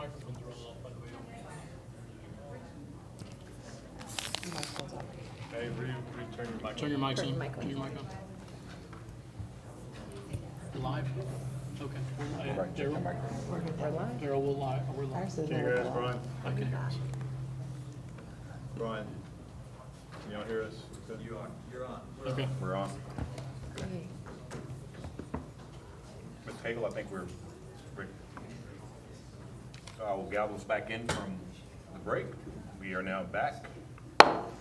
microphone's rolling off, by the way. Hey, turn your mic on. Turn your mics Turn on. your mic on. Turn your mic on. Live? Okay. Right, check your Daryl, microphone. We're live. Daryl, we're live. We're live. Ours is Can you hear us, Brian? I can hear us. Brian, can y'all hear us? You are. You're on. Okay. We're on. Okay. Ms. Hagel, I think we're will gavel us back in from the break. We are now back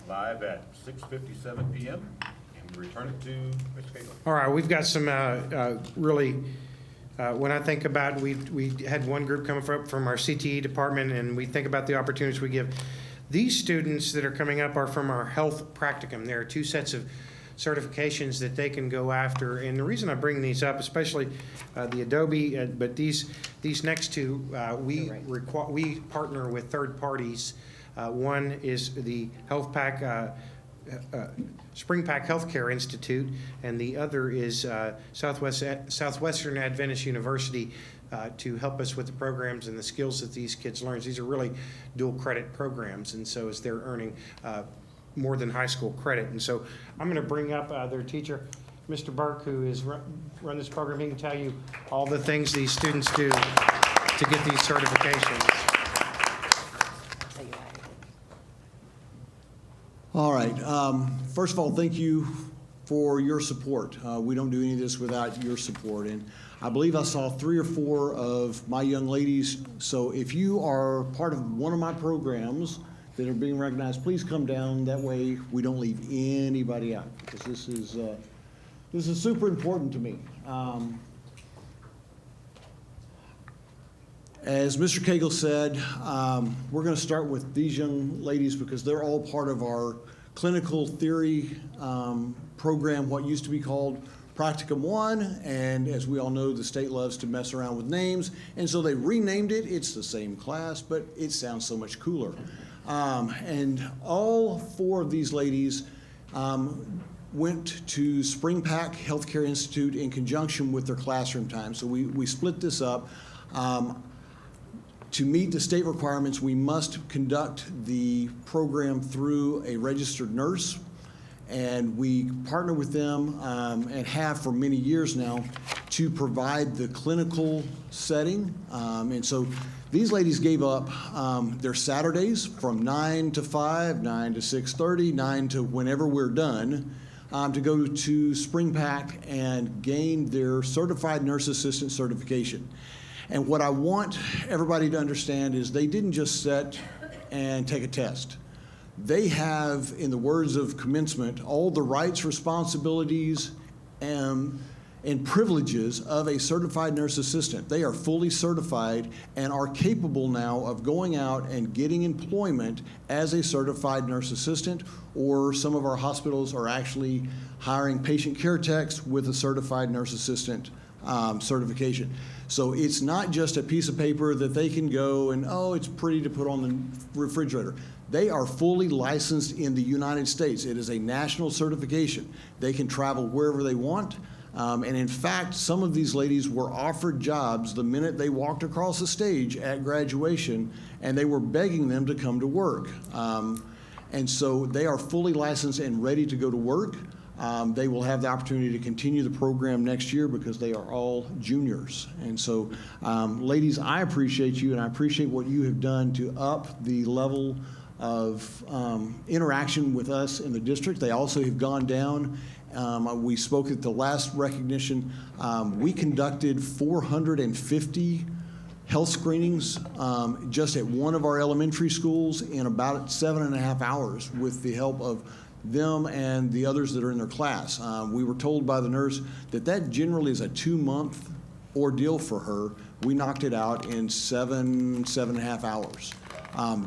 live at 6:57 p.m. and we return it to Ms. Hagel. All right, we've got some really, when I think about, we had one group coming from our CTE department, and we think about the opportunities we give. These students that are coming up are from our health practicum. There are two sets of certifications that they can go after. And the reason I bring these up, especially the Adobe, but these next two, we partner with third parties. One is the Health Pack, Spring Pack Healthcare Institute, and the other is Southwestern Adventist University to help us with the programs and the skills that these kids learn. These are really dual credit programs, and so as they're earning more than high school credit. And so I'm going to bring up their teacher, Mr. Burke, who has run this program. He can tell you all the things these students do to get these certifications. All right. First of all, thank you for your support. We don't do any of this without your support. And I believe I saw 3 or 4 of my young ladies. So if you are part of one of my programs that are being recognized, please come down. That way we don't leave anybody out, because this is super important to me. As Mr. Cagle said, we're going to start with these young ladies because they're all part of our clinical theory program, what used to be called Practicum 1, and as we all know, the state loves to mess around with names, and so they renamed it. It's the same class, but it sounds so much cooler. And all 4 of these ladies went to Spring Pack Healthcare Institute in conjunction with their classroom time. So we split this up. To meet the state requirements, we must conduct the program through a registered nurse, and we partner with them and have for many years now to provide the clinical setting. And so these ladies gave up their Saturdays from 9 to 5, 9 to 6:30, 9 to whenever we're done, to go to Spring Pack and gain their Certified Nurse Assistant certification. And what I want everybody to understand is they didn't just sit and take a test. They have, in the words of commencement, all the rights, responsibilities, and privileges of a certified nurse assistant. They are fully certified and are capable now of going out and getting employment as a certified nurse assistant, or some of our hospitals are actually hiring patient care techs with a certified nurse assistant certification. So it's not just a piece of paper that they can go and, oh, it's pretty to put on the refrigerator. They are fully licensed in the United States. It is a national certification. They can travel wherever they want. And in fact, some of these ladies were offered jobs the minute they walked across the stage at graduation, and they were begging them to come to work. And so they are fully licensed and ready to go to work. They will have the opportunity to continue the program next year because they are all juniors. And so, ladies, I appreciate you, and I appreciate what you have done to up the level of interaction with us in the district. They also have gone down. We spoke at the last recognition. We conducted 450 health screenings just at one of our elementary schools in about 7.5 hours with the help of them and the others that are in their class. We were told by the nurse that generally is a 2-month ordeal for her. We knocked it out in 7.5 hours.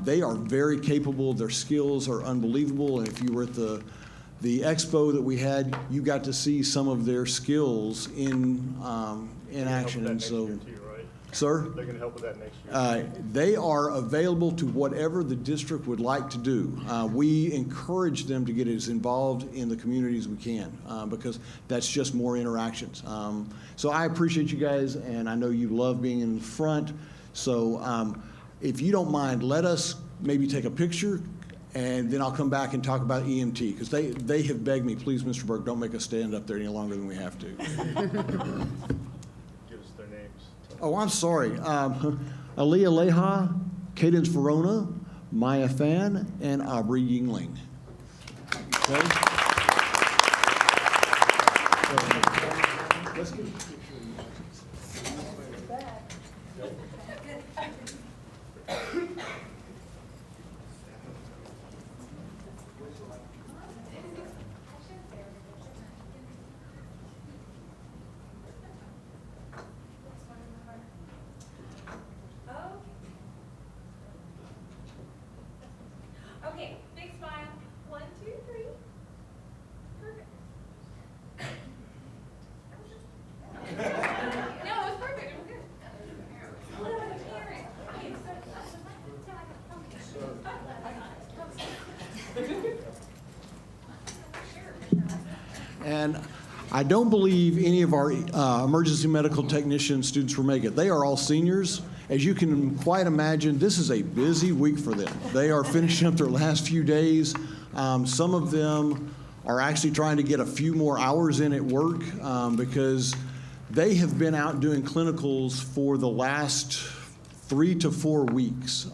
They are very capable. Their skills are unbelievable. And if you were at the expo that we had, you got to see some of their skills in action. And so, sir, They're going to help with that next year. they are available to whatever the district would like to do. We encourage them to get as involved in the community as we can because that's just more interactions. So I appreciate you guys, and I know you love being in front. So if you don't mind, let us maybe take a picture, and then I'll come back and talk about EMT, because they have begged me, please, Mr. Burke, don't make us stand up there any longer than we have to. Give us their names. Oh, I'm sorry. Aaliyah Leha, Cadence Verona, Maya Fan, and Aubrey Yingling. Okay? Let's get a picture. Okay, big smile. 1, 2, 3. Perfect. No, it was perfect. It was good. And I don't believe any of our emergency medical technician students will make it. They are all seniors. As you can quite imagine, this is a busy week for them. They are finishing up their last few days. Some of them are actually trying to get a few more hours in at work because they have been out doing clinicals for the last 3 to 4 weeks.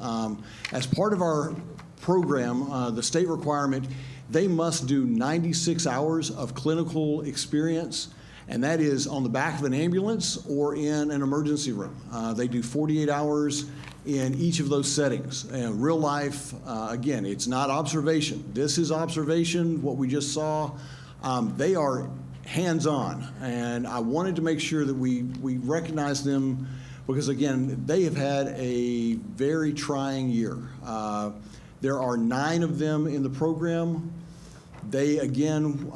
As part of our program, the state requirement, they must do 96 hours of clinical experience, and that is on the back of an ambulance or in an emergency room. They do 48 hours in each of those settings. And real life, again, it's not observation. This is observation, what we just saw. They are hands-on, and I wanted to make sure that we recognize them because, again, they have had a very trying year. There are 9 of them in the program. They, again,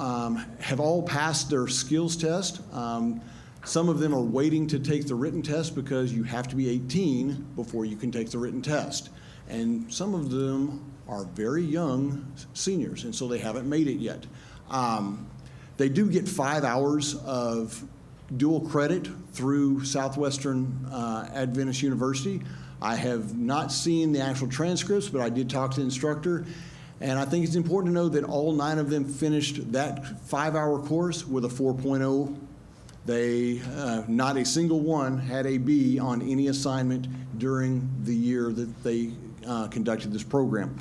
have all passed their skills test. Some of them are waiting to take the written test because you have to be 18 before you can take the written test. And some of them are very young seniors, and so they haven't made it yet. They do get 5 hours of dual credit through Southwestern Adventist University. I have not seen the actual transcripts, but I did talk to the instructor. And I think it's important to know that all 9 of them finished that 5-hour course with a 4.0. They, not a single one had a B on any assignment during the year that they conducted this program.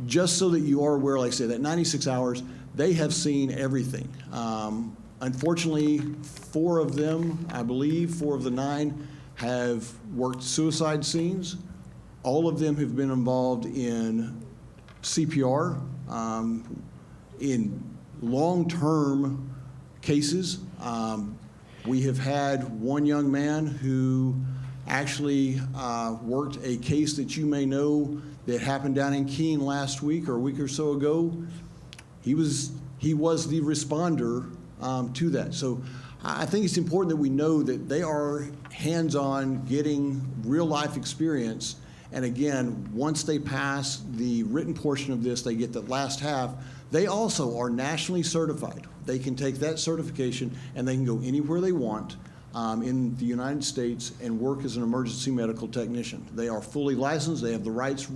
Just so that you are aware, like I say, that 96 hours, they have seen everything. Unfortunately, 4 of them, I believe, 4 of the 9 have worked suicide scenes. All of them have been involved in CPR, in long-term cases. We have had one young man who actually worked a case that you may know that happened down in Keene last week or a week or so ago. He was the responder to that. So I think it's important that we know that they are hands-on, getting real-life experience. And again, once they pass the written portion of this, they get the last half. They also are nationally certified. They can take that certification and they can go anywhere they want in the United States and work as an emergency medical technician. They are fully licensed. They have the rights,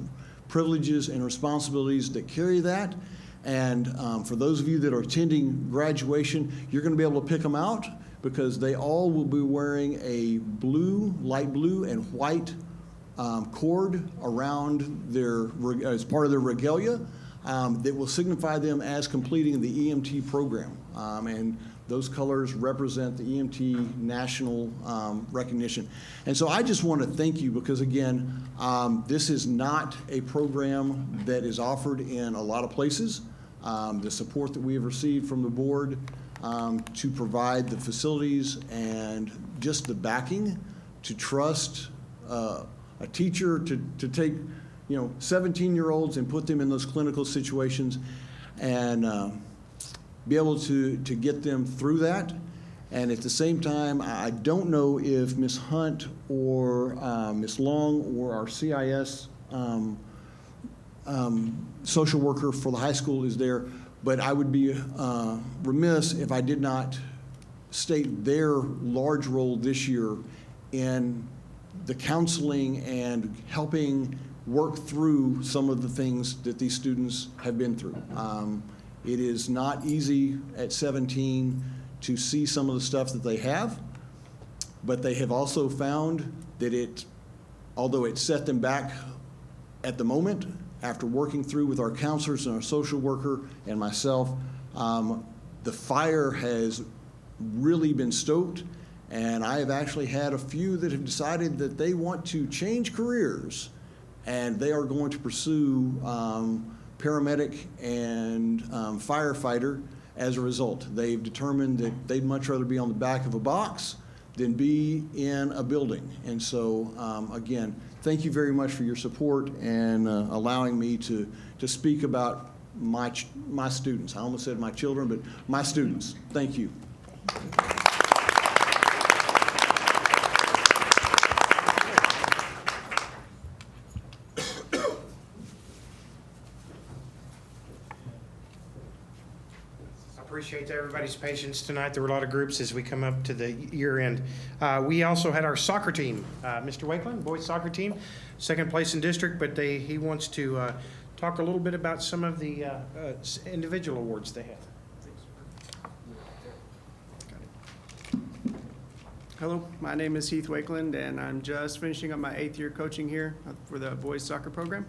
privileges, and responsibilities that carry that. And for those of you that are attending graduation, you're going to be able to pick them out because they all will be wearing a blue, light blue, and white cord around their, as part of their regalia that will signify them as completing the EMT program. And those colors represent the EMT national recognition. And so I just want to thank you because, again, this is not a program that is offered in a lot of places. The support that we have received from the board to provide the facilities and just the backing to trust a teacher to take, 17-year-olds and put them in those clinical situations and be able to get them through that. And at the same time, I don't know if Ms. Hunt or Ms. Long or our CIS social worker for the high school is there, but I would be remiss if I did not state their large role this year in the counseling and helping work through some of the things that these students have been through. It is not easy at 17 to see some of the stuff that they have, but they have also found that although it set them back at the moment, after working through with our counselors and our social worker and myself, the fire has really been stoked, and I have actually had a few that have decided that they want to change careers, and they are going to pursue paramedic and firefighter as a result. They've determined that they'd much rather be on the back of a box than be in a building. And so, again, thank you very much for your support and allowing me to speak about my students. I almost said my children, but my students. Thank you. Appreciate everybody's patience tonight. There were a lot of groups as we come up to the year end. We also had our soccer team, Mr. Wakeland, boys soccer team, second place in district, but he wants to talk a little bit about some of the individual awards they had. Hello, my name is Heath Wakeland, and I'm just finishing up my 8th year coaching here for the boys soccer program.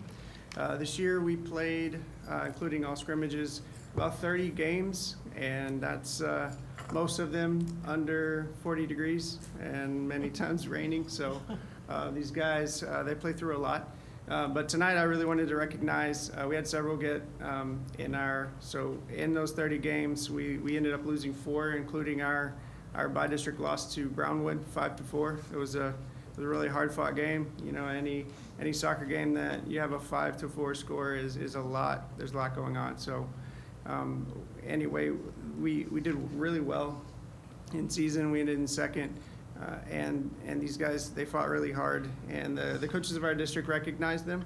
This year we played, including all scrimmages, about 30 games, and that's most of them under 40 degrees and many times raining. So these guys, they play through a lot. But tonight I really wanted to recognize, we had several get in those 30 games, we ended up losing 4, including our by-district loss to Brownwood, 5-4. It was a really hard-fought game. You know, any soccer game that you have a 5-4 score is a lot. There's a lot going on. So anyway, we did really well in season. We ended in second, and these guys, they fought really hard, and the coaches of our district recognized them,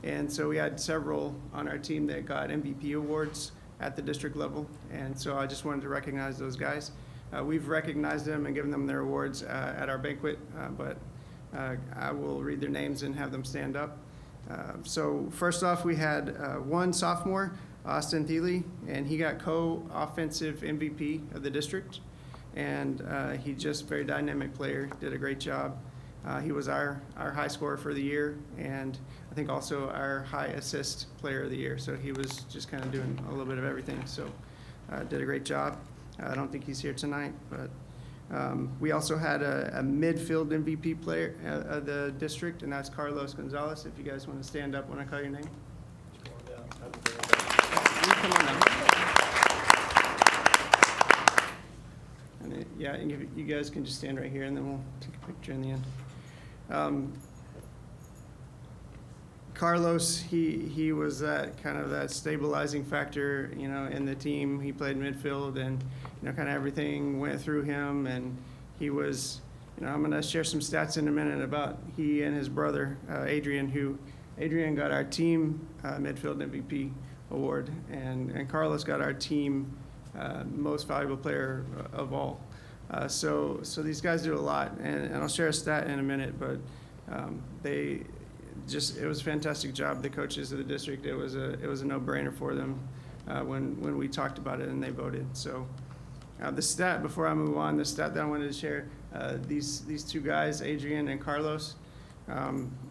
and so we had several on our team that got MVP awards at the district level, and so I just wanted to recognize those guys. We've recognized them and given them their awards at our banquet, but I will read their names and have them stand up. So first off, we had one sophomore, Austin Thiele, and he got co-offensive MVP of the district. And he just very dynamic player, did a great job. He was our high scorer for the year, and I think also our high assist player of the year. So he was just kind of doing a little bit of everything. So did a great job. I don't think he's here tonight, but we also had a midfield MVP player of the district, and that's Carlos Gonzalez. If you guys want to stand up when I call your name. Come on now. And yeah, you guys can just stand right here, and then we'll take a picture in the end. Carlos, he was that kind of that stabilizing factor, you know, in the team. He played midfield, and you know, kind of everything went through him. And he was, you know, I'm going to share some stats in a minute about he and his brother Adrian got our team midfield MVP award, and Carlos got our team most valuable player of all. So these guys do a lot, and I'll share a stat in a minute, but it was a fantastic job. The coaches of the district, it was a no-brainer for them when we talked about it and they voted. So the stat, before I move on, the stat that I wanted to share, these two guys, Adrian and Carlos,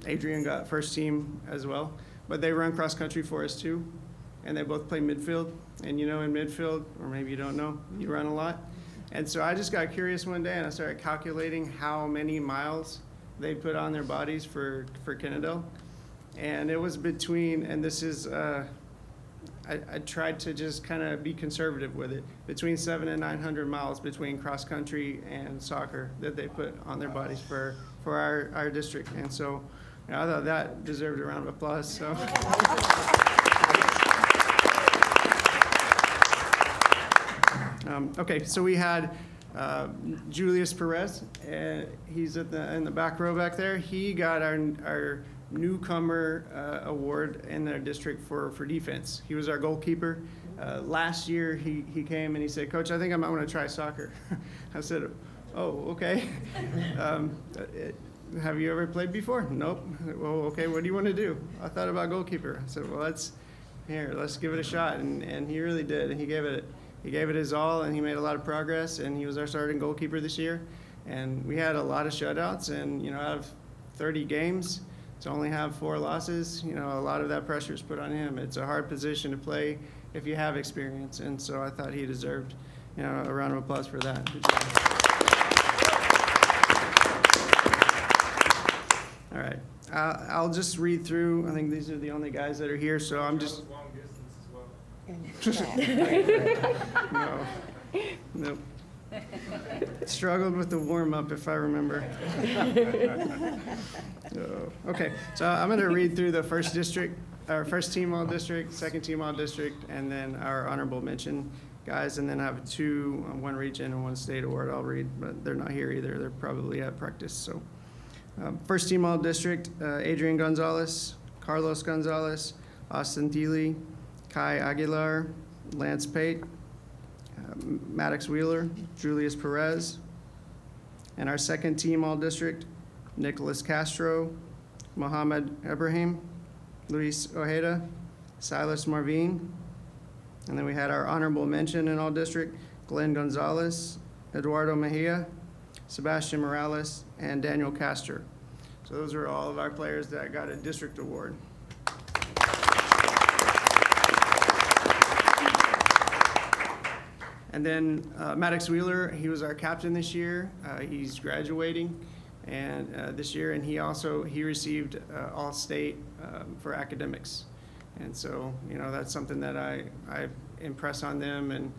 Adrian got first team as well, but they run cross country for us too. And they both play midfield. And you know, in midfield, or maybe you don't know, you run a lot. And so I just got curious one day, and I started calculating how many miles they put on their bodies for Kennedale. And it was between, and this is, I tried to just kind of be conservative with it, between 700 and 900 miles between cross country and soccer that they put on their bodies for our district. And so you know, I thought that deserved a round of applause. So. Okay, so we had Julius Perez, and he's in the back row back there. He got our newcomer award in our district for defense. He was our goalkeeper. Last year, he came and he said, "Coach, I think I might want to try soccer." I said, "Oh, okay." have you ever played before? Nope. Well, okay, what do you want to do? I thought about goalkeeper. I said, well, let's give it a shot. And he really did. And he gave it his all, and he made a lot of progress, and he was our starting goalkeeper this year. And we had a lot of shutouts, and, you know, out of 30 games, to only have 4 losses, you know, a lot of that pressure is put on him. It's a hard position to play if you have experience, and so I thought he deserved, you know, a round of applause for that. Good job. All right, I'll just read through. I think these are the only guys that are here, so I'm just. No. Nope. Struggled with the warm-up, if I remember. Okay, so I'm going to read through the first district, our first team all district, second team all district, and then our honorable mention guys, and then I have 2, 1 region and 1 state award I'll read, but they're not here either. They're probably at practice. So, first team all district, Adrian Gonzalez, Carlos Gonzalez, Austin Thiele, Kai Aguilar, Lance Pate, Maddox Wheeler, Julius Perez. And our second team all district, Nicholas Castro, Mohammed Ibrahim, Luis Ojeda, Silas Marvin. And then we had our honorable mention in all district, Glenn Gonzalez, Eduardo Mejia, Sebastian Morales, and Daniel Castor. So those are all of our players that got a district award. And then Maddox Wheeler, he was our captain this year. He's graduating and this year, and he received All-State for academics. And so, you know, that's something that I impress on them, and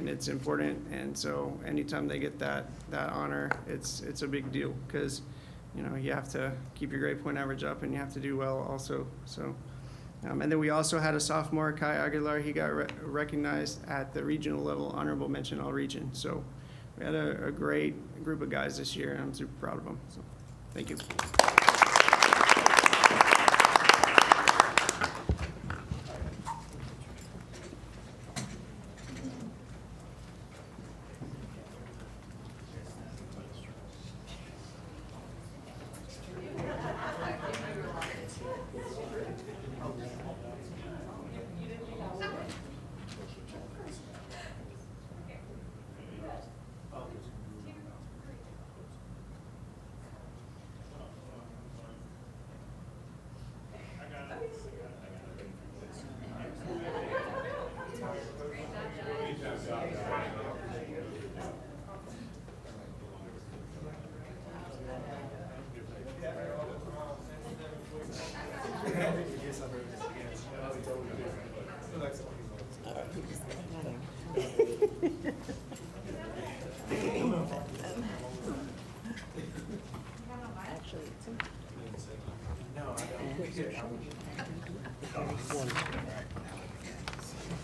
it's important. And so anytime they get that honor, it's a big deal because, you know, you have to keep your grade point average up and you have to do well also. So. And then we also had a sophomore, Kai Aguilar. He got recognized at the regional level, honorable mention all region. So we had a great group of guys this year, and I'm super proud of them. So thank you.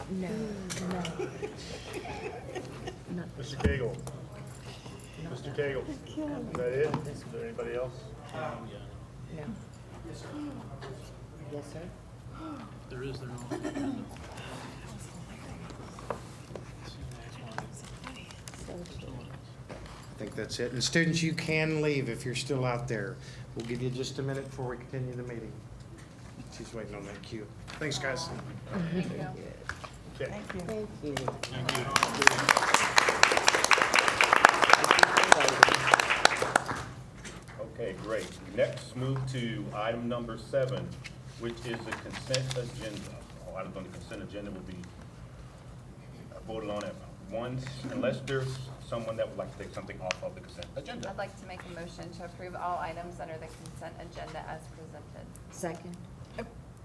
No. Mr. Cagle. Mr. Cagle. Is that it? Is there anybody else? No. Yes, sir. There is their own. I think that's it. And students, you can leave if you're still out there. We'll give you just a minute before we continue the meeting. She's waiting on that cue. Thanks, guys. Okay. Thank you. Okay, great. Next, move to item number 7, which is the consent agenda. All items on the consent agenda will be voted on at once, unless there's someone that would like to take something off of the consent agenda. I'd like to make a motion to approve all items under the consent agenda as presented. Second.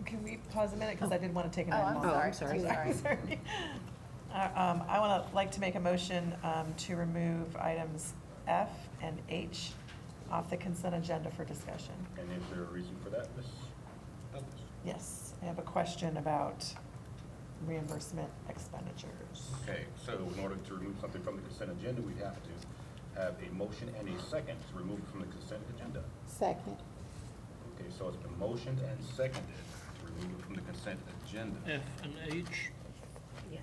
Can we pause a minute, because I did want to take an Oh, item I'm off. sorry. Sorry. I like to make a motion to remove items F and H off the consent agenda for discussion. And is there a reason for that, Ms. Douglas? Yes, I have a question about reimbursement expenditures. Okay, so in order to remove something from the consent agenda, we have to have a motion and a second to remove it from the consent agenda. Second. Okay, so it's been motioned and seconded to remove it from the consent agenda. F and H.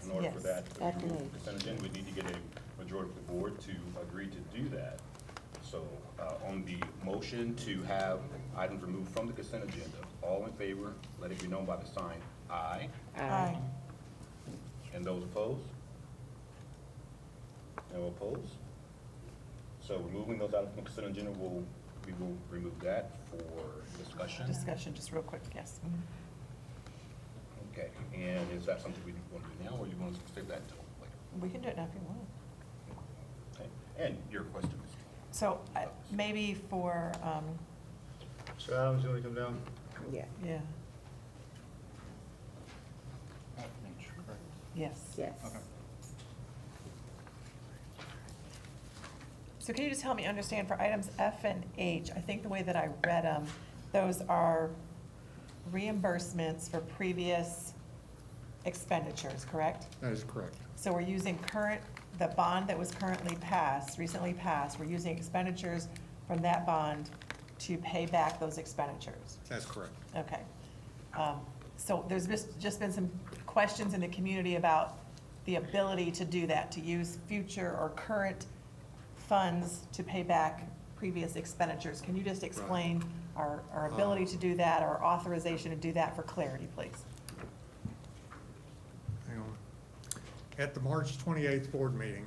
In order for Yes. that to be F and removed from H. the consent agenda, we need to get a majority of the board to agree to do that. So, on the motion to have items removed from the consent agenda, all in favor, let it be known by the sign aye. Aye. And those opposed? No opposed? So removing those items from the consent agenda, we will remove that for discussion. Discussion, just real quick, yes. Mhm. Okay, and is that something we want to do now, or you want us to save that until later? We can do it now if you want. Okay, and your question, Mr. So maybe for, So Adams, you want to come down? Yeah, yeah, yes. yes. So can you just help me understand for items F and H, I think the way that I read them, those are reimbursements for previous expenditures, correct? That is correct. So we're using the bond that was recently passed, we're using expenditures from that bond to pay back those expenditures. That's correct. Okay. So there's just been some questions in the community about the ability to do that, to use future or current funds to pay back previous expenditures. Can you just explain our ability to do that, our authorization to do that for clarity, please? Hang on. At the March 28th board meeting,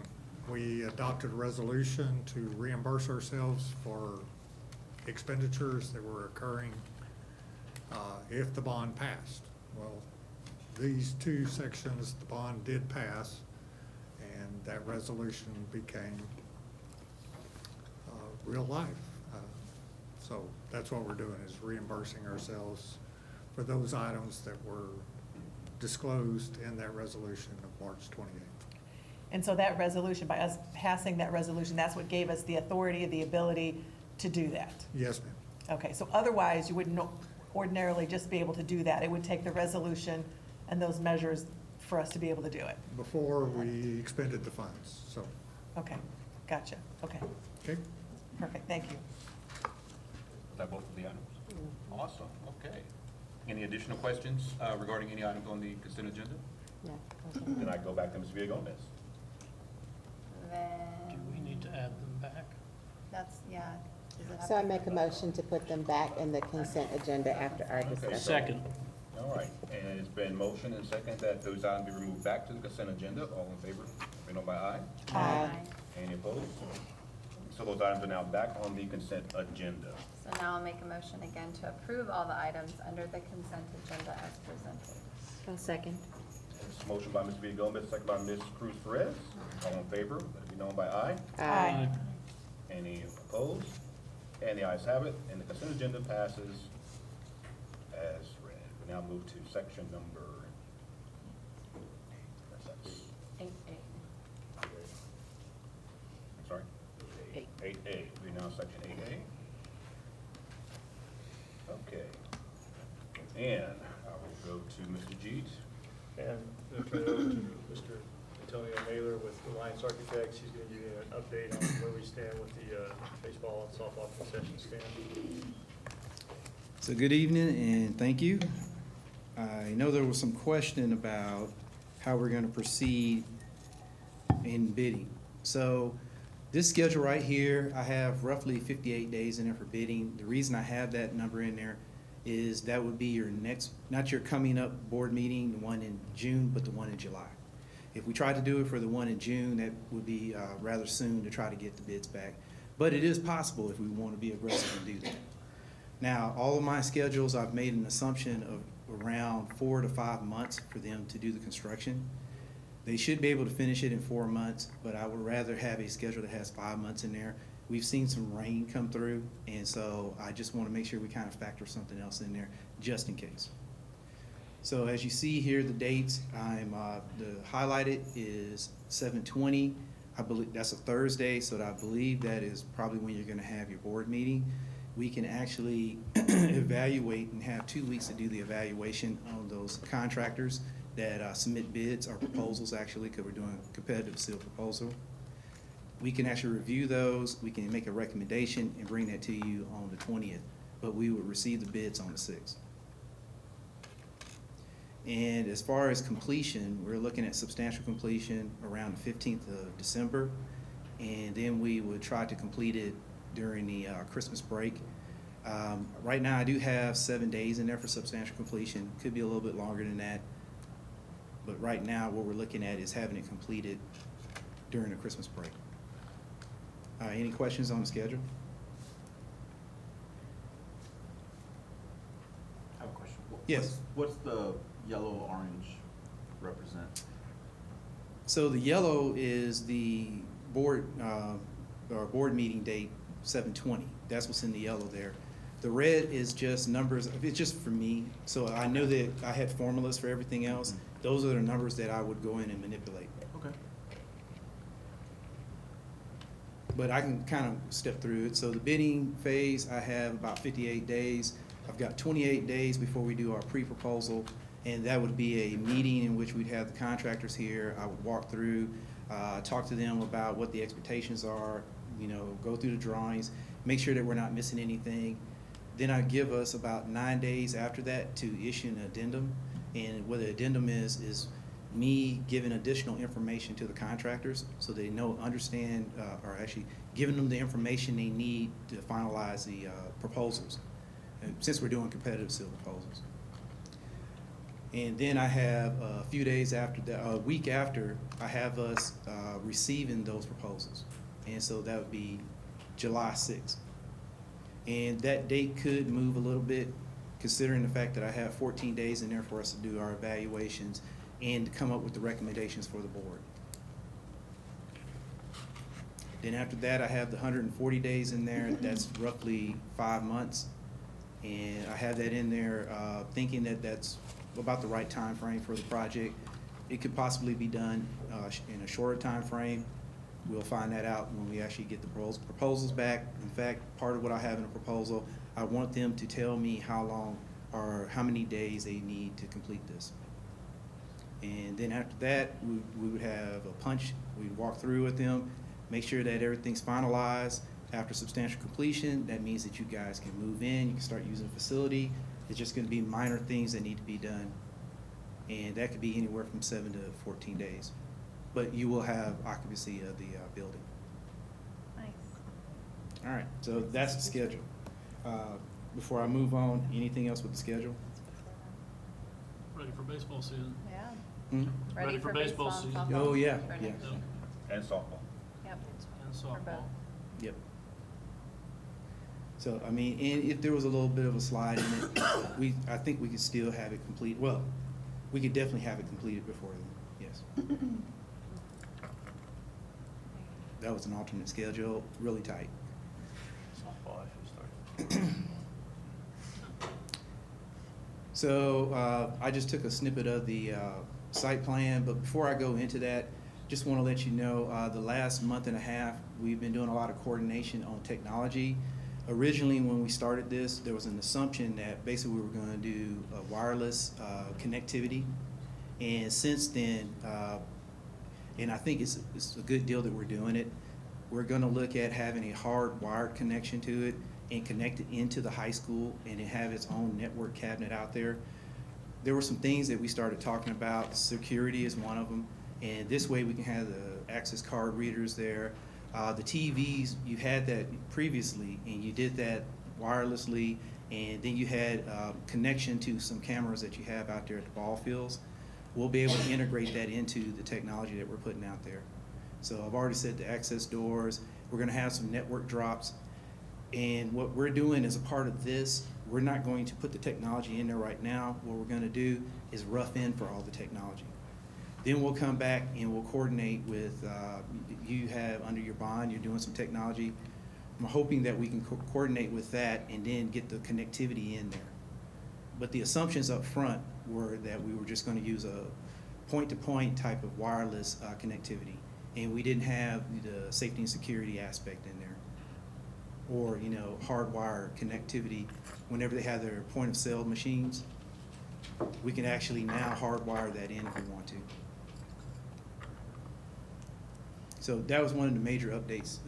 we adopted a resolution to reimburse ourselves for expenditures that were occurring if the bond passed. Well, these two sections, the bond did pass, and that resolution became real life. So that's what we're doing, is reimbursing ourselves for those items that were disclosed in that resolution of March 28th. And so that resolution, by us passing that resolution, that's what gave us the authority, the ability to do that? Yes, ma'am. Okay, so otherwise, you wouldn't ordinarily just be able to do that. It would take the resolution and those measures for us to be able to do it. Before we expended the funds, so, Okay, gotcha, okay, okay? perfect, thank you. Was that both of the items? Awesome, okay. Any additional questions regarding any items on the consent agenda? No. Then I go back to Ms. Villagomez. Do Then, we need to add them back? that's, yeah. Does it have So I to- make a motion to put them back in the consent agenda after our discussion. Second. All right, and it's been motion and second that those items be removed back to the consent agenda. All in favor, let me know by aye. Aye. Any opposed? So those items are now back on the consent agenda. So now I'll make a motion again to approve all the items under the consent agenda as presented. I'll second. It's a motion by Ms. Villagomez, second by Ms. Cruz Perez. All in favor, let it be known by aye. Aye. Any opposed? And the ayes have it, and the consent agenda passes as read. We now move to section number, what's that? 8A. I'm sorry? 8A. We now section 8A. Okay. And I will go to Mr. Jeet. And we'll turn it over to Mr. Antonio Mailer with Alliance Architects. He's going to give you an update on where we stand with the baseball and softball concession stand. So good evening and thank you. I know there was some question about how we're going to proceed in bidding. So this schedule right here, I have roughly 58 days in there for bidding. The reason I have that number in there is that would be your next, not your coming up board meeting, the one in June, but the one in July. If we tried to do it for the one in June, that would be rather soon to try to get the bids back. But it is possible if we want to be aggressive and do that. Now, all of my schedules, I've made an assumption of around 4 to 5 months for them to do the construction. They should be able to finish it in 4 months, but I would rather have a schedule that has 5 months in there. We've seen some rain come through, and so I just want to make sure we kind of factor something else in there, just in case. So as you see here, the dates, the highlighted is 7/20. I believe that's a Thursday, so I believe that is probably when you're gonna have your board meeting. We can actually evaluate and have 2 weeks to do the evaluation on those contractors that submit bids or proposals, actually, because we're doing a competitive sealed proposal. We can actually review those, we can make a recommendation and bring that to you on the 20th, but we would receive the bids on the 6th. And as far as completion, we're looking at substantial completion around the 15th of December. And then we would try to complete it during the Christmas break. Right now, I do have 7 days in there for substantial completion. Could be a little bit longer than that. But right now, what we're looking at is having it completed during the Christmas break. Any questions on the schedule? I have a question. Yes. What's the yellow-orange represent? So the yellow is the board, or board meeting date, 7/20. That's what's in the yellow there. The red is just numbers, it's just for me. So I know that I had formulas for everything else. Those are the numbers that I would go in and manipulate. Okay. But I can kind of step through it. So the bidding phase, I have about 58 days. I've got 28 days before we do our pre-proposal, and that would be a meeting in which we'd have the contractors here. I would walk through, talk to them about what the expectations are, you know, go through the drawings, make sure that we're not missing anything. Then I give us about 9 days after that to issue an addendum. And what the addendum is me giving additional information to the contractors so they know, understand, or actually giving them the information they need to finalize the proposals. And since we're doing competitive civil proposals. And then I have a few days after that, a week after, I have us receiving those proposals. And so that would be July 6th. And that date could move a little bit considering the fact that I have 14 days in there for us to do our evaluations and to come up with the recommendations for the board. Then after that, I have the 140 days in there. That's roughly 5 months. And I have that in there thinking that that's about the right time frame for the project. It could possibly be done in a shorter time frame. We'll find that out when we actually get the proposals back. In fact, part of what I have in a proposal, I want them to tell me how long or how many days they need to complete this. And then after that, we would have a punch. We'd walk through with them, make sure that everything's finalized. After substantial completion, that means that you guys can move in, you can start using the facility. It's just gonna be minor things that need to be done. And that could be anywhere from 7 to 14 days. But you will have occupancy of the building. Nice. All right, so that's the schedule. Before I move on, anything else with the schedule? Ready for baseball season. Yeah. Hmm? Ready for baseball and season. softball? Oh, yeah, for yeah. next year. And softball. Yep. And For both. softball. Yep. So, I mean, and if there was a little bit of a slide in it, I think we could still have it complete. Well, we could definitely have it completed before then, yes. That was an alternate schedule, really tight. Softball actually started. So I just took a snippet of the site plan, but before I go into that, just want to let you know, the last month and a half, we've been doing a lot of coordination on technology. Originally, when we started this, there was an assumption that basically we were going to do wireless connectivity. And since then, and I think it's a good deal that we're doing it, we're going to look at having a hard-wired connection to it and connect it into the high school and it have its own network cabinet out there. There were some things that we started talking about. Security is one of them. And this way we can have the access card readers there. The TVs, you had that previously and you did that wirelessly, and then you had connection to some cameras that you have out there at the ball fields. We'll be able to integrate that into the technology that we're putting out there. So I've already said the access doors. We're gonna have some network drops. And what we're doing as a part of this, we're not going to put the technology in there right now. What we're gonna do is rough in for all the technology. Then we'll come back and we'll coordinate with, you have under your bond, you're doing some technology. I'm hoping that we can coordinate with that and then get the connectivity in there. But the assumptions up front were that we were just gonna use a point-to-point type of wireless connectivity. And we didn't have the safety and security aspect in there. Or, you know, hardwire connectivity. Whenever they have their point-of-sale machines, we can actually now hardwire that in if we want to. So that was one of the major updates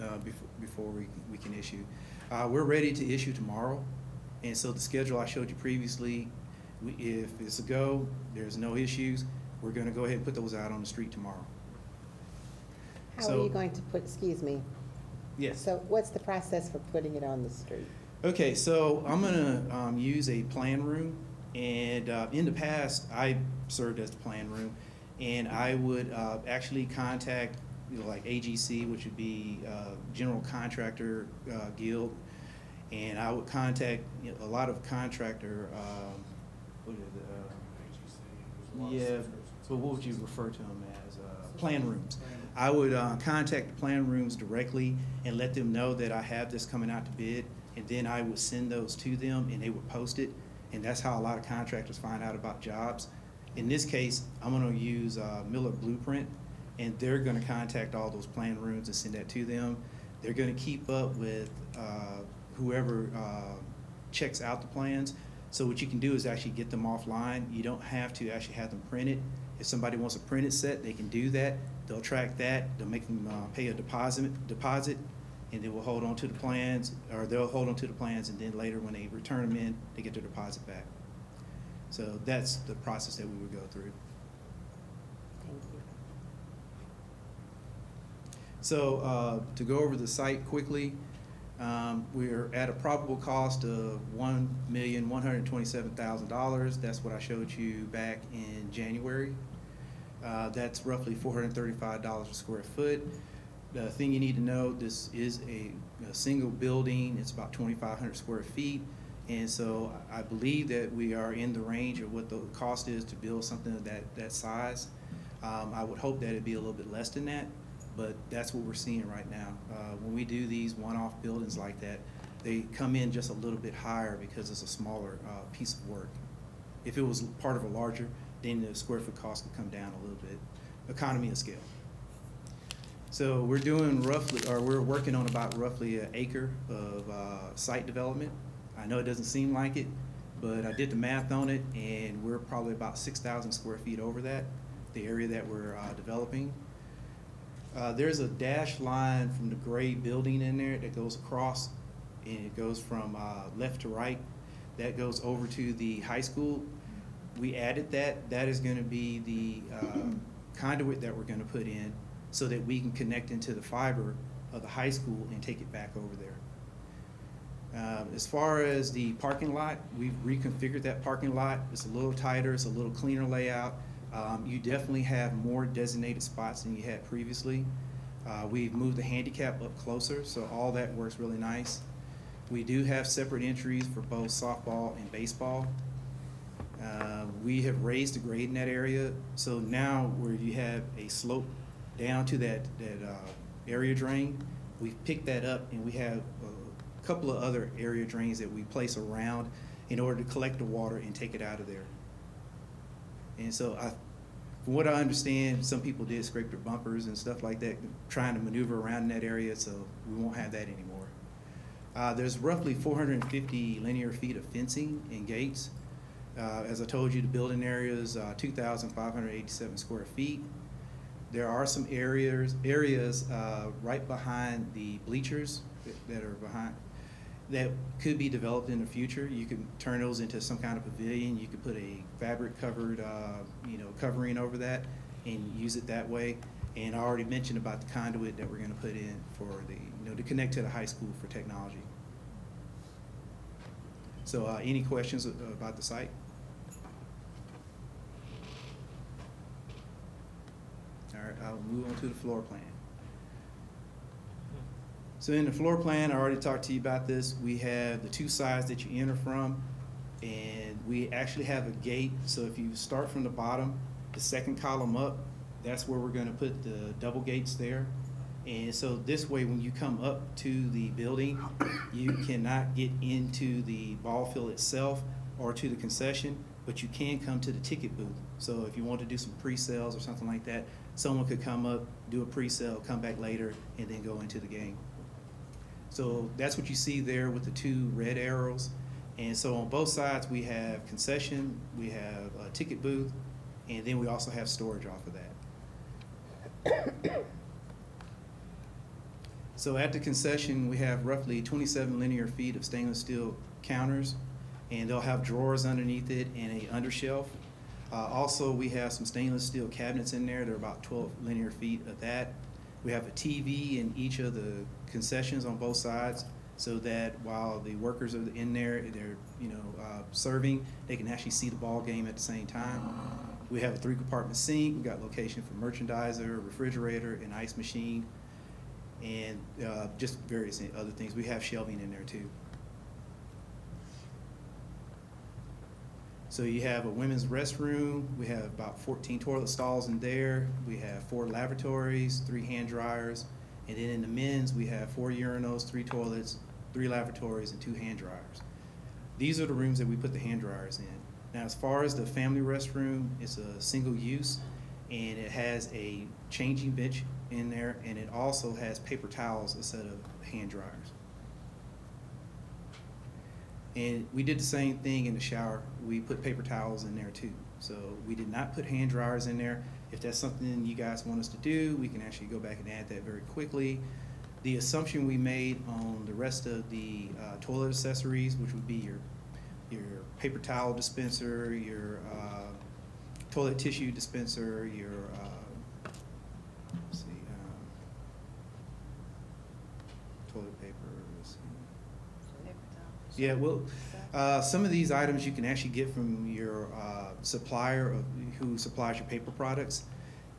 before we can issue. We're ready to issue tomorrow. And so the schedule I showed you previously, if it's a go, there's no issues, we're gonna go ahead and put those out on the street tomorrow. How are you going to put, excuse me, Yes. So what's the process for putting it on the street? Okay, so I'm gonna use a plan room, and in the past, I served as the plan room, and I would actually contact, like AGC, which would be General Contractor Guild, and I would contact a lot of contractor, what is it, yeah, so what would you refer to them as? Plan rooms. I would contact the plan rooms directly and let them know that I have this coming out to bid, and then I would send those to them and they would post it, and that's how a lot of contractors find out about jobs. In this case, I'm gonna use Miller Blueprint, and they're gonna contact all those plan rooms and send that to them. They're gonna keep up with whoever checks out the plans. So what you can do is actually get them offline. You don't have to actually have them printed. If somebody wants a printed set, they can do that. They'll track that. They'll make them pay a deposit, and then we'll hold on to the plans, or they'll hold on to the plans, and then later when they return them in, they get their deposit back. So that's the process that we would go through. Thank you. So to go over the site quickly, we're at a probable cost of $1,127,000. That's what I showed you back in January. That's roughly $435 a square foot. The thing you need to know, this is a single building. It's about 2,500 square feet. And so I believe that we are in the range of what the cost is to build something of that size. I would hope that it'd be a little bit less than that, but that's what we're seeing right now. When we do these one-off buildings like that, they come in just a little bit higher because it's a smaller piece of work. If it was part of a larger, then the square foot cost could come down a little bit. Economy of scale. So we're doing roughly, or we're working on about roughly an acre of site development. I know it doesn't seem like it, but I did the math on it, and we're probably about 6,000 square feet over that, the area that we're developing. There's a dashed line from the gray building in there that goes across, and it goes from left to right. That goes over to the high school. We added that. That is going to be the conduit that we're going to put in so that we can connect into the fiber of the high school and take it back over there. As far as the parking lot, we've reconfigured that parking lot. It's a little tighter, it's a little cleaner layout. You definitely have more designated spots than you had previously. We've moved the handicap up closer, so all that works really nice. We do have separate entries for both softball and baseball. We have raised the grade in that area, so now where you have a slope down to that area drain, we've picked that up, and we have a couple of other area drains that we place around in order to collect the water and take it out of there. And so from what I understand, some people did scrape their bumpers and stuff like that, trying to maneuver around in that area, so we won't have that anymore. There's roughly 450 linear feet of fencing and gates. As I told you, the building area is 2,587 square feet. There are some areas right behind the bleachers that are behind that could be developed in the future. You could turn those into some kind of pavilion. You could put a fabric covered, covering over that and use it that way. And I already mentioned about the conduit that we're going to put in for the, to connect to the high school for technology. So, any questions about the site? All right, I'll move on to the floor plan. So in the floor plan, I already talked to you about this. We have the two sides that you enter from, and we actually have a gate. So if you start from the bottom, the second column up, that's where we're going to put the double gates there. And so this way, when you come up to the building, you cannot get into the ball field itself or to the concession, but you can come to the ticket booth. So if you want to do some pre-sales or something like that, someone could come up, do a pre-sale, come back later, and then go into the game. So that's what you see there with the two red arrows. And so on both sides, we have concession, we have a ticket booth, and then we also have storage off of that. So at the concession, we have roughly 27 linear feet of stainless steel counters, and they'll have drawers underneath it and a undershelf. Also, we have some stainless steel cabinets in there. There are about 12 linear feet of that. We have a TV in each of the concessions on both sides, so that while the workers are in there, they're, serving, they can actually see the ball game at the same time. We have a 3-compartment sink. We got location for merchandiser, refrigerator, and ice machine, and just various other things. We have shelving in there too. So you have a women's restroom. We have about 14 toilet stalls in there. We have 4 lavatories, 3 hand dryers, and then in the men's, we have 4 urinals, 3 toilets, 3 lavatories, and 2 hand dryers. These are the rooms that we put the hand dryers in. Now, as far as the family restroom, it's a single use, and it has a changing bench in there, and it also has paper towels instead of hand dryers. And we did the same thing in the shower. We put paper towels in there too. So we did not put hand dryers in there. If that's something you guys want us to do, we can actually go back and add that very quickly. The assumption we made on the rest of the toilet accessories, which would be your paper towel dispenser, your toilet tissue dispenser, your let's see, toilet paper. Let's see. Yeah, well, some of these items you can actually get from your supplier who supplies your paper products.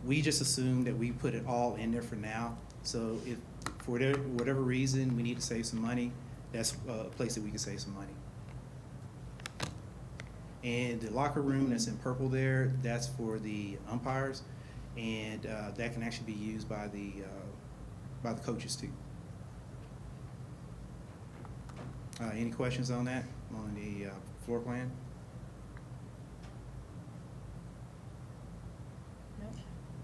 We just assume that we put it all in there for now. So if for whatever reason we need to save some money, that's a place that we can save some money. And the locker room that's in purple there, that's for the umpires, and that can actually be used by the coaches too. Any questions on that, on the floor plan?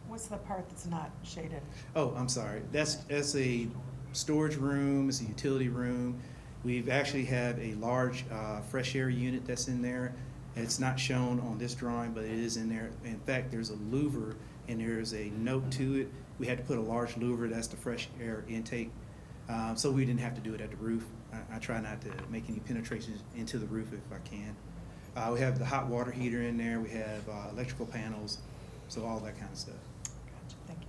What's the part that's not shaded? Oh, I'm sorry. That's a storage room. It's a utility room. We've actually have a large fresh air unit that's in there. It's not shown on this drawing, but it is in there. In fact, there's a louver, and there's a note to it. We had to put a large louver. That's the fresh air intake. So we didn't have to do it at the roof. I try not to make any penetrations into the roof if I can. We have the hot water heater in there. We have electrical panels, so all that kind of stuff. Gotcha, thank you.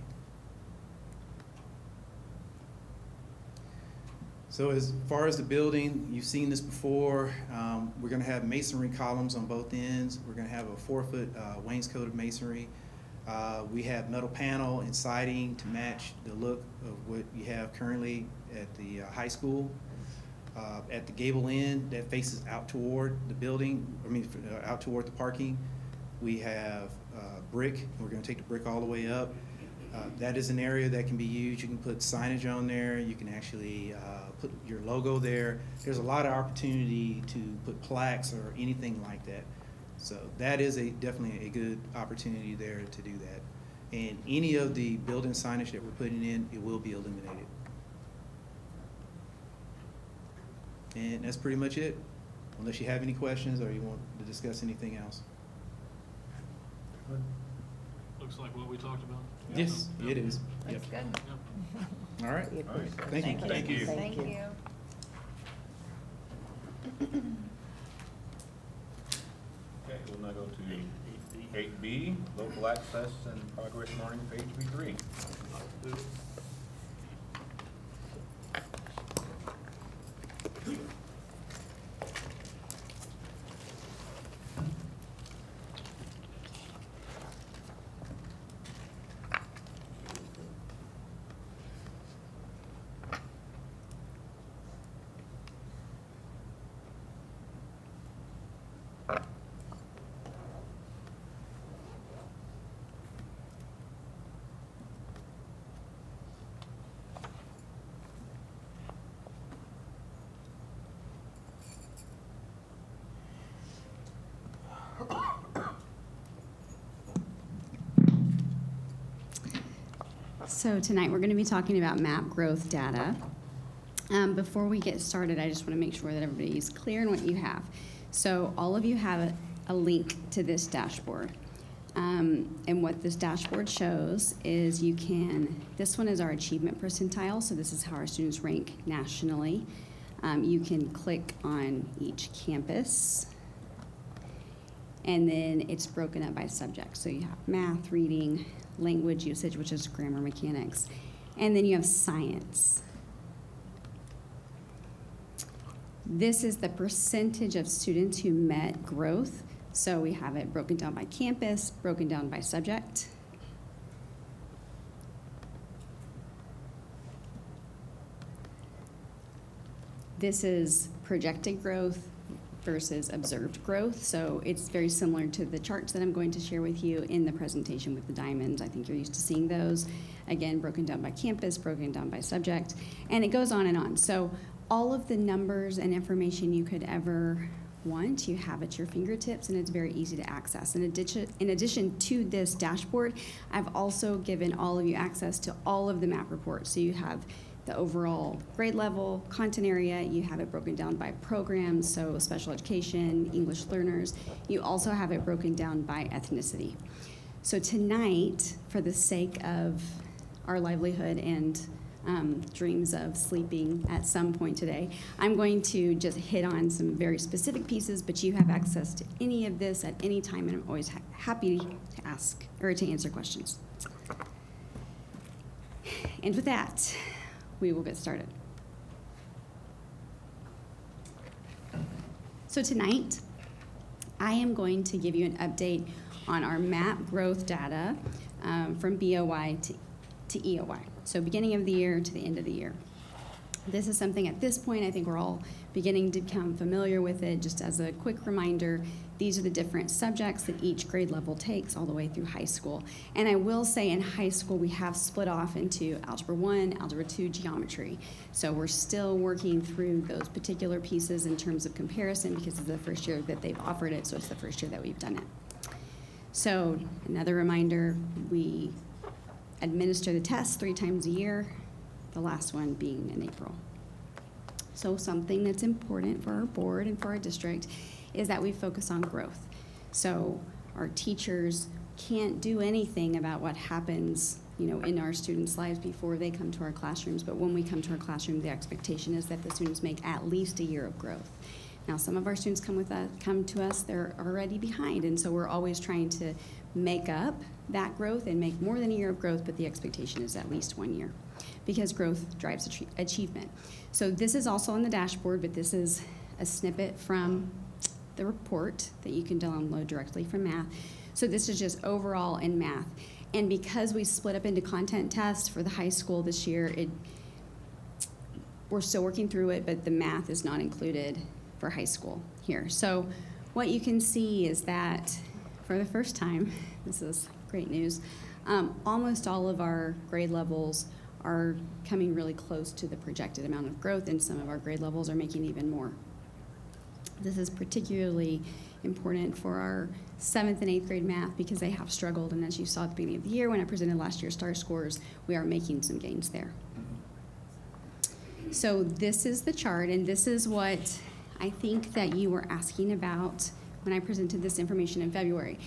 So as far as the building, you've seen this before. We're going to have masonry columns on both ends. We're going to have a 4-foot wainscoted masonry. We have metal panel and siding to match the look of what you have currently at the high school. At the gable end that faces out toward the building, out toward the parking, we have brick, and we're going to take the brick all the way up. That is an area that can be used. You can put signage on there. You can actually put your logo there. There's a lot of opportunity to put plaques or anything like that. So that is definitely a good opportunity there to do that. And any of the building signage that we're putting in, it will be illuminated. And that's pretty much it, unless you have any questions or you want to discuss anything else. Looks like what we talked about. Yes, Yep. it is. Looks Yep. good. Yep. All right. We appreciate it. Thank you. Thank you. Thank you. Okay, we'll now go to 8B, local access and progress monitoring for HB3. So tonight we're going to be talking about map growth data. Before we get started, I just want to make sure that everybody is clear on what you have. So all of you have a link to this dashboard. And what this dashboard shows is this one is our achievement percentile, so this is how our students rank nationally. You can click on each campus, and then it's broken up by subject. So you have math, reading, language usage, which is grammar mechanics, And then you have science. This is the percentage of students who met growth. So we have it broken down by campus, broken down by subject. This is projected growth versus observed growth. So it's very similar to the charts that I'm going to share with you in the presentation with the diamonds. I think you're used to seeing those. Again, broken down by campus, broken down by subject, and it goes on and on. So all of the numbers and information you could ever want, you have at your fingertips, and it's very easy to access. In addition to this dashboard, I've also given all of you access to all of the map reports. So you have the overall grade level, content area, you have it broken down by programs, so special education, English learners. You also have it broken down by ethnicity. So tonight, for the sake of our livelihood and dreams of sleeping at some point today, I'm going to just hit on some very specific pieces, but you have access to any of this at any time, and I'm always happy to ask or to answer questions. And with that, we will get started. So tonight, I am going to give you an update on our MAP growth data from BOY to EOY. So beginning of the year to the end of the year. This is something at this point, I think we're all beginning to become familiar with it. Just as a quick reminder, these are the different subjects that each grade level takes all the way through high school. And I will say in high school, we have split off into Algebra 1, Algebra 2, Geometry. So we're still working through those particular pieces in terms of comparison because it's the first year that they've offered it, so it's the first year that we've done it. So another reminder, we administer the tests 3 times a year, the last one being in April. So something that's important for our board and for our district is that we focus on growth. So our teachers can't do anything about what happens, in our students' lives before they come to our classrooms, but when we come to our classroom, the expectation is that the students make at least a year of growth. Now, some of our students come to us, they're already behind, and so we're always trying to make up that growth and make more than a year of growth, but the expectation is at least 1 year because growth drives achievement. So this is also on the dashboard, but this is a snippet from the report that you can download directly from math. So this is just overall in math. And because we split up into content tests for the high school this year, we're still working through it, but the math is not included for high school here. So what you can see is that for the first time, this is great news, almost all of our grade levels are coming really close to the projected amount of growth, and some of our grade levels are making even more. This is particularly important for our 7th and 8th grade math because they have struggled, and as you saw at the beginning of the year when I presented last year's STAR scores, we are making some gains there. So this is the chart, and this is what I think that you were asking about when I presented this information in February.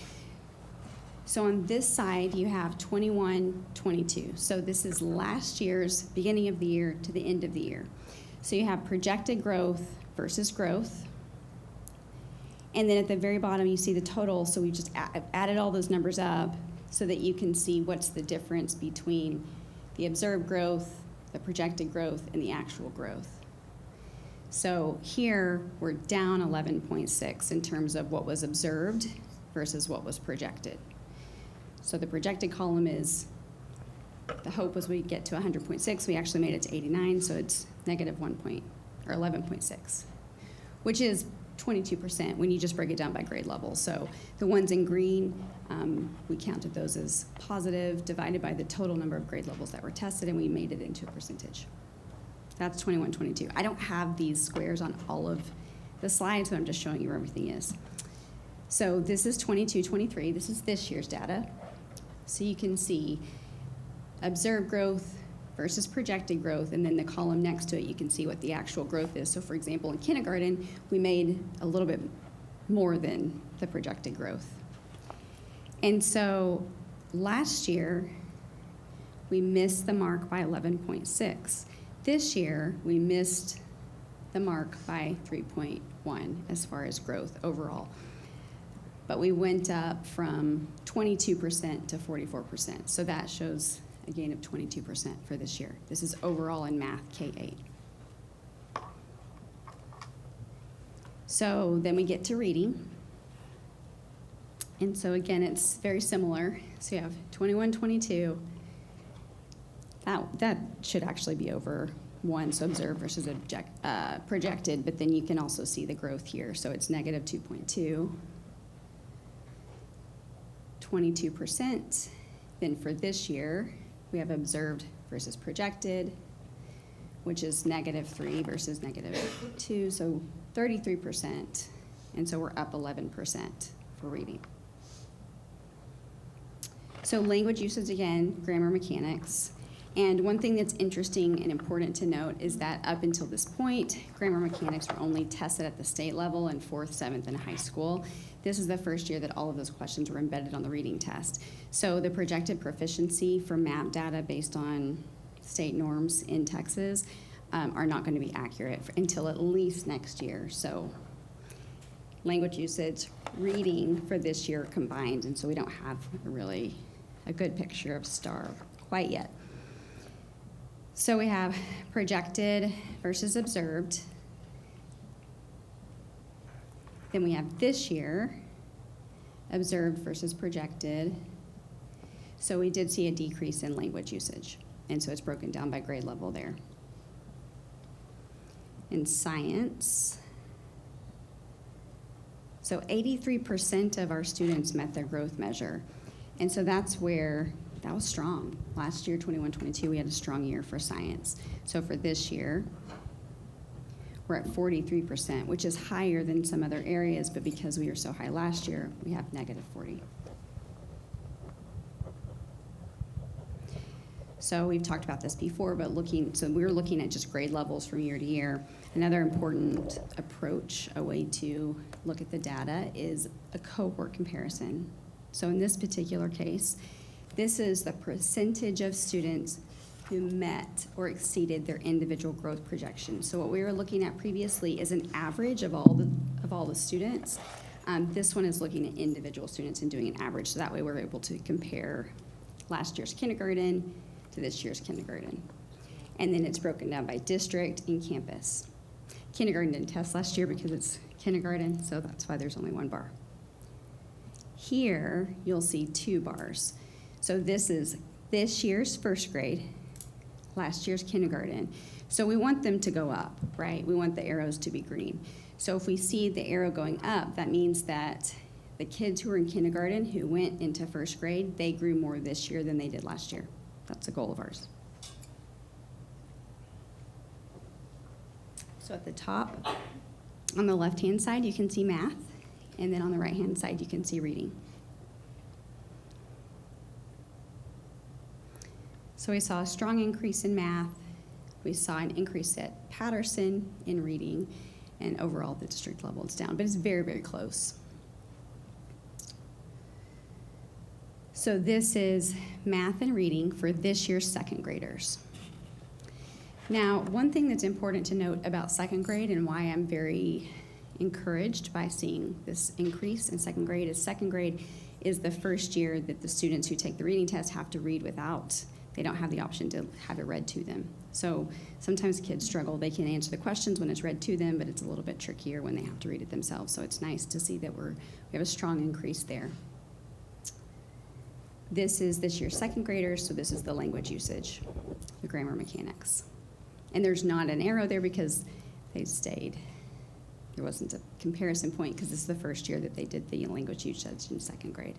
So on this side, you have 21, 22. So this is last year's beginning of the year to the end of the year. So you have projected growth versus growth. And then at the very bottom, you see the total. So we just added all those numbers up so that you can see what's the difference between the observed growth, the projected growth, and the actual growth. So here, we're down 11.6 in terms of what was observed versus what was projected. So the projected column is, the hope was we'd get to 100.6. We actually made it to 89, so it's negative 11.6, which is 22% when you just break it down by grade level. So the ones in green, we counted those as positive, divided by the total number of grade levels that were tested, and we made it into a percentage. That's 21, 22. I don't have these squares on all of the slides, so I'm just showing you where everything is. So this is 22, 23. This is this year's data. So you can see observed growth versus projected growth, and then the column next to it, you can see what the actual growth is. So for example, in kindergarten, we made a little bit more than the projected growth. And so last year, we missed the mark by 11.6. This year, we missed the mark by 3.1 as far as growth overall. But we went up from 22% to 44%. So that shows a gain of 22% for this year. This is overall in math, K-8. So then we get to reading. And so again, it's very similar. So you have 21, 22. That should actually be over 1, so observed versus projected, but then you can also see the growth here. So it's negative 2.2, 22%. Then for this year, we have observed versus projected, which is negative 3 versus negative 2, so 33%. And so we're up 11% for reading. So language usage again, grammar mechanics. And one thing that's interesting and important to note is that up until this point, grammar mechanics were only tested at the state level in 4th, 7th, and high school. This is the first year that all of those questions were embedded on the reading test. So the projected proficiency for MAP data based on state norms in Texas are not going to be accurate until at least next year. So language usage, reading for this year combined, and so we don't have really a good picture of STAR quite yet. So we have projected versus observed. Then we have this year, observed versus projected. So we did see a decrease in language usage, and so it's broken down by grade level there. In science, so 83% of our students met their growth measure, and so that's where that was strong. Last year, 21-22, we had a strong year for science. So for this year, we're at 43%, which is higher than some other areas, but because we were so high last year, we have negative 40. So we've talked about this before, but we're looking at just grade levels from year to year. Another important approach, a way to look at the data, is a cohort comparison. So in this particular case, this is the percentage of students who met or exceeded their individual growth projection. So what we were looking at previously is an average of all the students. This one is looking at individual students and doing an average, so that way we're able to compare last year's kindergarten to this year's kindergarten. And then it's broken down by district and campus. Kindergarten didn't test last year because it's kindergarten, so that's why there's only 1 bar. Here, you'll see 2 bars. So this is this year's first grade, last year's kindergarten. So we want them to go up, right? We want the arrows to be green. So if we see the arrow going up, that means that the kids who were in kindergarten who went into first grade, they grew more this year than they did last year. That's a goal of ours. So at the top, on the left-hand side, you can see math, and then on the right-hand side, you can see reading. So we saw a strong increase in math. We saw an increase at Patterson in reading, and overall the district level is down, but it's very, very close. So this is math and reading for this year's second graders. Now, one thing that's important to note about second grade and why I'm very encouraged by seeing this increase in second grade is the first year that the students who take the reading test have to read they don't have the option to have it read to them. So sometimes kids struggle. They can answer the questions when it's read to them, but it's a little bit trickier when they have to read it themselves. So it's nice to see that we have a strong increase there. This is this year's second graders, so this is the language usage, the grammar mechanics. And there's not an arrow there because they stayed. There wasn't a comparison point because this is the first year that they did the language usage in second grade.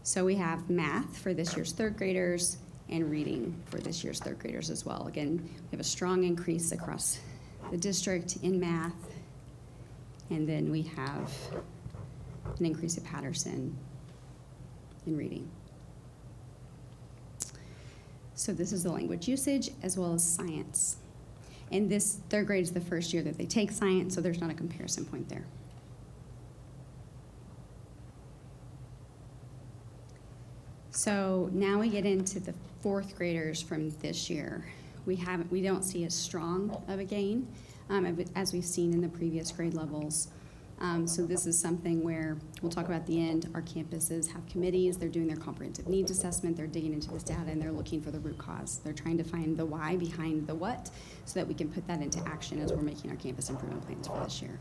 So we have math for this year's third graders and reading for this year's third graders as well. Again, we have a strong increase across the district in math, and then we have an increase at Patterson in reading. So this is the language usage as well as science. And this third grade is the first year that they take science, so there's not a comparison point there. So now we get into the fourth graders from this year. We don't see as strong of a gain as we've seen in the previous grade levels. So this is something where, we'll talk about at the end, our campuses have committees, they're doing their comprehensive needs assessment, they're digging into this data, and they're looking for the root cause. They're trying to find the why behind the what, so that we can put that into action as we're making our campus improvement plans for this year.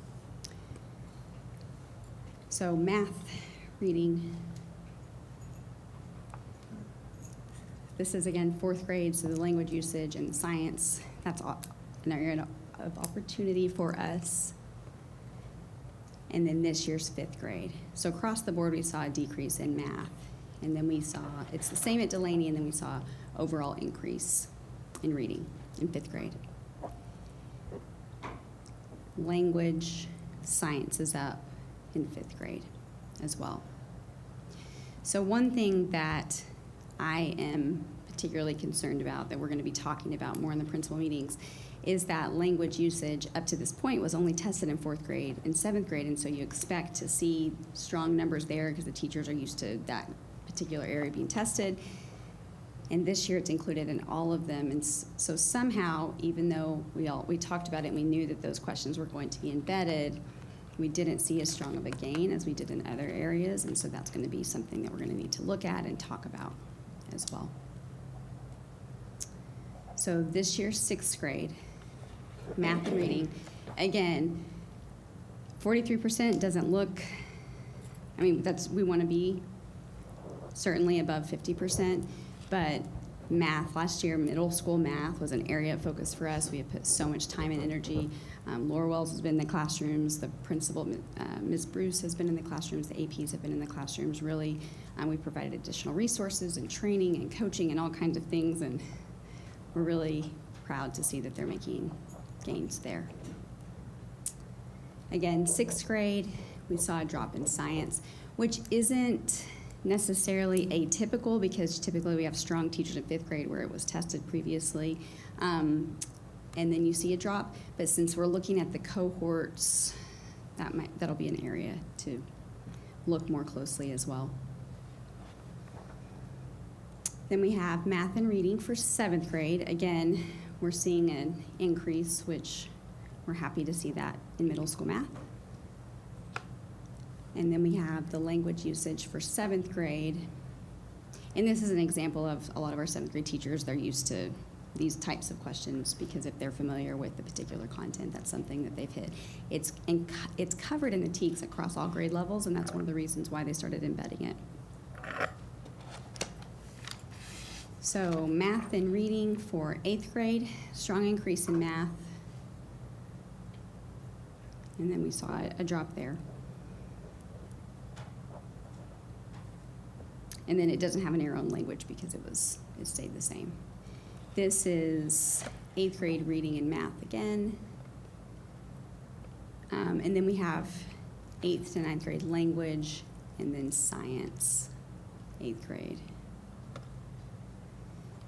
So math, reading. This is, again, fourth grade, so the language usage and science, that's an area of opportunity for us. And then this year's fifth grade. So across the board, we saw a decrease in math. And then we saw, it's the same at Delaney, and then we saw overall increase in reading in fifth grade. Language, science is up in fifth grade as well. So one thing that I am particularly concerned about, that we're gonna be talking about more in the principal meetings, is that language usage up to this point was only tested in fourth grade and seventh grade, and so you expect to see strong numbers there because the teachers are used to that particular area being tested. And this year it's included in all of them, and so somehow, even though we talked about it and we knew that those questions were going to be embedded, we didn't see as strong of a gain as we did in other areas, and so that's going to be something that we're going to need to look at and talk about as well. So this year's sixth grade, math and reading, again, 43% doesn't look, I mean, we want to be certainly above 50%, but math, last year, middle school math was an area of focus for us. We have put so much time and energy. Laura Wells has been in the classrooms, the principal, Ms. Bruce has been in the classrooms, the APs have been in the classrooms, really. We provided additional resources and training and coaching and all kinds of things, and we're really proud to see that they're making gains there. Again, sixth grade, we saw a drop in science, which isn't necessarily atypical because typically we have strong teachers in fifth grade where it was tested previously, and then you see a drop. But since we're looking at the cohorts, that'll be an area to look more closely as well. Then we have math and reading for seventh grade. Again, we're seeing an increase, which we're happy to see that in middle school math. And then we have the language usage for seventh grade. And this is an example of a lot of our seventh grade teachers, they're used to these types of questions because if they're familiar with the particular content, that's something that they've hit. It's covered in the TEKS across all grade levels, and that's one of the reasons why they started embedding it. So math and reading for eighth grade, strong increase in math. And then we saw a drop there. And then it doesn't have an arrow in language because it stayed the same. This is eighth grade reading and math again. And then we have eighth to ninth grade language, and then science, eighth grade.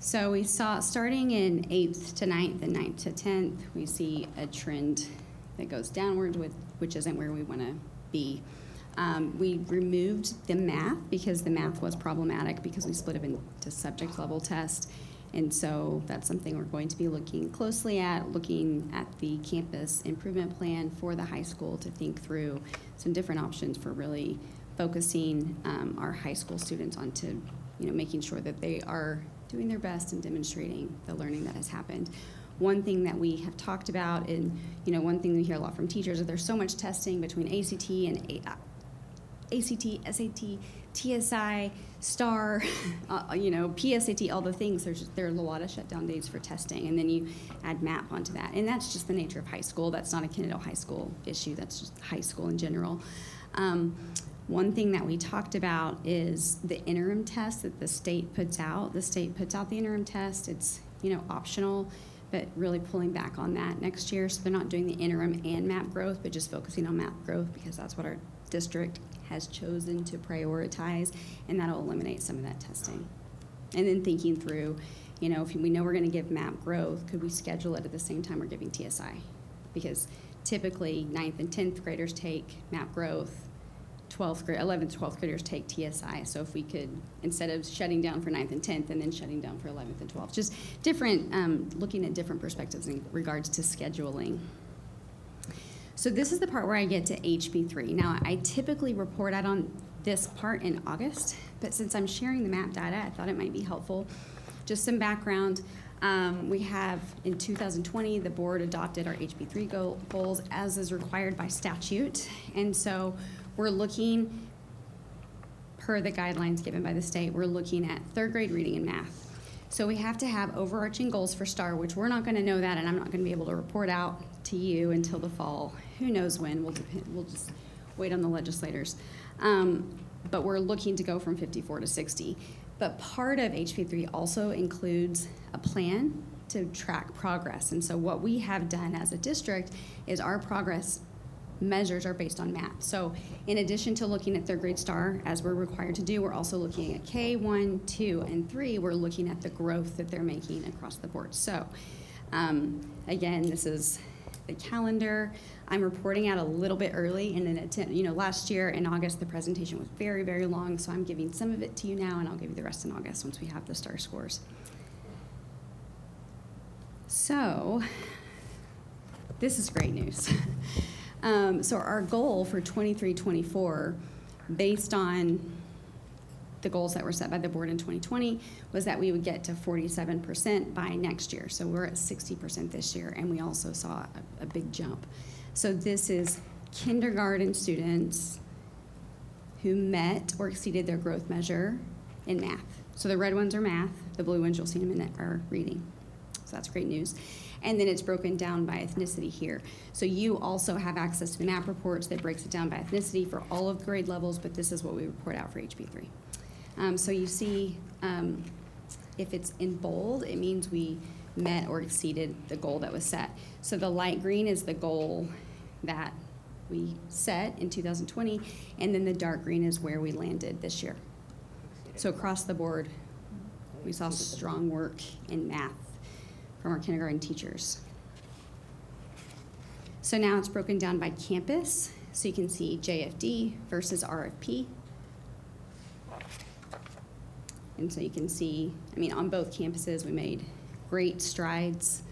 So we saw, starting in 8th to 9th and 9th to 10th, we see a trend that goes downward, which isn't where we want to be. We removed the math because the math was problematic because we split it into subject level tests. And so that's something we're going to be looking closely at, looking at the campus improvement plan for the high school to think through some different options for really focusing our high school students onto, making sure that they are doing their best and demonstrating the learning that has happened. One thing that we have talked about, and one thing we hear a lot from teachers, is there's so much testing between ACT and ACT, SAT, TSI, STAR, PSAT, all the things. There are a lot of shutdown days for testing, and then you add MAP onto that. And that's just the nature of high school. That's not a Kennedale High School issue. That's just high school in general. One thing that we talked about is the interim test that the state puts out. The state puts out the interim test. It's optional, but really pulling back on that next year. So they're not doing the interim and MAP growth, but just focusing on MAP growth because that's what our district has chosen to prioritize, and that'll eliminate some of that testing. And then thinking through, if we know we're going to give MAP growth, could we schedule it at the same time we're giving TSI? Because typically 9th and 10th graders take MAP growth, 11th, 12th graders take TSI. So if we could, instead of shutting down for 9th and 10th and then shutting down for 11th and 12th, just different, looking at different perspectives in regards to scheduling. So this is the part where I get to HB3. Now, I typically report out on this part in August, but since I'm sharing the map data, I thought it might be helpful. Just some background. We have, in 2020, the board adopted our HB3 goals as is required by statute. And so we're looking, per the guidelines given by the state, we're looking at third grade reading and math. So we have to have overarching goals for STAR, which we're not going to know that, and I'm not going to be able to report out to you until the fall. Who knows when? We'll just wait on the legislators. But we're looking to go from 54 to 60. But part of HB3 also includes a plan to track progress. And so what we have done as a district is our progress measures are based on math. So in addition to looking at third grade STAR, as we're required to do, we're also looking at K1, 2, and 3. We're looking at the growth that they're making across the board. So again, this is the calendar. I'm reporting out a little bit early in an attempt, last year in August, the presentation was very, very long, so I'm giving some of it to you now, and I'll give you the rest in August once we have the STAR scores. So, this is great news. So our goal for 23-24, based on the goals that were set by the board in 2020, was that we would get to 47% by next year. So we're at 60% this year, and we also saw a big jump. So this is kindergarten students who met or exceeded their growth measure in math. So the red ones are math, the blue ones you'll see in a minute are reading. So that's great news. And then it's broken down by ethnicity here. So you also have access to the map reports that breaks it down by ethnicity for all of the grade levels, but this is what we report out for HB3. So you see, if it's in bold, it means we met or exceeded the goal that was set. So the light green is the goal that we set in 2020, and then the dark green is where we landed this year. So across the board, we saw strong work in math from our kindergarten teachers. So now it's broken down by campus. So you can see JFD versus RFP. And so you can see, on both campuses, we made great strides.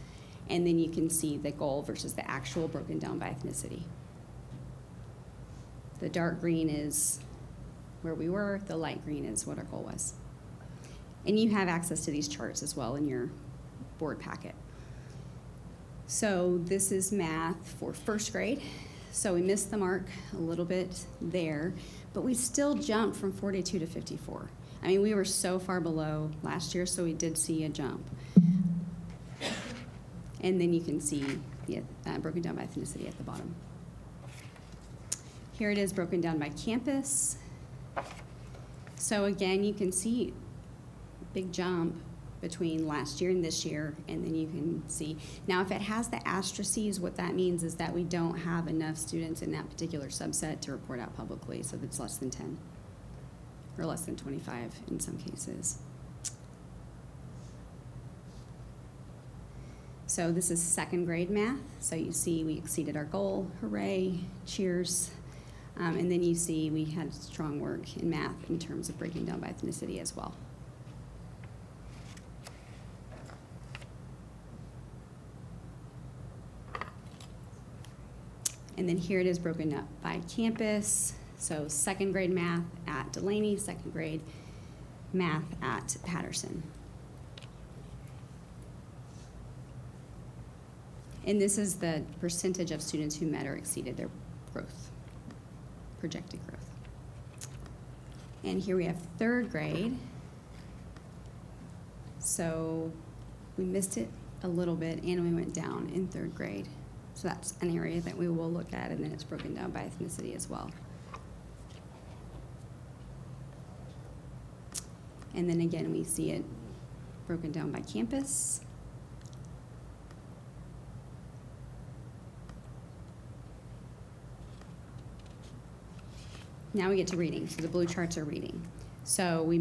And then you can see the goal versus the actual broken down by ethnicity. The dark green is where we were, the light green is what our goal was. And you have access to these charts as well in your board packet. So this is math for first grade. So we missed the mark a little bit there, but we still jumped from 42 to 54. We were so far below last year, so we did see a jump. And then you can see the broken down by ethnicity at the bottom. Here it is broken down by campus. So again, you can see big jump between last year and this year, and then you can see. Now, if it has the asterisks, what that means is that we don't have enough students in that particular subset to report out publicly, so that's less than 10, or less than 25 in some cases. So this is second grade math. So you see we exceeded our goal, hooray, cheers. And then you see we had strong work in math in terms of breaking down by ethnicity as well. And then here it is broken up by campus. So second grade math at Delaney, second grade math at Patterson. And this is the percentage of students who met or exceeded their growth, projected growth. And here we have third grade. So we missed it a little bit and we went down in third grade. So that's an area that we will look at, and then it's broken down by ethnicity as well. And then again, we see it broken down by campus. Now we get to reading. So the blue charts are reading. So we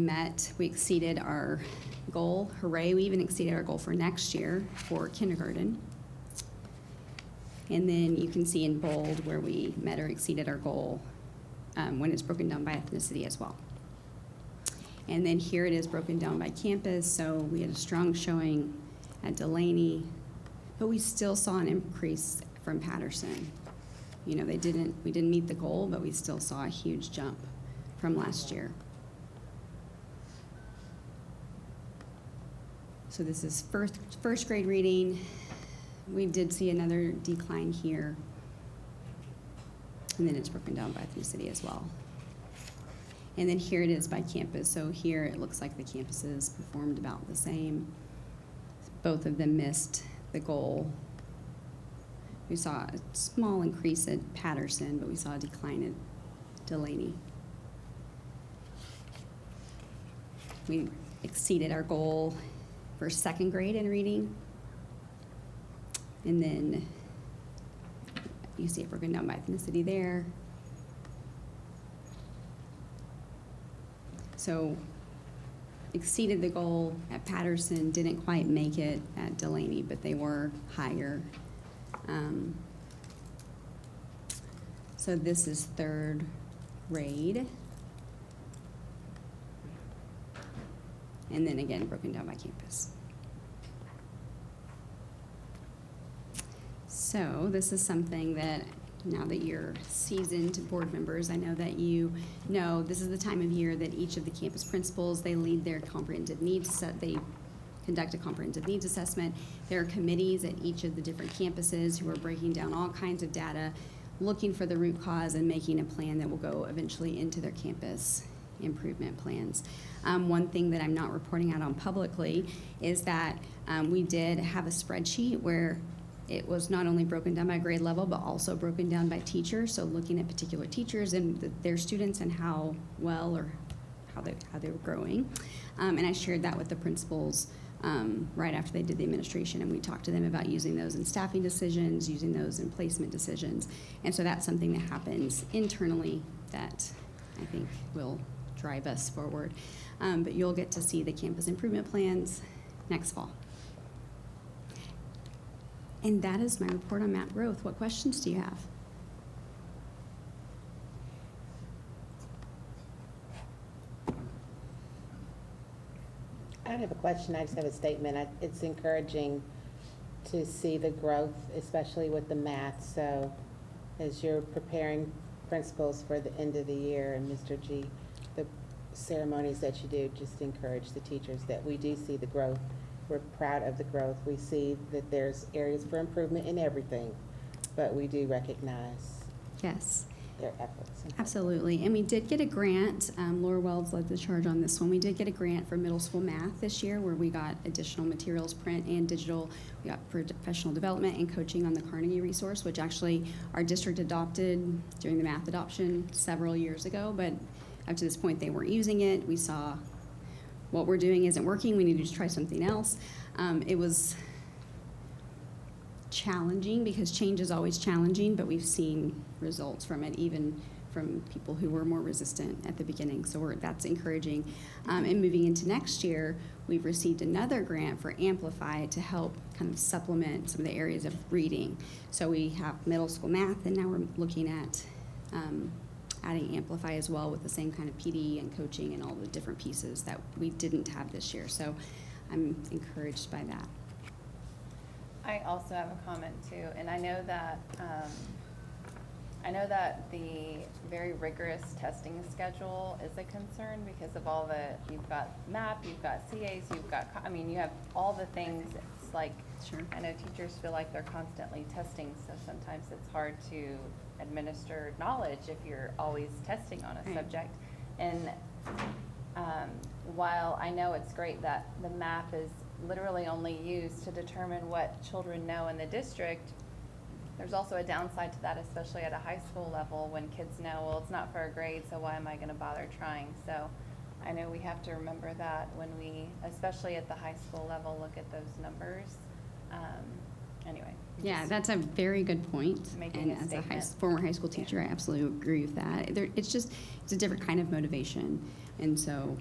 exceeded our goal. Hooray, we even exceeded our goal for next year for kindergarten. And then you can see in bold where we met or exceeded our goal when it's broken down by ethnicity as well. And then here it is broken down by campus. So we had a strong showing at Delaney, but we still saw an increase from Patterson. we didn't meet the goal, but we still saw a huge jump from last year. So this is first grade reading. We did see another decline here. And then it's broken down by ethnicity as well. And then here it is by campus. So here it looks like the campuses performed about the same. Both of them missed the goal. We saw a small increase at Patterson, but we saw a decline at Delaney. We exceeded our goal for second grade in reading. And then you see it broken down by ethnicity there. So exceeded the goal at Patterson, didn't quite make it at Delaney, but they were higher. So this is third grade. And then again, broken down by campus. So this is something that now that you're seasoned board members, I know that you know this is the time of year that each of the campus principals, they lead their comprehensive needs set. They conduct a comprehensive needs assessment. There are committees at each of the different campuses who are breaking down all kinds of data, looking for the root cause and making a plan that will go eventually into their campus improvement plans. One thing that I'm not reporting out on publicly is that we did have a spreadsheet where it was not only broken down by grade level, but also broken down by teacher. So looking at particular teachers and their students and how well or how they were growing. And I shared that with the principals right after they did the administration, and we talked to them about using those in staffing decisions, using those in placement decisions. And so that's something that happens internally that I think will drive us forward. But you'll get to see the campus improvement plans next fall. And that is my report on MAP growth. What questions do you have? I don't have a question, I just have a statement. It's encouraging to see the growth, especially with the math. So as you're preparing principals for the end of the year, and Mr. G, the ceremonies that you do, just encourage the teachers that we do see the growth. We're proud of the growth. We see that there's areas for improvement in everything, but we do recognize Yes. their efforts. Absolutely. And we did get a grant. Laura Wells led the charge on this one. We did get a grant for middle school math this year where we got additional materials, print and digital. We got professional development and coaching on the Carnegie resource, which actually our district adopted during the math adoption several years ago, but up to this point they weren't using it. We saw what we're doing isn't working. We need to just try something else. It was challenging because change is always challenging, but we've seen results from it, even from people who were more resistant at the beginning. So that's encouraging. And moving into next year, we've received another grant for Amplify to help kind of supplement some of the areas of reading. So we have middle school math, and now we're looking at adding Amplify as well with the same kind of PD and coaching and all the different pieces that we didn't have this year. So I'm encouraged by that. I also have a comment too, and I know that the very rigorous testing schedule is a concern because of all you've got MAP, you've got CAs, you have all the things. It's like, Sure. I know teachers feel like they're constantly testing, so sometimes it's hard to administer knowledge if you're always testing on a Right. subject. And while I know it's great that the MAP is literally only used to determine what children know in the district, there's also a downside to that, especially at a high school level when kids know, well, it's not for a grade, so why am I gonna bother trying? So I know we have to remember that when we, especially at the high school level, look at those numbers. Anyway. Yeah, that's a very good point. Making And a as a statement. former high school teacher, I absolutely agree with that. It's a different kind of motivation. And so,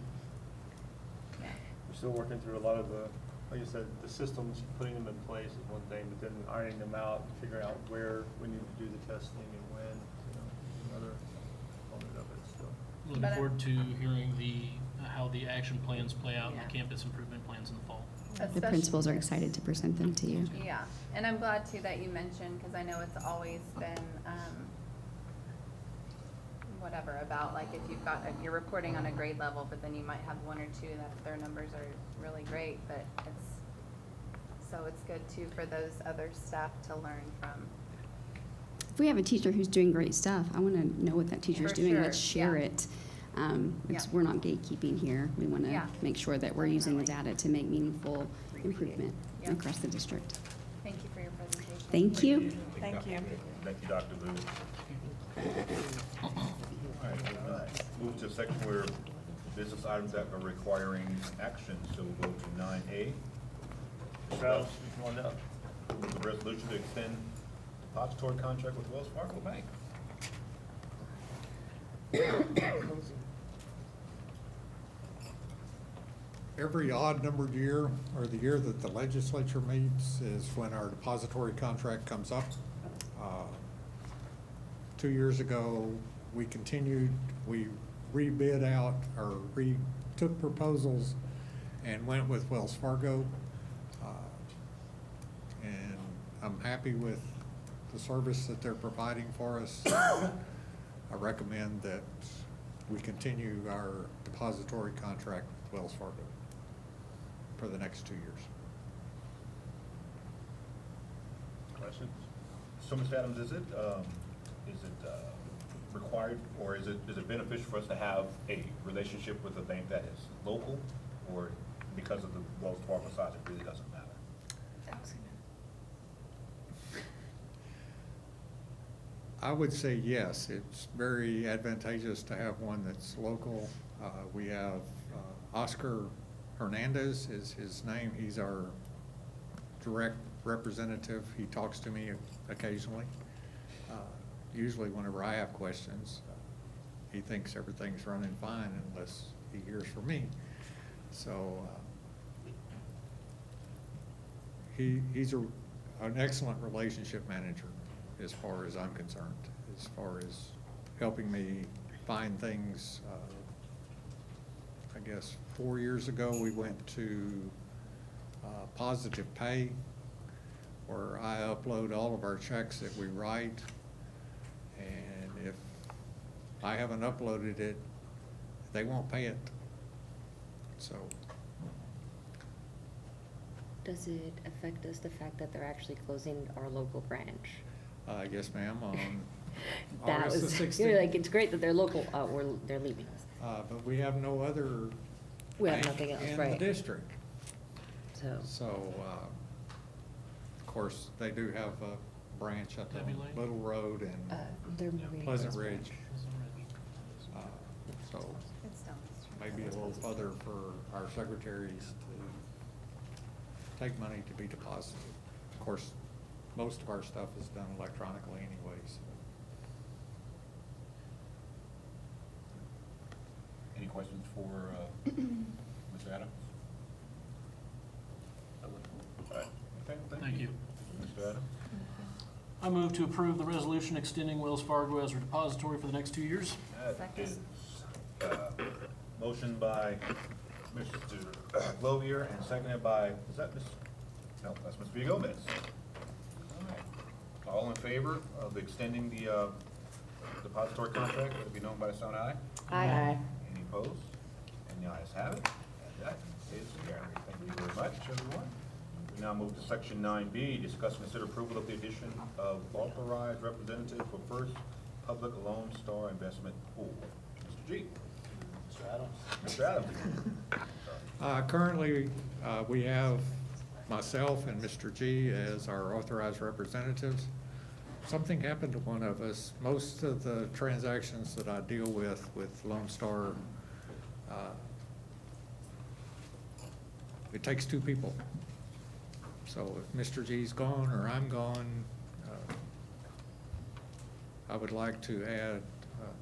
We're still working through a lot of like I said, the systems, putting them in place is one thing, but then ironing them out, figuring out where we need to do the testing and when, another component of it, so. Looking But I- forward to hearing how the action plans play out in Yeah. the campus improvement plans in the fall. the principals are excited to present them to you. Yeah, and I'm glad too that you mentioned, because I know it's always been whatever, about like if you've got, you're reporting on a grade level, but then you might have one or two that their numbers are really great, but it's good too for those other staff to learn from. If we have a teacher who's doing great stuff, I want to know what that teacher's For doing. sure, Let's share yeah. it. Yeah. We're not gatekeeping here. We want to Yeah. make sure that we're using the Definitely. data to make meaningful improvement Yeah. across the district. Thank you for your presentation. Thank you. Thank you. Thank you, Dr. Vu. All right, move to a section where business items that are requiring action, so we'll go to 9A. Mr. Adams, you come on up. The resolution to extend depository contract with Wells Fargo Bank. Every odd-numbered year, or the year that the legislature meets, is when our depository contract comes up. 2 years ago, we continued, we rebid out, or took proposals and went with Wells Fargo. And I'm happy with the service that they're providing for us. I recommend that we continue our depository contract with Wells Fargo for the next 2 years. Questions? So, Mr. Adams, is it required, or is it beneficial for us to have a relationship with a bank that is local, or because of the Wells Fargo size, it really doesn't matter? I would say yes, it's very advantageous to have one that's local. We have Oscar Hernandez is his name. He's our direct representative. He talks to me occasionally. Usually whenever I have questions, he thinks everything's running fine unless he hears from me. So he's an excellent relationship manager as far as I'm concerned, as far as helping me find things. I guess 4 years ago, we went to Positive Pay, where I upload all of our checks that we write. And if I haven't uploaded it, they won't pay it. So. Does it affect us, the fact that they're actually closing our local branch? Yes, ma'am, on That August the was, 16th. you're like, it's great that they're local, they're leaving us. But we have no other We have bank nothing else, in the right. district. So, So, of course, they do have a branch up Debbie on Lane? Little Road they're and moving. Pleasant Ridge. So It's down the street. maybe a little further for our secretaries to take money to be deposited. Of course, most of our stuff is done electronically anyways. Any questions for Mr. Adams? All right. Okay, Thank you. Mr. Adams? I move to approve the resolution extending Wells Fargo as our depository for the next 2 years. That is motion by Mr. Glovier and seconded by, is that Ms.? No, that's Ms. Villagomez. All right. All in favor of extending the depository contract, let it be known by the sound aye. Aye. Any opposed? And the ayes have it. And that is carried. Thank you very much, everyone. We now move to section 9B, discuss and consider approval of the addition of authorized representative for First Public Lone Star Investment Pool. Mr. G. Mr. Adams. Mr. Adams. Currently, we have myself and Mr. G as our authorized representatives. Something happened to one of us. Most of the transactions that I deal with Lone Star, it takes two people. So if Mr. G's gone or I'm gone, I would like to add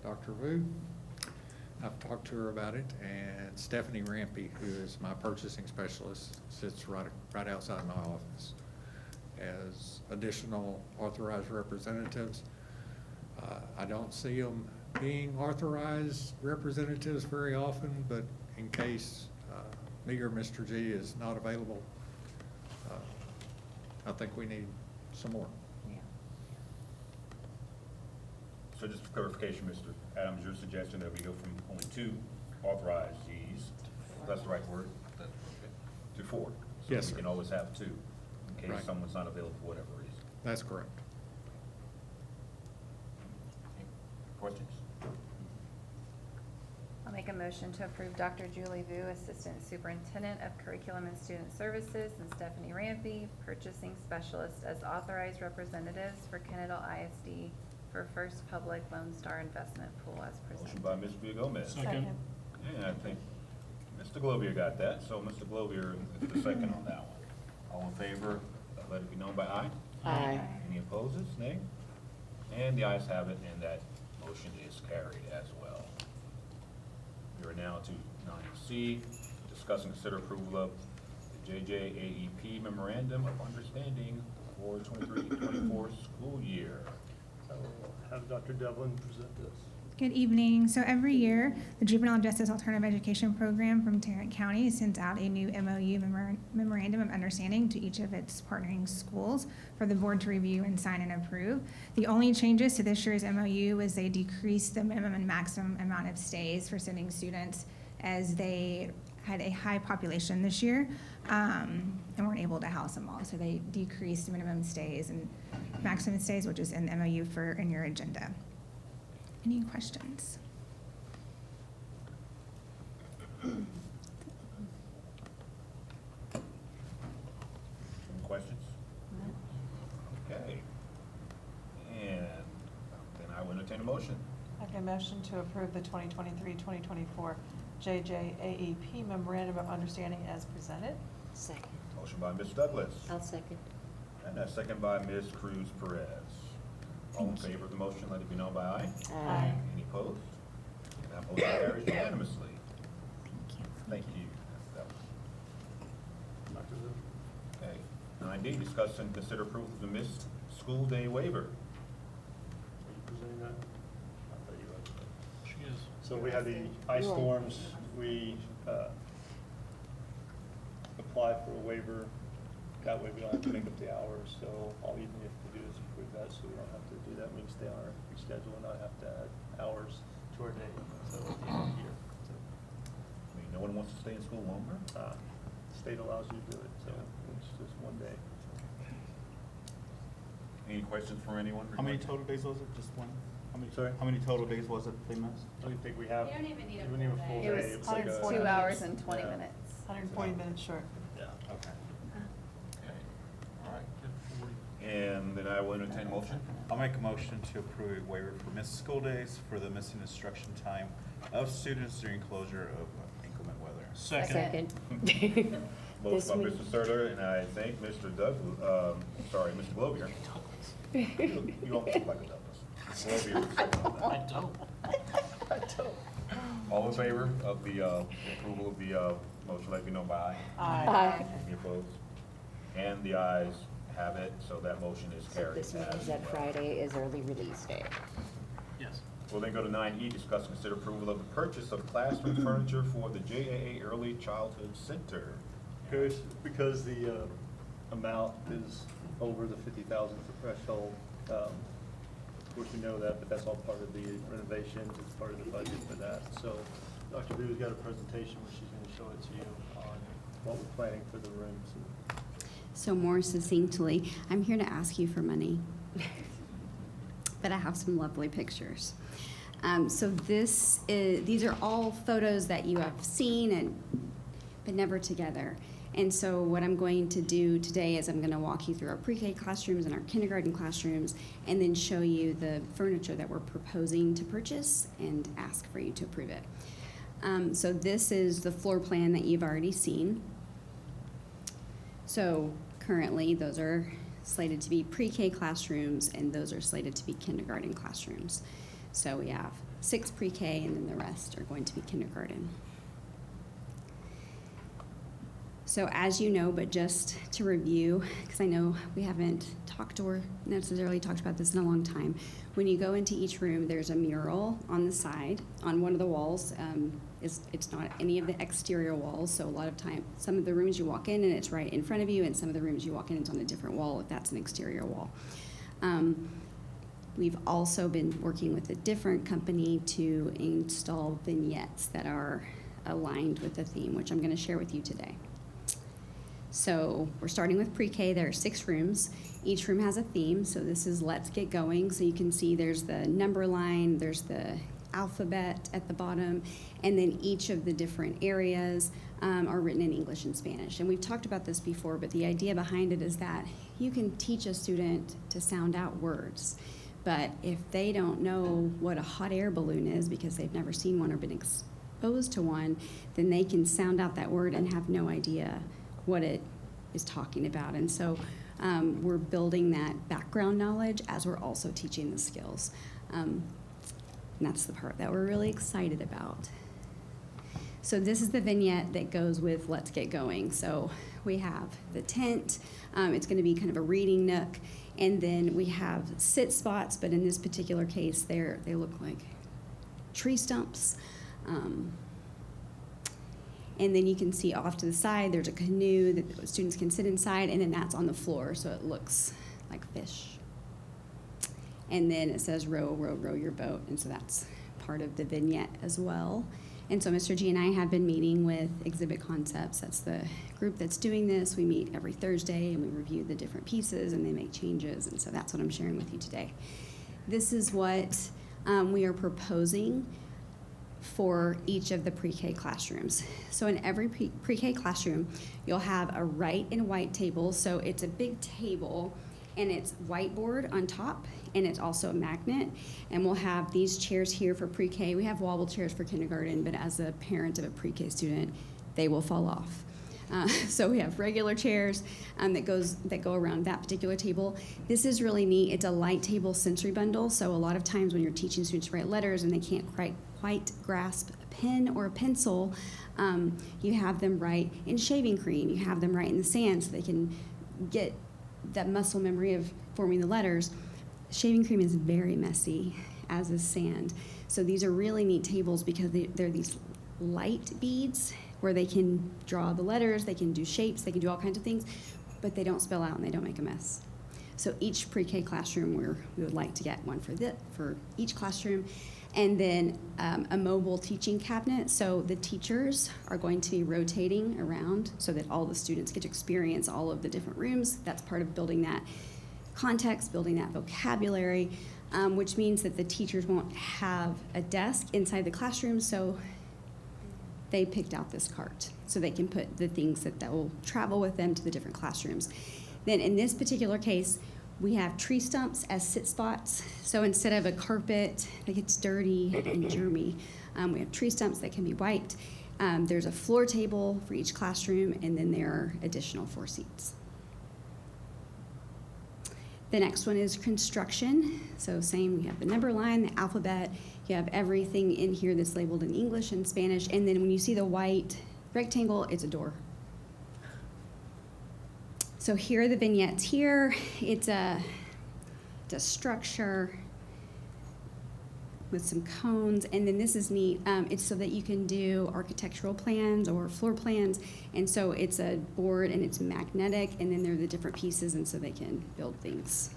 Dr. Vu. I've talked to her about it, and Stephanie Rampy, who is my purchasing specialist, sits right outside my office as additional authorized representatives. I don't see them being authorized representatives very often, but in case me or Mr. G is not available, I think we need some more. So just for clarification, Mr. Adams, you're suggesting that we go from only 2 authorizees, that's the right word, to 4? Yes, So sir. we can always have 2, in case Right. someone's not available for whatever reason. That's correct. Questions? I'll make a motion to approve Dr. Julie Vu, Assistant Superintendent of Curriculum and Student Services, and Stephanie Rampy, Purchasing Specialist, as authorized representatives for Kennedall ISD for First Public Lone Star Investment Pool as Motion presented. by Ms. Villagomez. Second. And I think Mr. Glovier got that, so Mr. Glovier is the second on that one. All in favor, let it be known by aye. Aye. Any opposes, nay? And the ayes have it, and that motion is carried as well. We are now to 9C, discuss and consider approval of the JJAEP Memorandum of Understanding for 23-24 school year. I will have Dr. Devlin present this. Good evening. So every year, the Juvenile Justice Alternative Education Program from Tarrant County sends out a new MOU, Memorandum of Understanding, to each of its partnering schools for the board to review and sign and approve. The only changes to this year's MOU was they decreased the minimum and maximum amount of stays for sending students, as they had a high population this year and weren't able to house them all. So they decreased minimum stays and maximum stays, which is in the MOU in your agenda. Any questions? Any questions? Okay. And then I will entertain a motion. Make a motion to approve the 2023-2024 JJAEP Memorandum of Understanding as presented. Second. Motion by Ms. Douglas. I'll second. And a second by Ms. Cruz Perez. All in favor of the motion, let it be known by aye. Aye. Any opposed? And that motion carries unanimously. Thank you. That was- Dr. Vu. Okay. 9D, discuss and consider approval of the missed school day waiver. Are you presenting that? I thought you were. She is. So we had the ice storms, we applied for a waiver. That way we don't have to make up the hours, so all you have to do is approve that, so we don't have to do that. We can stay on our schedule and not have to add hours to our day, so at the end of the year. So, I mean, no one wants to stay in school longer? the state allows you to do it, so it's just one day. Any questions for anyone? How many total days was it? Just one? Sorry? How many total days was it they missed? I don't think we have. You don't even need a we don't full need day. It was It's like a- 2 hours and 20 Yeah. minutes. 140 minutes short. Yeah. Okay. Okay. All right. And then I will entertain a motion. I'll make a motion to approve a waiver for missed school days for the missing instruction time of students during closure of inclement weather. Second. Second. Motion by This Mr. Serter, and I thank Mr. Mr. Glovier. You almost look like a Douglas. Glovier is second on I that. don't. All in favor of the approval of the motion, let me know by aye. Aye. Any opposed? And the ayes have it, so that motion is So carried this means as that well. Friday is early release day. Yes. We'll then go to 9E, discuss and consider approval of the purchase of classroom furniture for the JAA Early Childhood Center. Because the amount is over the 50,000 threshold. Of course, we know that, but that's all part of the renovations, it's part of the budget for that. So Dr. Vu's got a presentation where she's gonna show it to you on what we're planning for the rooms. So more succinctly, I'm here to ask you for money. But I have some lovely pictures. So these are all photos that you have seen but never together. And so what I'm going to do today is I'm going to walk you through our pre-K classrooms and our kindergarten classrooms, and then show you the furniture that we're proposing to purchase and ask for you to approve it. So this is the floor plan that you've already seen. So currently, those are slated to be pre-K classrooms, and those are slated to be kindergarten classrooms. So we have 6 pre-K, and then the rest are going to be kindergarten. So as you know, but just to review, because I know we haven't talked or necessarily talked about this in a long time, when you go into each room, there's a mural on the side, on one of the walls. It's not any of the exterior walls, so a lot of time, some of the rooms you walk in and it's right in front of you, and some of the rooms you walk in, it's on a different wall if that's an exterior wall. We've also been working with a different company to install vignettes that are aligned with the theme, which I'm going to share with you today. So we're starting with pre-K. There are 6 rooms. Each room has a theme. So this is Let's Get Going. So you can see there's the number line, there's the alphabet at the bottom, and then each of the different areas are written in English and Spanish. And we've talked about this before, but the idea behind it is that you can teach a student to sound out words. But if they don't know what a hot air balloon is because they've never seen one or been exposed to one, then they can sound out that word and have no idea what it is talking about. And so we're building that background knowledge as we're also teaching the skills. And that's the part that we're really excited about. So this is the vignette that goes with Let's Get Going. So we have the tent. It's going to be kind of a reading nook. And then we have sit spots, but in this particular case, they look like tree stumps. And then you can see off to the side, there's a canoe that students can sit inside, and then that's on the floor, so it looks like fish. And then it says, row, row, row your boat, and so that's part of the vignette as well. And so Mr. G and I have been meeting with Exhibit Concepts. That's the group that's doing this. We meet every Thursday, and we review the different pieces, and they make changes, and so that's what I'm sharing with you today. This is what we are proposing for each of the pre-K classrooms. So in every pre-K classroom, you'll have a write and white table. So it's a big table, and it's whiteboard on top, and it's also a magnet. And we'll have these chairs here for pre-K. We have wobble chairs for kindergarten, but as a parent of a pre-K student, they will fall off. So we have regular chairs that go around that particular table. This is really neat. It's a light table sensory bundle. So a lot of times when you're teaching students to write letters and they can't quite grasp a pen or a pencil, you have them write in shaving cream. You have them write in the sand so they can get that muscle memory of forming the letters. Shaving cream is very messy, as is sand. So these are really neat tables because they're these light beads where they can draw the letters, they can do shapes, they can do all kinds of things, but they don't spill out and they don't make a mess. So each pre-K classroom, we would like to get one for each classroom. And then a mobile teaching cabinet. So the teachers are going to be rotating around so that all the students get to experience all of the different rooms. That's part of building that context, building that vocabulary, which means that the teachers won't have a desk inside the classroom. So they picked out this cart so they can put the things that will travel with them to the different classrooms. Then in this particular case, we have tree stumps as sit spots. So instead of a carpet that gets dirty and germy, we have tree stumps that can be wiped. There's a floor table for each classroom, and then there are additional 4 seats. The next one is construction. So same, you have the number line, the alphabet, you have everything in here that's labeled in English and Spanish, and then when you see the white rectangle, it's a door. So here are the vignettes here. It's a structure with some cones, and then this is neat. It's so that you can do architectural plans or floor plans, and so it's a board and it's magnetic, and then there are the different pieces, and so they can build things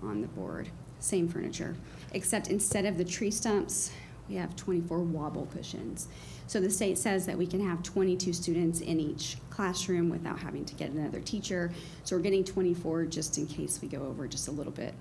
on the board. Same furniture, except instead of the tree stumps, we have 24 wobble cushions. So the state says that we can have 22 students in each classroom without having to get another teacher. So we're getting 24 just in case we go over just a little bit.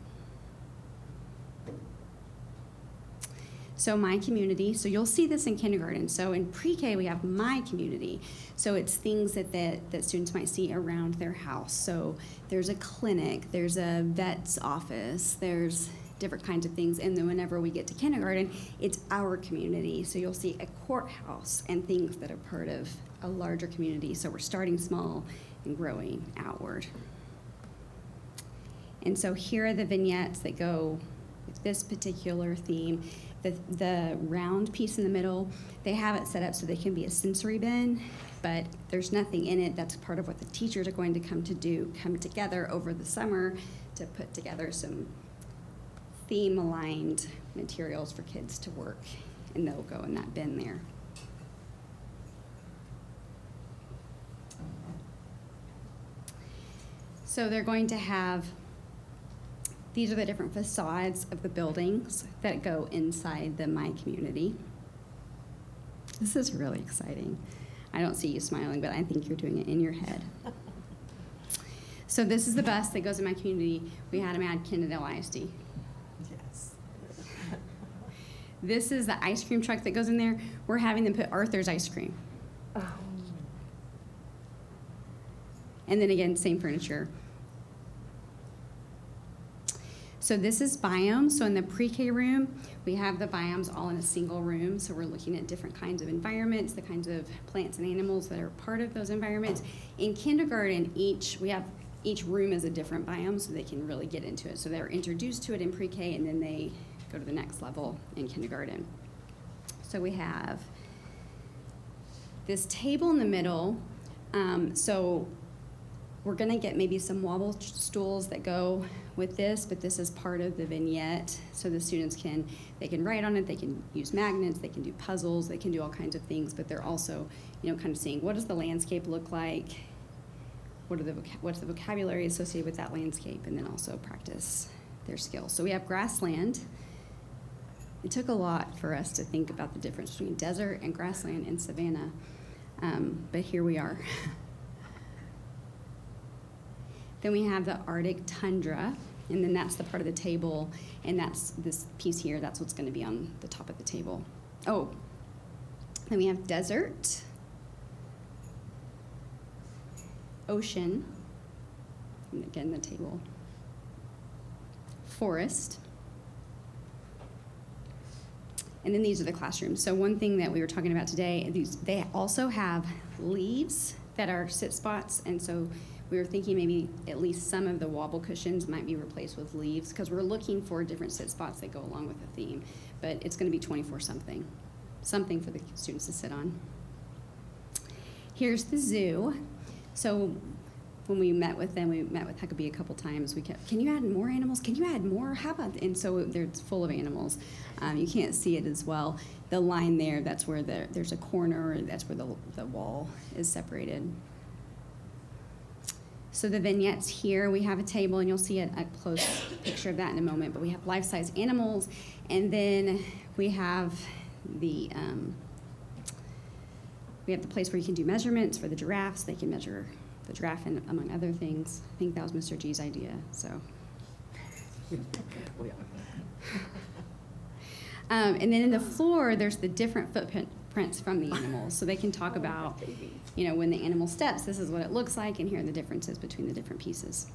So my community, so you'll see this in kindergarten. So in pre-K, we have my community. So it's things that students might see around their house. So there's a clinic, there's a vet's office, there's different kinds of things. And then whenever we get to kindergarten, it's our community. So you'll see a courthouse and things that are part of a larger community. So we're starting small and growing outward. And so here are the vignettes that go with this particular theme. The round piece in the middle, they have it set up so they can be a sensory bin, but there's nothing in it. That's part of what the teachers are going to come together over the summer to put together some theme-aligned materials for kids to work, and they'll go in that bin there. So they're going to have These are the different facades of the buildings that go inside the My Community. This is really exciting. I don't see you smiling, but I think you're doing it in your head. So this is the bus that goes in My Community. We had them add Kendall ISD. Yes. This is the ice cream truck that goes in there. We're having them put Arthur's ice cream. And then again, same furniture. So this is biomes. So in the pre-K room, we have the biomes all in a single room. So we're looking at different kinds of environments, the kinds of plants and animals that are part of those environments. In kindergarten, each room is a different biome, so they can really get into it. So they're introduced to it in pre-K, and then they go to the next level in kindergarten. So we have this table in the middle. So we're gonna get maybe some wobble stools that go with this, but this is part of the vignette. So the students can write on it, they can use magnets, they can do puzzles, they can do all kinds of things, but they're also, kind of seeing what does the landscape look like? What's the vocabulary associated with that landscape? And then also practice their skills. So we have grassland. It took a lot for us to think about the difference between desert and grassland and savanna, but here we are. Then we have the Arctic tundra, and then that's the part of the table, and that's this piece here, that's what's gonna be on the top of the table. Oh, then we have desert, ocean, and again, the table, forest, and then these are the classrooms. So one thing that we were talking about today, they also have leaves that are sit spots, and so we were thinking maybe at least some of the wobble cushions might be replaced with leaves, because we're looking for different sit spots that go along with the theme. But it's going to be 24 something for the students to sit on. Here's the zoo. So when we met with them, we met with Huckabee a couple times. We kept, can you add more animals? Can you add more? How about, and so it's full of animals. You can't see it as well. The line there, that's where there's a corner, that's where the wall is separated. So the vignettes here, we have a table, and you'll see a close picture of that in a moment, but we have life-size animals, and then we have the place where you can do measurements for the giraffes. They can measure the giraffe, and among other things. I think that was Mr. G's idea, so. And then in the floor, there's the different footprints from the animals, so they can talk about, when the animal steps, this is what it looks like, and here are the differences between the different pieces.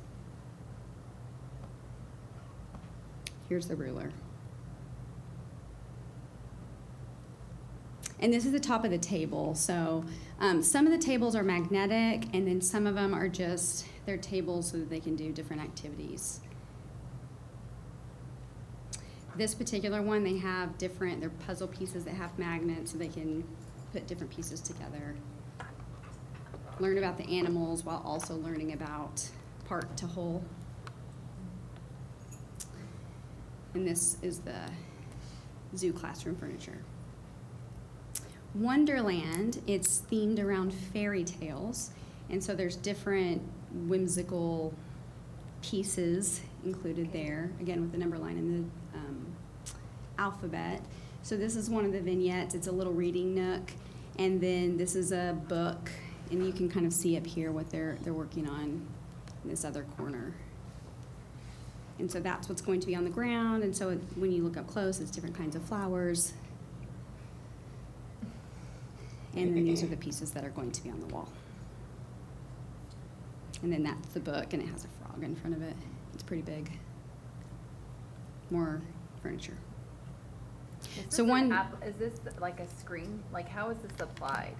Here's the ruler. And this is the top of the table. So some of the tables are magnetic, and then some of them are just, they're tables so that they can do different activities. This particular one, they're puzzle pieces that have magnets, so they can put different pieces together. Learn about the animals while also learning about part to whole. And this is the zoo classroom furniture. Wonderland, it's themed around fairy tales, and so there's different whimsical pieces included there, again with the number line and the alphabet. So this is one of the vignettes. It's a little reading nook, and then this is a book, and you can kind of see up here what they're working on in this other corner. And so that's what's going to be on the ground, and so when you look up close, it's different kinds of flowers. And then these are the pieces that are going to be on the wall. And then that's the book, and it has a frog in front of it. It's pretty big. More furniture. Is So is this like a screen? Like, how is this applied?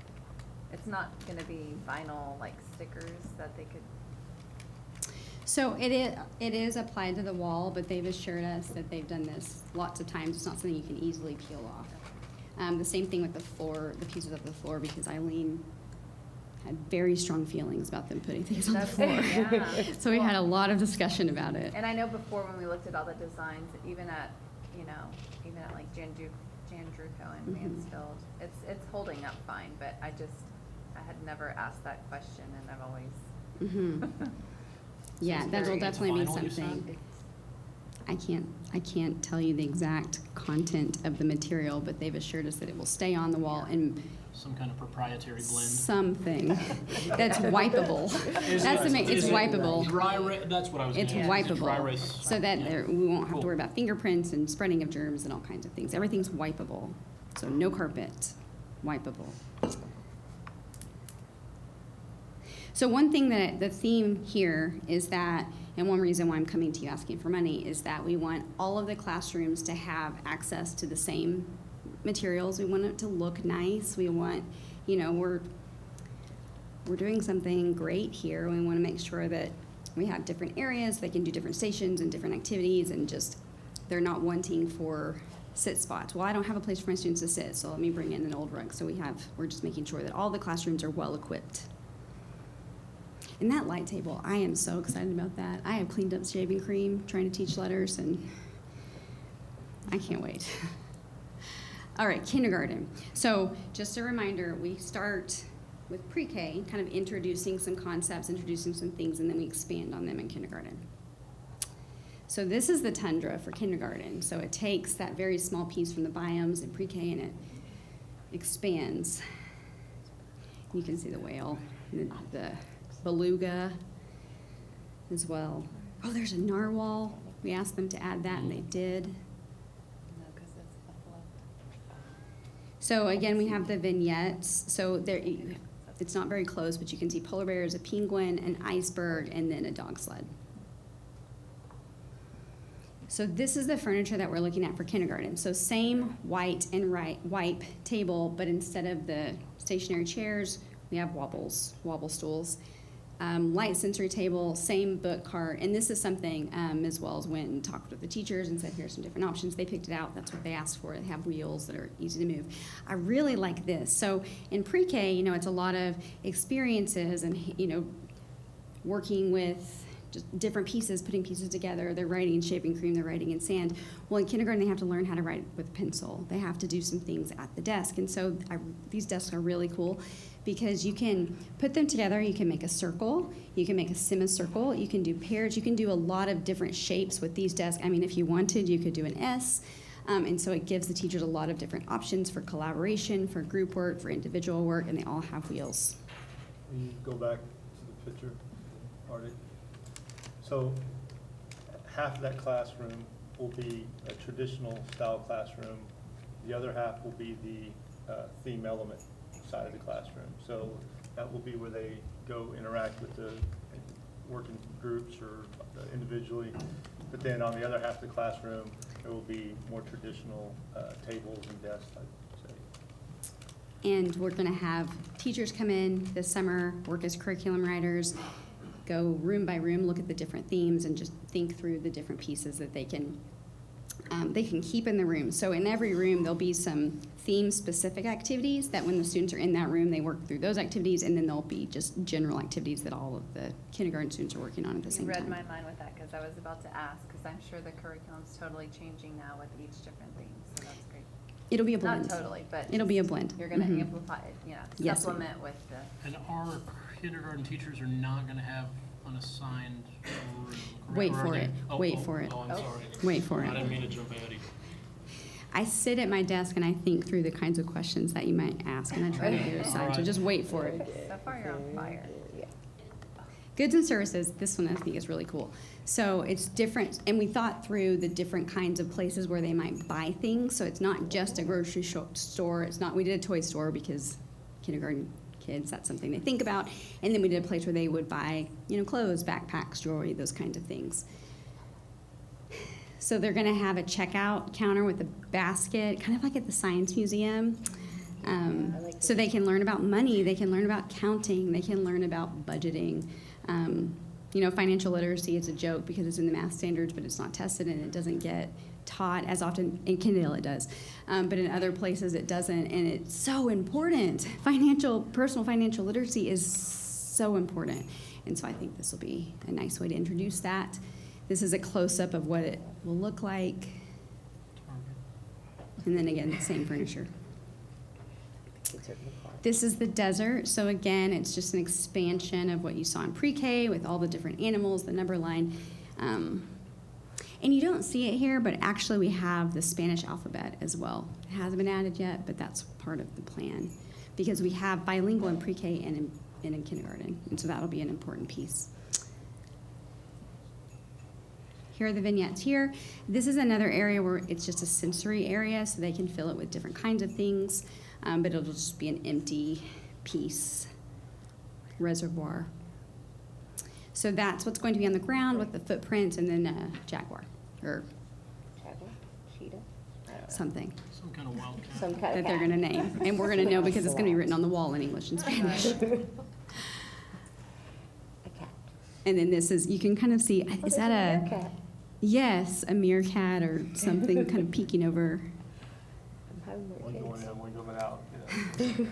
It's not gonna be vinyl, like stickers that they could. So it is applied to the wall, but they've assured us that they've done this lots of times. It's not something you can easily peel off. The same thing with the floor, the pieces of the floor, because Eileen had very strong feelings about them putting things on the floor. Yeah. So we had a lot of discussion about it. And I know before when we looked at all the designs, even at like Jan Druco and Mansfield, it's holding up fine, but I had never asked that question, and I've always. Yeah, that will definitely be vinyl, you something. I can't tell you the exact content of the material, but they've assured us that it will stay on the wall and Some kind of proprietary blend. something that's wipeable. Is That's it- the is it's it wipeable. That's what I was It's gonna ask. Is it dry wipeable, erase? so that Yeah. we won't have Cool. to worry about fingerprints and spreading of germs and all kinds of things. Everything's wipeable, so no carpet, wipeable. So one thing that the theme here is that, and one reason why I'm coming to you asking for money, is that we want all of the classrooms to have access to the same materials. We want it to look nice. We want, we're doing something great here. We want to make sure that we have different areas, they can do different stations and different activities, and just, they're not wanting for sit spots. Well, I don't have a place for my students to sit, so let me bring in an old rug. So we're just making sure that all the classrooms are well equipped. And that light table, I am so excited about that. I have cleaned up shaving cream, trying to teach letters, and I can't wait. All right, kindergarten. So just a reminder, we start with pre-K, kind of introducing some concepts, introducing some things, and then we expand on them in kindergarten. So this is the tundra for kindergarten. So it takes that very small piece from the biomes in pre-K and it expands. You can see the whale, the beluga as well. Oh, there's a narwhal. We asked them to add that and they did. No, 'cause it's buffalo. So again, we have the vignettes. So there, it's not very close, but you can see polar bears, a penguin, an iceberg, and then a dog sled. So this is the furniture that we're looking at for kindergarten. So same white and wipe table, but instead of the stationary chairs, we have wobble stools. Light sensory table, same book cart, and this is something Ms. Wells went and talked with the teachers and said, here's some different options. They picked it out. That's what they asked for. They have wheels that are easy to move. I really like this. So in pre-K, it's a lot of experiences and, working with just different pieces, putting pieces together. They're writing in shaving cream, they're writing in sand. Well, in kindergarten, they have to learn how to write with pencil. They have to do some things at the desk. And so these desks are really cool because you can put them together. You can make a circle, you can make a semicircle, you can do pairs, you can do a lot of different shapes with these desks. I mean, if you wanted, you could do an S. And so it gives the teachers a lot of different options for collaboration, for group work, for individual work, and they all have wheels. Can you go back to the picture, Artie? So half of that classroom will be a traditional style classroom. The other half will be the theme element side of the classroom. So that will be where they go interact with the working groups or individually. But then on the other half of the classroom, there will be more traditional tables and desks, I'd say. And we're gonna have teachers come in this summer, work as curriculum writers, go room by room, look at the different themes, and just think through the different pieces that they can keep in the room. So in every room, there'll be some theme-specific activities that when the students are in that room, they work through those activities, and then there'll be just general activities that all of the kindergarten students are working on at the same You time. read my mind with that, because I was about to ask, because I'm sure the curriculum's totally changing now with each different theme, so that's great. It'll be a blend. Not totally, but. It'll be a blend. You're gonna Mhm. amplify it, Yes, ma'am. supplement with the. And our kindergarten teachers are not gonna have an assigned room, correct? Wait Or are for they? it. Wait for it. Oh, I'm sorry. Wait for I it. didn't mean to jump ahead of you. I sit at my desk and I think through the kinds of questions that you might ask, and I try to get aside, so just wait for it. So far, you're on fire. Goods and services, this one I think is really cool. So it's different, and we thought through the different kinds of places where they might buy things. So it's not just a grocery store. It's not, we did a toy store because kindergarten kids, that's something they think about. And then we did a place where they would buy, clothes, backpacks, jewelry, those kinds of things. So they're gonna have a checkout counter with a basket, kind of like at the Science Museum. So they can learn about money, they can learn about counting, they can learn about budgeting. Financial literacy is a joke because it's in the math standards, but it's not tested and it doesn't get taught as often. In Kendall it does, but in other places it doesn't, and it's so important. Personal financial literacy is so important, and so I think this will be a nice way to introduce that. This is a close-up of what it will look like, and then again, same furniture. This is the desert. So again, it's just an expansion of what you saw in pre-K with all the different animals, the number line. And you don't see it here, but actually we have the Spanish alphabet as well. It hasn't been added yet, but that's part of the plan. Because we have bilingual in pre-K and in kindergarten, and so that'll be an important piece. Here are the vignettes here. This is another area where it's just a sensory area, so they can fill it with different kinds of things, but it'll just be an empty piece, reservoir. So that's what's going to be on the ground with the footprints and then a jaguar, or Jaguar, cheetah, I don't know. something Some kind of wildcat. Some kind that of they're cat. gonna name. And we're gonna know because it's gonna be written on the wall in English and Spanish. A cat. And then this is, you can kind of see, is that a, Meerkat. yes, a meerkat or something kind of peeking over. I'm having more One going kids. in, one going out, you know.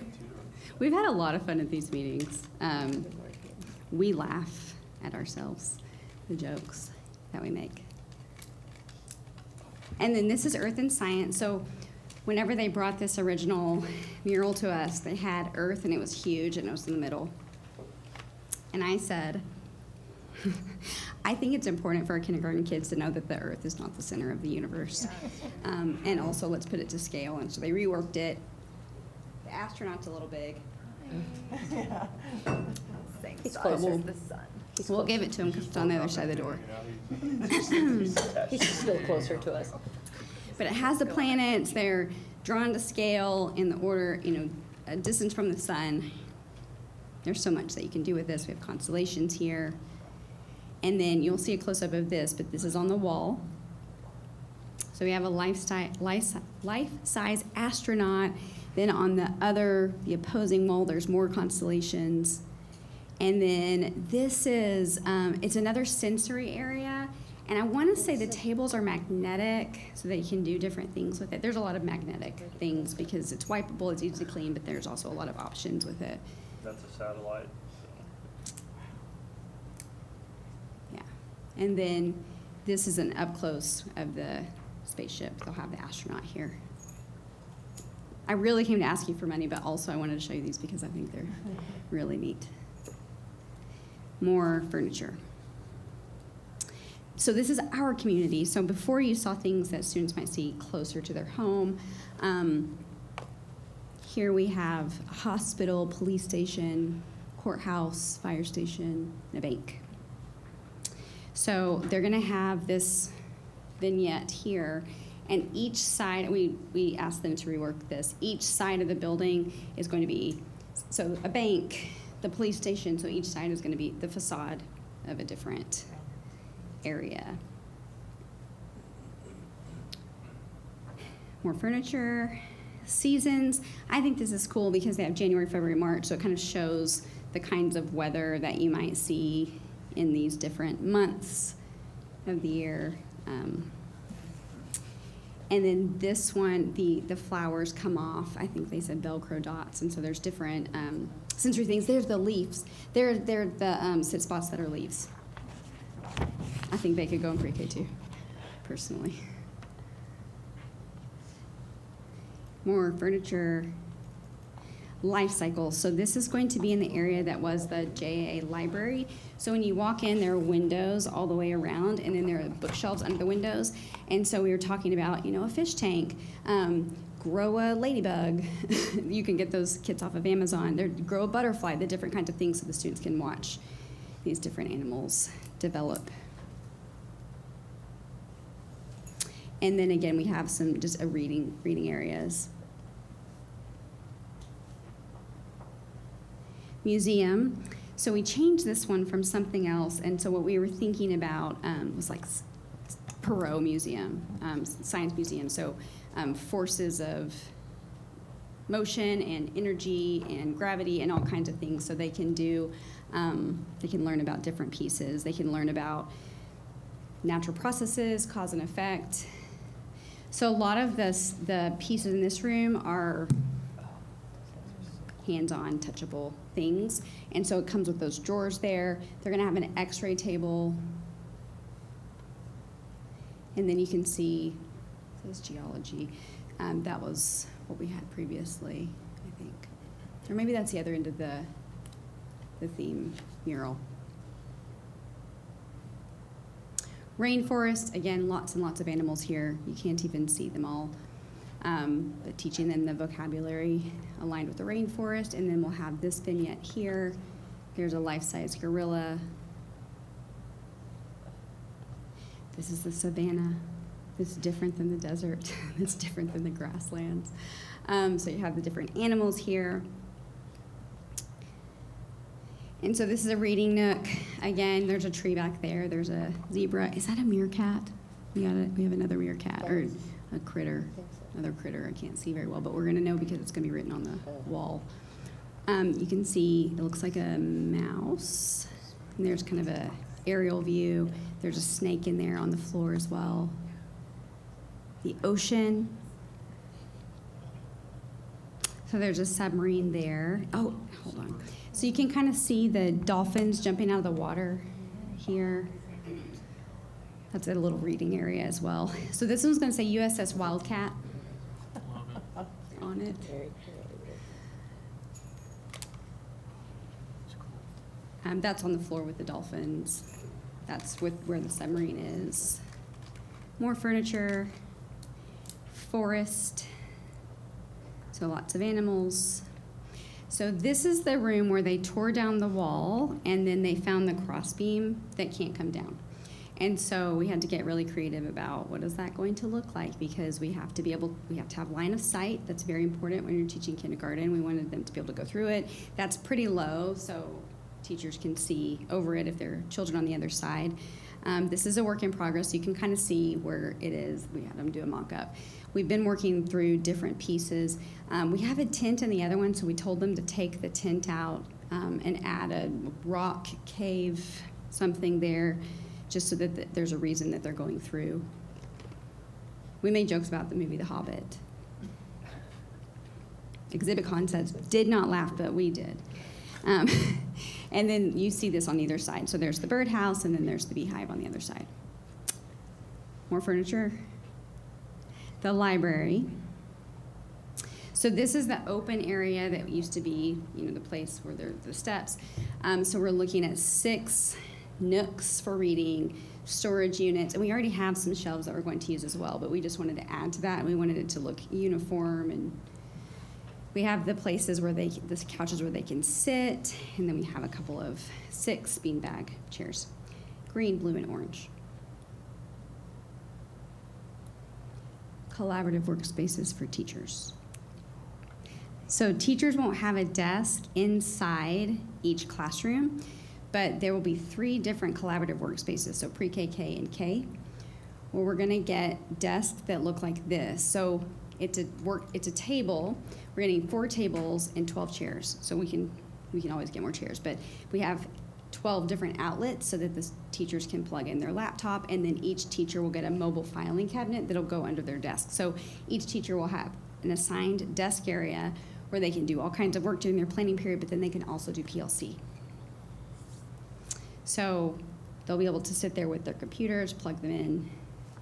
We've had a lot of fun at these meetings. Having more kids. We laugh at ourselves, the jokes that we make. And then this is Earth and Science. So whenever they brought this original mural to us, they had Earth and it was huge and it was in the middle. And I said, I think it's important for our kindergarten kids to know that the Earth is not the center of the universe. And also let's put it to scale. And so they reworked it. The astronaut's a little big. Yeah. Same He's size closer. as the sun. We'll give it to him because it's on the other side of the door. He's still closer to us. But it has the planets, they're drawn to scale in the order, a distance from the sun. There's so much that you can do with this. We have constellations here. And then you'll see a close-up of this, but this is on the wall. So we have a life-size astronaut. Then on the opposing wall, there's more constellations. And then this is, it's another sensory area. And I want to say the tables are magnetic so that you can do different things with it. There's a lot of magnetic things because it's wipeable, it's easy to clean, but there's also a lot of options with it. That's a satellite. Yeah. And then this is an up close of the spaceship. They'll have the astronaut here. I really came to ask you for money, but also I wanted to show you these because I think they're really neat. More furniture. So this is our community. So before you saw things that students might see closer to their home, here we have a hospital, police station, courthouse, fire station, and a bank. So they're gonna have this vignette here, and each side, we asked them to rework this, each side of the building is going to be, so a bank, the police station, so each side is gonna be the facade of a different area. More furniture, seasons. I think this is cool because they have January, February, March, so it kind of shows the kinds of weather that you might see in these different months of the year. And then this one, the flowers come off. I think they said Velcro dots, and so there's different sensory things. There's the leaves. They're the sit spots that are leaves. I think they could go in pre-K too, personally. More furniture, life cycle. So this is going to be in the area that was the JA library. So when you walk in, there are windows all the way around, and then there are bookshelves under the windows. And so we were talking about, a fish tank, grow a ladybug. You can get those kits off of Amazon. Grow a butterfly, the different kinds of things so the students can watch these different animals develop. And then again, we have some just reading areas. Museum. So we changed this one from something else, and so what we were thinking about was like Perot Museum, Science Museum. So forces of motion and energy and gravity and all kinds of things. So they can do, they can learn about different pieces. They can learn about natural processes, cause and effect. So a lot of the pieces in this room are hands-on, touchable things. And so it comes with those drawers there. They're gonna have an x-ray table. And then you can see, it says geology. That was what we had previously, I think. Or maybe that's the other end of the theme mural. Rainforest, again, lots and lots of animals here. You can't even see them all. But teaching them the vocabulary aligned with the rainforest, and then we'll have this vignette here. There's a life-size gorilla. This is the savanna. This is different than the desert. It's different than the grasslands. So you have the different animals here. And so this is a reading nook. Again, there's a tree back there. There's a zebra. Is that a meerkat? We have another meerkat, or a critter, another critter. I can't see very well, but we're gonna know because it's gonna be written on the wall. You can see it looks like a mouse. And there's kind of a aerial view. There's a snake in there on the floor as well. The ocean. So there's a submarine there. Oh, hold on. So you can kind of see the dolphins jumping out of the water here. That's a little reading area as well. So this one's going to say USS Wildcat on it. That's on the floor with the dolphins. That's where the submarine is. More furniture, forest, so lots of animals. So this is the room where they tore down the wall and then they found the crossbeam that can't come down. And so we had to get really creative about what is that going to look like, because we have to have line of sight. That's very important when you're teaching kindergarten. We wanted them to be able to go through it. That's pretty low, so teachers can see over it if there are children on the other side. This is a work in progress. You can kind of see where it is. We had them do a mock-up. We've been working through different pieces. We have a tent in the other one, so we told them to take the tent out and add a rock cave, something there, just so that there's a reason that they're going through. We made jokes about the movie The Hobbit. Exhibit concepts did not laugh, but we did. And then you see this on either side. So there's the birdhouse, and then there's the beehive on the other side. More furniture. The library. So this is the open area that used to be, the place where there are the steps. So we're looking at 6 nooks for reading, storage units, and we already have some shelves that we're going to use as well, but we just wanted to add to that, and we wanted it to look uniform. And we have the places where the couches where they can sit, and then we have a couple of 6 beanbag chairs, green, blue, and orange. Collaborative workspaces for teachers. So teachers won't have a desk inside each classroom, but there will be 3 different collaborative workspaces, so pre-K, K, and K, where we're gonna get desks that look like this. So it's a table. We're getting 4 tables and 12 chairs. So we can always get more chairs, but we have 12 different outlets so that the teachers can plug in their laptop, and then each teacher will get a mobile filing cabinet that'll go under their desk. So each teacher will have an assigned desk area where they can do all kinds of work during their planning period, but then they can also do PLC. So they'll be able to sit there with their computers, plug them in.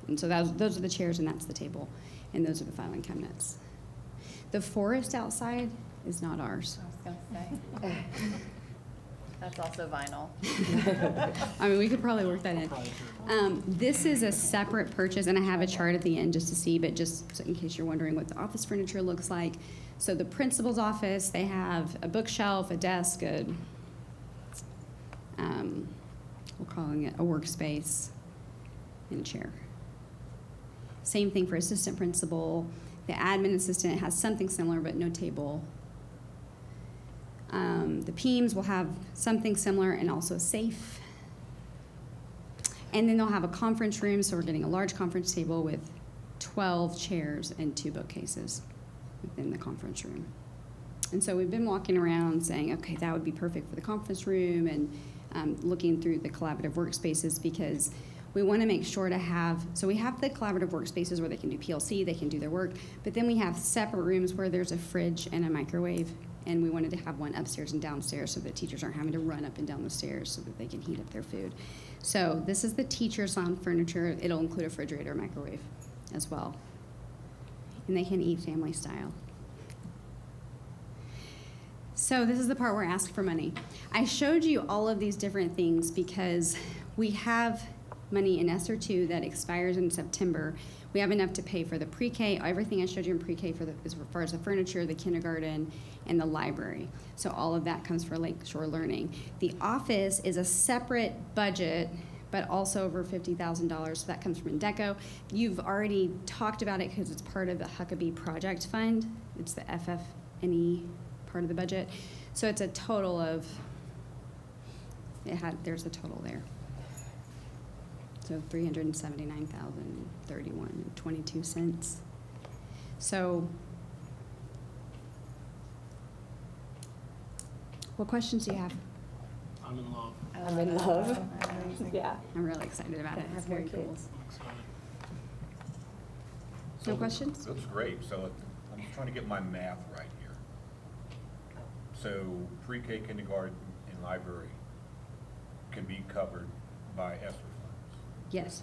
And so those are the chairs, and that's the table, and those are the filing cabinets. The forest outside is not ours. I was gonna say. That's also vinyl. I mean, we could probably work that in. This is a separate purchase, and I have a chart at the end just to see, but just in case you're wondering what the office furniture looks like. So the principal's office, they have a bookshelf, a desk, we're calling it a workspace, and a chair. Same thing for assistant principal. The admin assistant has something similar, but no table. The PEMS will have something similar and also a safe. And then they'll have a conference room, so we're getting a large conference table with 12 chairs and 2 bookcases within the conference room. And so we've been walking around saying, okay, that would be perfect for the conference room, and looking through the collaborative workspaces, because we want to make sure to have, so we have the collaborative workspaces where they can do PLC, they can do their work, but then we have separate rooms where there's a fridge and a microwave, and we wanted to have one upstairs and downstairs so that teachers aren't having to run up and down the stairs so that they can heat up their food. So this is the teacher's lounge furniture. It'll include a refrigerator, microwave as well. And they can eat family style. So this is the part where I ask for money. I showed you all of these different things because we have money in ESSER 2 that expires in September. We have enough to pay for the pre-K, everything I showed you in pre-K as far as the furniture, the kindergarten, and the library. So all of that comes for Lakeshore Learning. The office is a separate budget, but also over $50,000, so that comes from Indeco. You've already talked about it because it's part of the Huckabee Project Fund. It's the FF&E part of the budget. So it's a total of, there's a total there. So $379,031.22. So, what questions do you have? I'm in love. I'm in love. Yeah. I'm really excited about it. It's very cool. I'm excited. No questions? Looks great. So I'm just trying to get my math right here. So pre-K, kindergarten, and library can be covered by ESSER funds. Yes.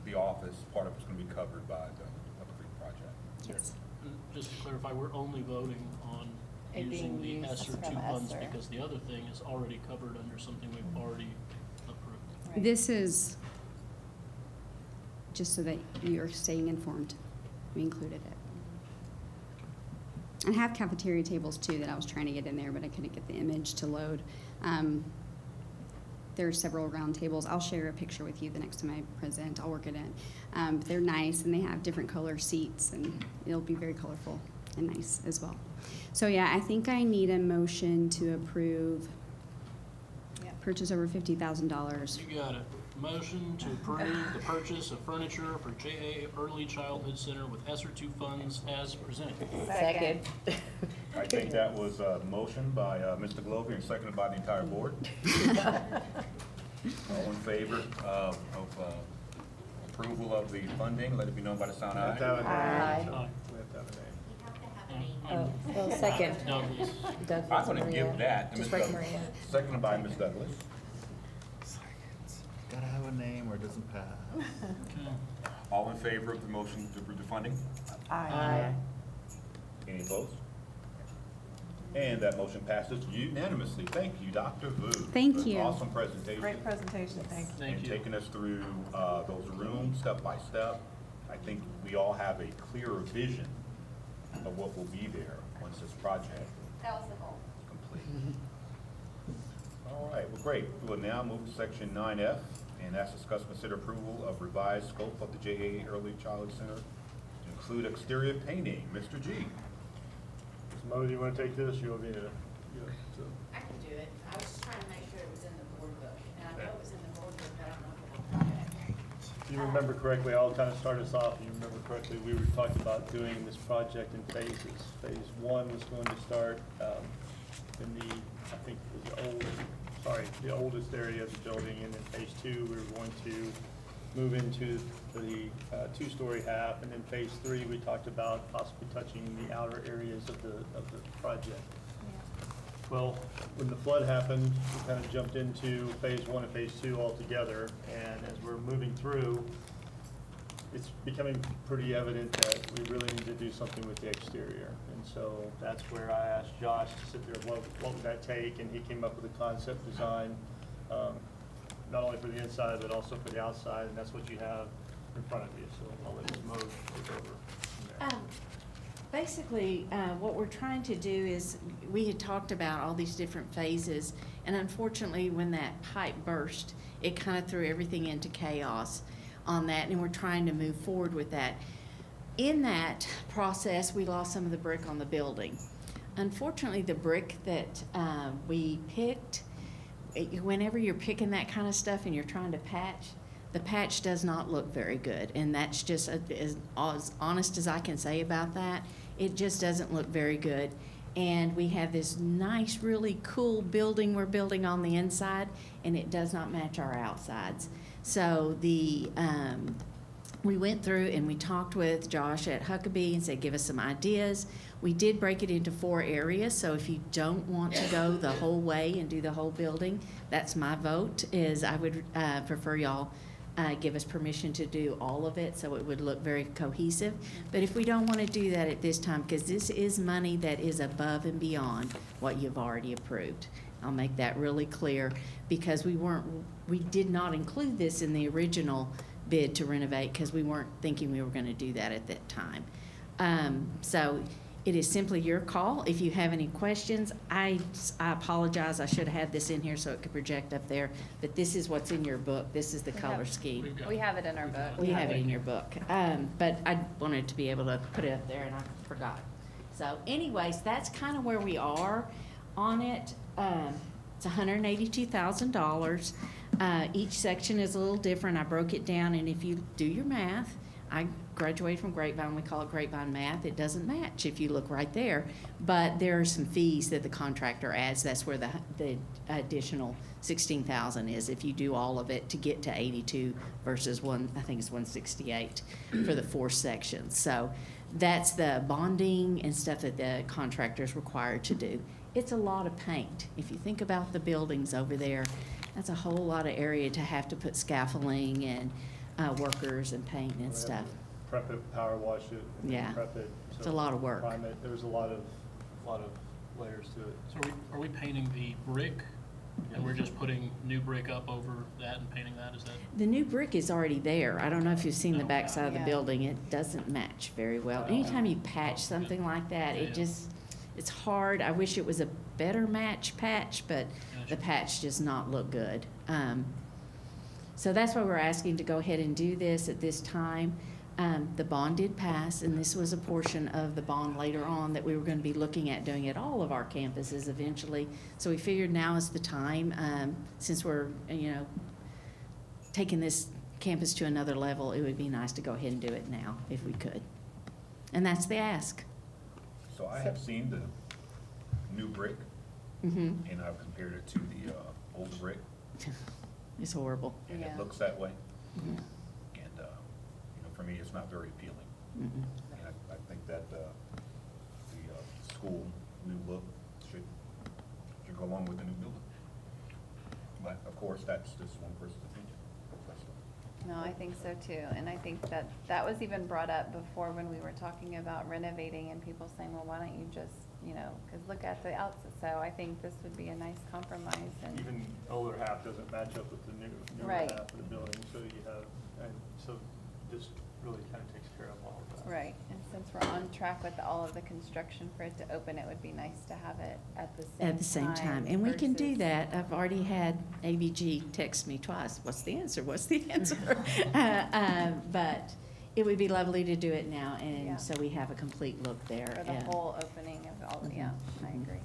The office, part of it's going to be covered by the Huckabee project. Yes. And just to clarify, we're only voting on It using being the used ESSER from 2 funds ESSER. because the other thing is already covered under something we've already approved. Right. This is just so that you're staying informed. We included it. And have cafeteria tables too that I was trying to get in there, but I couldn't get the image to load. There are several round tables. I'll share a picture with you the next time I present. I'll work it in. But they're nice and they have different color seats and it'll be very colorful and nice as well. So yeah, I think I need a motion to approve purchase over $50,000. You got it. Motion to approve the purchase of furniture for JA Early Childhood Center with ESSER 2 funds as presented. Second. I think that was a motion by Mr. Glover and seconded by the entire board. All in favor of approval of the funding, let it be known by the sound We have to have a aye. name. Aye. We have to have a name. Oh, well, second. Douglas. Douglas, I'm gonna Maria. give that to Just Ms. write Douglas. Maria. Seconded by Ms. Douglas. Gotta have a name or it doesn't pass. Okay. All in favor of the motion to approve the funding? Aye. Any opposed? And that motion passes unanimously. Thank you, Dr. Vu. Thank for an you. Awesome presentation. Great presentation, thank you. Thank And you. taking us through those rooms step by step. I think we all have a clearer vision of what will be there once this project That was the goal. is complete. All right, well, great. We'll now move to section 9F, and that's discuss, consider approval of revised scope of the JA Early Childhood Center to include exterior painting. Mr. G. Ms. Mo, do you want to take this? You want me to? I can do it. I was just trying to make sure it was in the board book. And I know it was in the board book, but I don't know if it was. If you remember correctly, I'll kind of start us off. If you remember correctly, we were talking about doing this project in phases. Phase 1 was going to start in the, I think, it was the oldest area of the building. And then phase 2, we were going to move into the two-story half. And then phase 3, we talked about possibly touching the outer areas of the project. Well, when the flood happened, we kind of jumped into phase 1 and phase 2 altogether, and as we're moving through, it's becoming pretty evident that we really need to do something with the exterior. And so that's where I asked Josh to sit there, what would that take? And he came up with a concept design, not only for the inside, but also for the outside, and that's what you have in front of you. So I'll let Ms. Mo take over from there. Basically, what we're trying to do is, we had talked about all these different phases, and unfortunately, when that pipe burst, it kind of threw everything into chaos on that, and we're trying to move forward with that. In that process, we lost some of the brick on the building. Unfortunately, the brick that we picked, whenever you're picking that kind of stuff and you're trying to patch, the patch does not look very good, and that's just as honest as I can say about that. It just doesn't look very good. And we have this nice, really cool building we're building on the inside, and it does not match our outsides. So we went through and we talked with Josh at Huckabee and said, give us some ideas. We did break it into 4 areas, so if you don't want to go the whole way and do the whole building, that's my vote, is I would prefer y'all give us permission to do all of it, so it would look very cohesive. But if we don't want to do that at this time, because this is money that is above and beyond what you've already approved. I'll make that really clear, because we did not include this in the original bid to renovate, because we weren't thinking we were going to do that at that time. So it is simply your call. If you have any questions, I apologize. I should have had this in here so it could project up there. But this is what's in your book. This is the color scheme. We have it in our book. We have it in your book. But I wanted to be able to put it up there, and I forgot. So anyways, that's kind of where we are on it. It's $182,000. Each section is a little different. I broke it down, and if you do your math, I graduated from Grapevine. We call it Grapevine math. It doesn't match if you look right there. But there are some fees that the contractor adds. That's where the additional $16,000 is if you do all of it to get to 82 versus I think it's 168 for the 4 sections. So that's the bonding and stuff that the contractor is required to do. It's a lot of paint. If you think about the buildings over there, that's a whole lot of area to have to put scaffolding and workers and paint and stuff. Prep it, power wash it, and Yeah. then prep it. It's a lot of work. Prime it. There's a lot of layers to it. So are we painting the brick, and we're just putting new brick up over that and painting that, is that? The new brick is already there. I don't know if you've seen the back side of the Yeah. building. It doesn't match very well. Anytime you patch something like that, it's hard. I wish it was a better patch, but the patch does not look good. So that's why we're asking to go ahead and do this at this time. The bond did pass, and this was a portion of the bond later on that we were going to be looking at doing at all of our campuses eventually. So we figured now is the time, since we're, taking this campus to another level, it would be nice to go ahead and do it now if we could. And that's the ask. So I have seen the new brick, Mm-hmm. and I've compared it to the old brick, It's horrible. and Yeah. it looks that way. Yeah. And, for me, it's not very appealing. Mm-mm. And I think that the school new look should go along with the new building. But of course, that's just one person's opinion. No, I think so too. And I think that was even brought up before when we were talking about renovating and people saying, well, why don't you just, because look at the outside. So I think this would be a nice compromise. And Even older half doesn't match up with the newer Right. half of the building, so you have, and so this really kind of takes care of all of that. Right, and since we're on track with all of the construction for it to open, it would be nice to have it at the same time. At the same time, and we can do versus- that. I've already had ABG text me twice, what's the answer, what's the answer? But it would be lovely to do it now, Yeah. and so we have a complete look there. For the whole opening of all, yeah, I agree.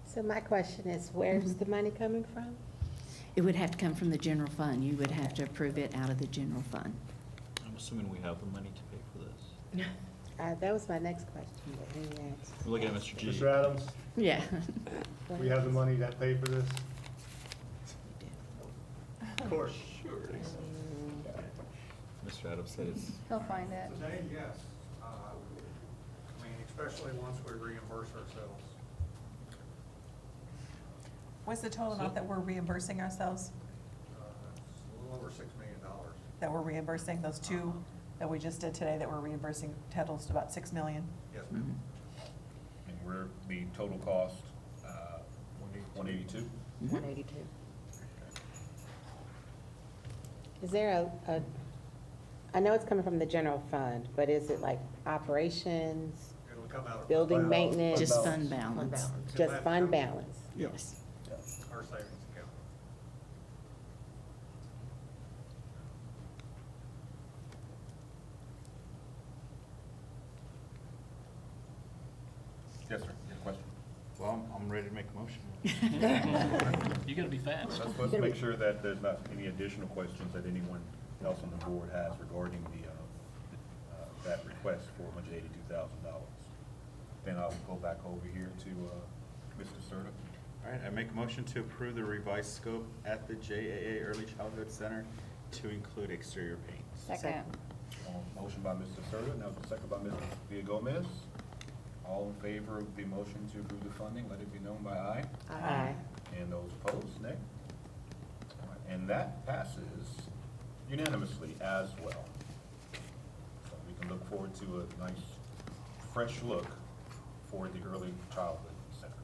So my question is, where's the money coming from? It would have to come from the general fund. You would have to approve it out of the general fund. I'm assuming we have the money to pay for this. That was my next question, but you answered. We're looking at Mr. G. Mr. Adams, Yeah. we have the money to pay for this? Of course. Mr. Adams said it's, He'll find it. Today, yes. I mean, especially once we reimburse ourselves. What's the total amount that we're reimbursing ourselves, It's a little over $6 million. that we're reimbursing, those two that we just did today that we're reimbursing totals to about 6 million? Yes, Mhm. ma'am. And we're, the total cost, 182? 182. Is there I know it's coming from the general fund, but is it like operations, It'll come out of. building Fund maintenance? Just balance. fund balance. Just fund balance? Yes. Our savings account. Yes, sir. You have a question? Well, I'm ready to make a motion. You gotta be fast. Let's make sure that there's not any additional questions that anyone else on the board has regarding that request for $182,000. Then I'll go back over here to Mr. Serta. All right, I make a motion to approve the revised scope at the JAA Early Childhood Center to include exterior paint. Second. Motion by Mr. Serta, now second by Ms. Villagomez. All in favor of the motion to approve the funding, let it be known by aye. Aye. And those opposed, nay. All right, and that passes unanimously as well. So we can look forward to a nice, fresh look for the Early Childhood Center.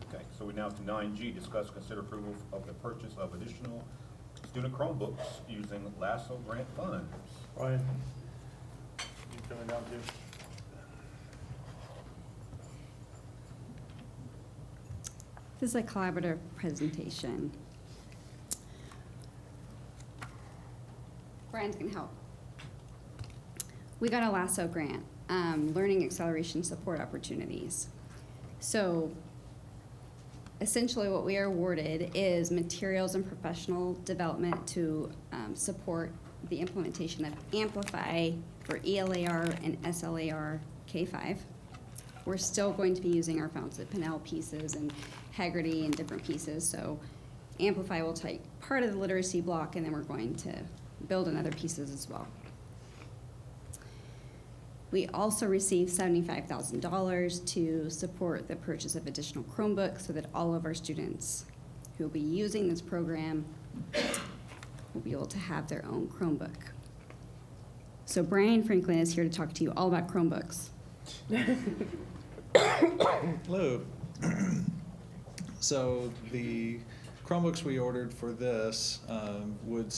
Okay, so we're now to 9G, discuss, consider approval of the purchase of additional student Chromebooks using LASSO grant funds. Brian, you coming down too? This is a collaborative presentation. Brian's gonna help. We got a LASSO grant, Learning Acceleration Support Opportunities. So essentially what we are awarded is materials and professional development to support the implementation of Amplify for ELAR and SLAR K-5. We're still going to be using our Fountains at Pinnell pieces and Haggerty and different pieces, so Amplify will take part of the literacy block, and then we're going to build in other pieces as well. We also received $75,000 to support the purchase of additional Chromebooks so that all of our students who will be using this program will be able to have their own Chromebook. So Brian Franklin is here to talk to you all about Chromebooks. Hello. So the Chromebooks we ordered for this would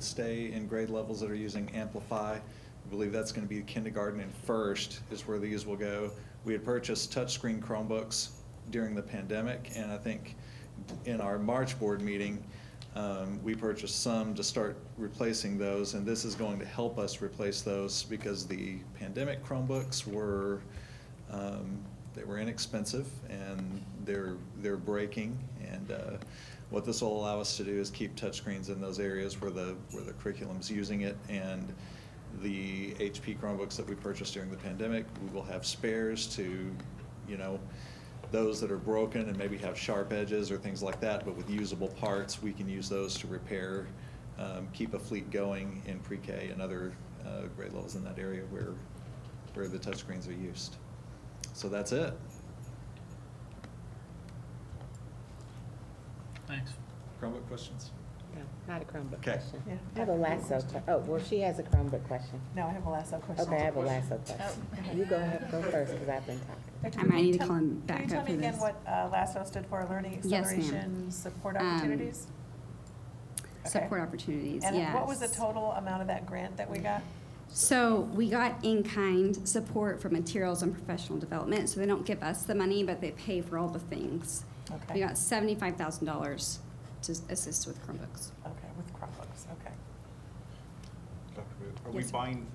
stay in grade levels that are using Amplify. I believe that's going to be kindergarten and first is where these will go. We had purchased touchscreen Chromebooks during the pandemic, and I think in our March board meeting, we purchased some to start replacing those, and this is going to help us replace those because the pandemic Chromebooks were they were inexpensive and they're breaking, and what this will allow us to do is keep touchscreens in those areas where the curriculum's using it, and the HP Chromebooks that we purchased during the pandemic, we will have spares to, you know, those that are broken and maybe have sharp edges or things like that, but with usable parts, we can use those to repair, keep a fleet going in pre-K and other grade levels in that area where the touchscreens are used. So that's it. Thanks. Chromebook questions? No, not a Chromebook Okay. question. Yeah. I have a LASSO, oh, well, she has a Chromebook question. No, I have a LASSO question. Okay, I have a LASSO question. You go ahead, go first, because I've been talking. I might need to call him back Can you up tell for me again this. what LASSO stood for, Learning Yes, ma'am. Acceleration Support Opportunities? Support opportunities, yes. And what was the total amount of that grant that we got? So we got in-kind support for materials and professional development, so they don't give us the money, but they pay for all the things. Okay. We got $75,000 to assist with Chromebooks. Okay, with Chromebooks, okay. Dr. Booth, are we Yes, sir. buying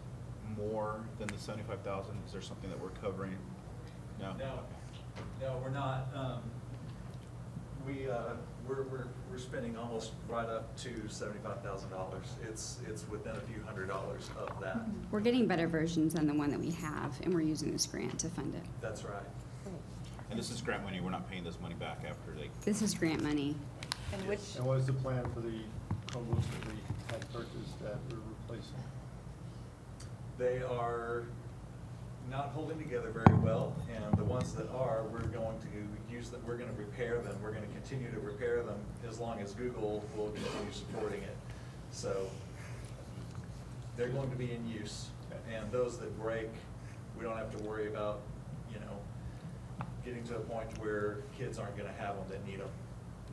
more than the 75,000? Is there something that we're covering? No? No, we're not. We're spending almost right up to $75,000. It's within a few $100s of that. We're getting better versions than the one that we have, and we're using this grant to fund it. That's right. And this is grant money, we're not paying this money back after they... This is grant money. And which, And what is the plan for the Chromebooks that we had purchased that we're replacing? They are not holding together very well, and the ones that are, we're going to use them, we're going to repair them. We're going to continue to repair them as long as Google will continue supporting it. So they're going to be in use, and those that break, we don't have to worry about, you know, getting to a point where kids aren't going to have them that need them.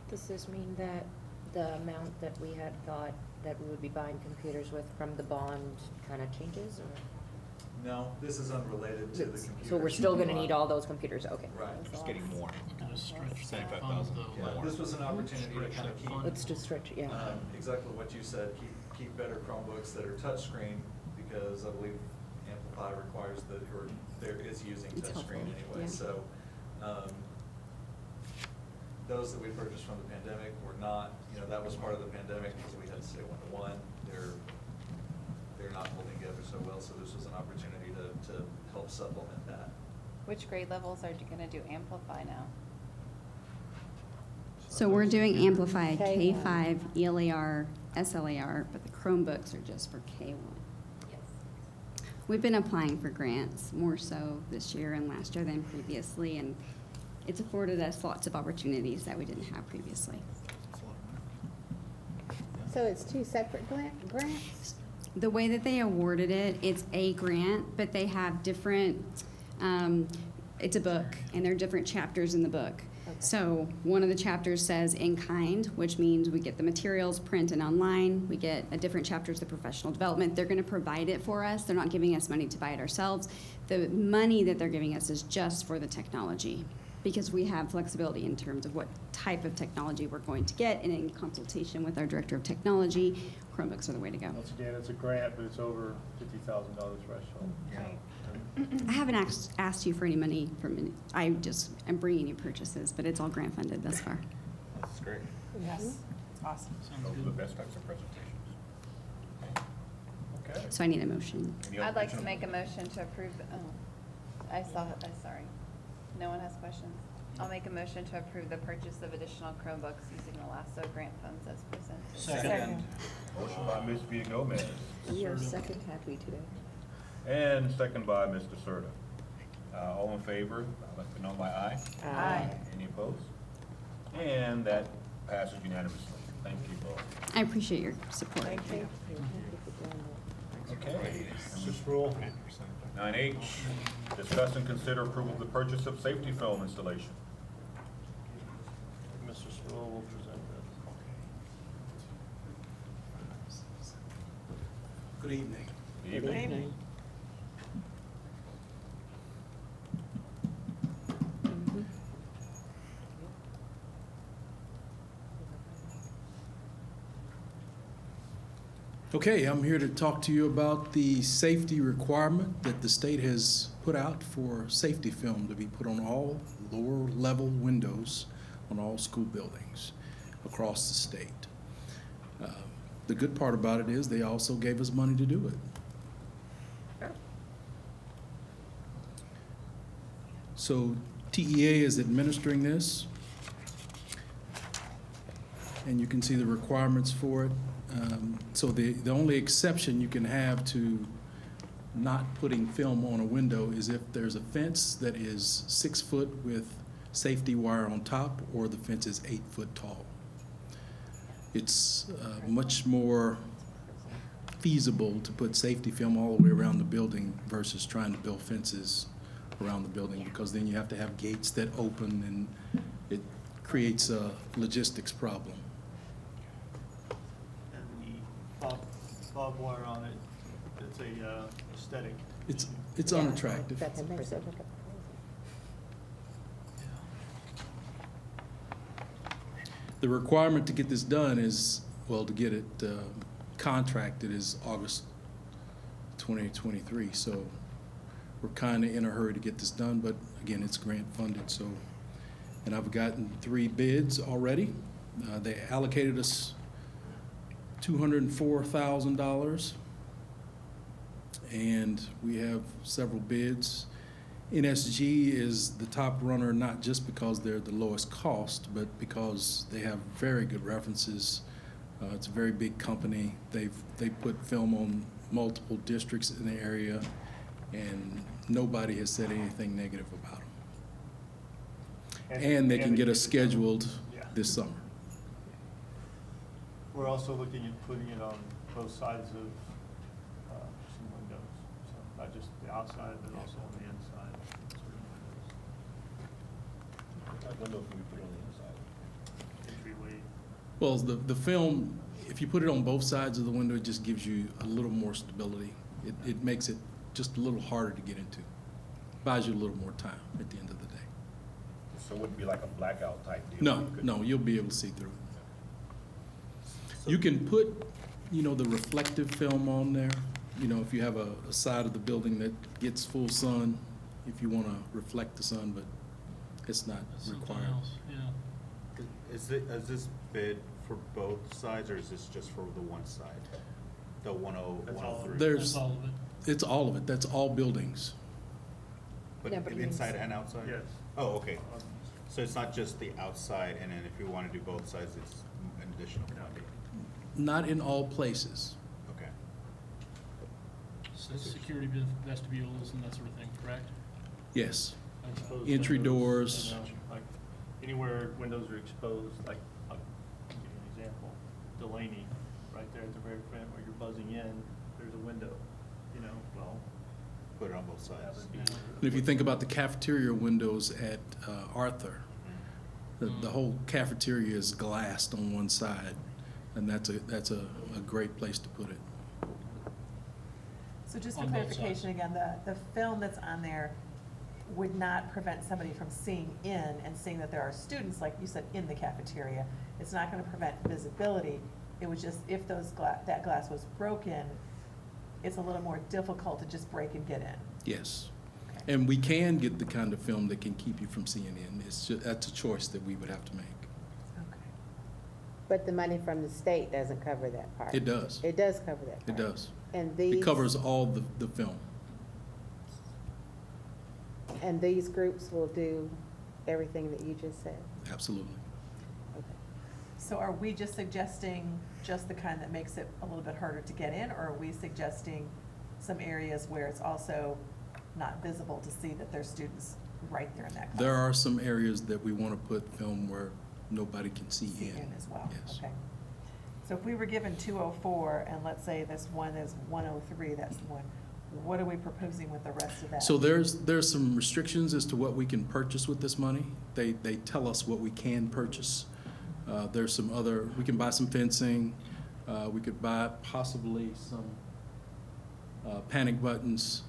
Does this mean that the amount that we had thought that we would be buying computers with from the bond kind of changes, or? No, this is unrelated to the computers. So we're still gonna need all those computers, okay. Right. Just getting more. Just stretch that 75,000 fund, Yeah, more. this was an opportunity to kind of keep. Let's just stretch, yeah. Exactly what you said, keep better Chromebooks that are touchscreen, because I believe Amplify requires that, or there is using It's touchscreen helpful, anyway, yeah. so. Those that we purchased from the pandemic were not, you know, that was part of the pandemic, because we had to stay one-to-one. They're not holding together so well, so this was an opportunity to help supplement that. Which grade levels are you gonna do Amplify now? So we're doing Amplify K1. K5, ELAR, SLAR, but the Chromebooks are just for K1. Yes. We've been applying for grants more so this year and last year than previously, and it's afforded us lots of opportunities that we didn't have previously. So it's two separate grants? The way that they awarded it, it's a grant, but they have different, it's a book, and there are different chapters in the book. So one of the chapters says in kind, which means we get the materials, print and online. We get a different chapters of professional development. They're going to provide it for us. They're not giving us money to buy it ourselves. The money that they're giving us is just for the technology, because we have flexibility in terms of what type of technology we're going to get, and in consultation with our director of technology, Chromebooks are the way to go. Once again, it's a grant, but it's over $50,000 threshold. I haven't asked you for any money I'm bringing you purchases, but it's all grant funded thus far. That's great. Yes, it's awesome. Those are the best types of presentations. Okay. So I need a motion. I'd like to make a motion to approve, sorry. No one has questions? I'll make a motion to approve the purchase of additional Chromebooks using the LASSO grant funds as presented. Second. Motion by Ms. Villagomez. We are second happy today. And second by Mr. Serta. All in favor, let it be known by aye. Aye. Any opposed? And that passes unanimously. Thank you both. I appreciate your support. Thank you. Okay. Mrs. Rule, 9H, discuss and consider approval of the purchase of safety film installation. Mr. Sewell will present that. Good evening. Good evening. Okay, I'm here to talk to you about the safety requirement that the state has put out for safety film to be put on all lower level windows on all school buildings across the state. The good part about it is they also gave us money to do it. So TEA is administering this, and you can see the requirements for it. So the only exception you can have to not putting film on a window is if there's a fence that is 6 foot with safety wire on top, or the fence is 8 foot tall. It's much more feasible to put safety film all the way around the building versus trying to build fences around the building, because then you have to have gates that open, and it creates a logistics problem. And the barbed wire on it, it's a aesthetic. It's unattractive. That's impressive. The requirement to get this done is, well, to get it contracted is August 2023. So we're kind of in a hurry to get this done, but again, it's grant funded. So, and I've gotten 3 bids already. They allocated us $204,000, and we have several bids. NSG is the top runner, not just because they're the lowest cost, but because they have very good references. It's a very big company. They put film on multiple districts in the area, and nobody has said anything negative about them. And they can get us scheduled this summer. We're also looking at putting it on both sides of some windows, so not just the outside, but also on the inside. What type of windows can we put on the inside? Entryway. Well, the film, if you put it on both sides of the window, it just gives you a little more stability. It makes it just a little harder to get into. Buys you a little more time at the end of the day. So it wouldn't be like a blackout type deal? No, you'll be able to see through it. You can put, the reflective film on there, if you have a side of the building that gets full sun, if you want to reflect the sun, but it's not required. Yeah. Is this bid for both sides, or is this just for the one side? The 103? There's, That's all of it. it's all of it. That's all buildings. But Yeah, but inside and outside? Yes. Oh, okay. So it's not just the outside, and then if you want to do both sides, it's an additional funding? Not in all places. Okay. So security vestibules and that sort of thing, correct? Yes. Exposed Entry windows, doors. like anywhere windows are exposed, like, I'll give you an example, Delaney, right there at the very front where you're buzzing in, there's a window, you know, well. Put it on both that sides. would be- And if you think about the cafeteria windows at Arthur, the whole cafeteria is glassed on one side, and that's a great place to put it. So just for On both clarification again, the film that's on there would not prevent somebody from seeing in and seeing that there are students, like you said, in the cafeteria. It's not gonna prevent visibility. It was just, if that glass was broken, it's a little more difficult to just break and get in. Yes. And we can get the kind of film that can keep you from seeing in. It's just, that's a choice that we would have to make. But the money from the state doesn't cover that part. It does. It does cover that It part. does. And these. It covers all the film. And these groups will do everything that you just said? Absolutely. So are we just suggesting just the kind that makes it a little bit harder to get in, or are we suggesting some areas where it's also not visible to see that there's students right there in that class? There are some areas that we want to put film where nobody can see in. as well, Yes. okay. So if we were given 204, and let's say this one is 103, that's the one, what are we proposing with the rest of that? So there's some restrictions as to what we can purchase with this money. They tell us what we can purchase. There's some other, we can buy some fencing. We could buy possibly some panic buttons.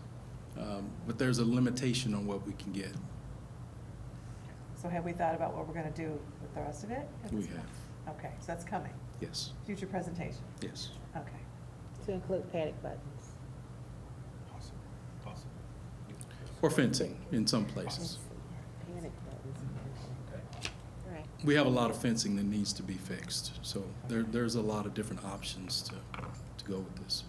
But there's a limitation on what we can get. So have we thought about what we're gonna do with the rest of it? We have, Okay, so that's coming, yes, future presentation, yes. okay. To include panic buttons. Possible. Or fencing in some places. Panic buttons. Right. We have a lot of fencing that needs to be fixed. So there's a lot of different options to go with this.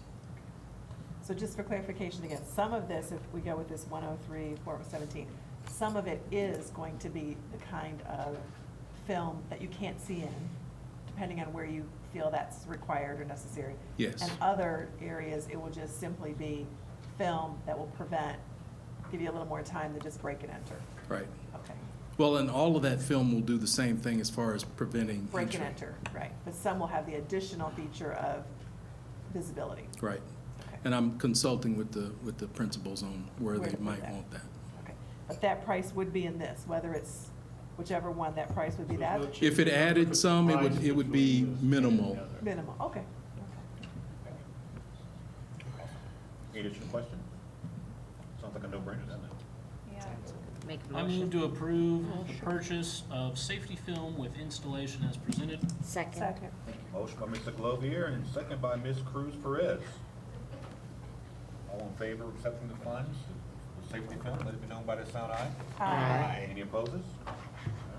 So just for clarification again, some of this, if we go with this 103, 417, some of it is going to be the kind of film that you can't see in, depending on where you feel that's required or necessary. Yes. And other areas, it will just simply be film that will give you a little more time to just break and enter. Right. Okay. Well, and all of that film will do the same thing as far as preventing Break and entry. enter, right. But some will have the additional feature of visibility. Right. Okay. And I'm consulting with the principals on where Where they to put might that. want that. Okay. But that price would be in this, whether it's whichever one, that price would be So that? there's no If it added some, it would be between this minimal. and the other. Minimal, okay. Any additional question? Sounds like a no-brainer, doesn't it? Yeah. Make a I motion. move to approve the purchase of safety film with installation as presented. Second. Second. Motion by Mr. Glovier and second by Ms. Cruz Perez. All in favor of accepting the funds, the safety film, let it be known by the sound aye. Aye. Any opposers?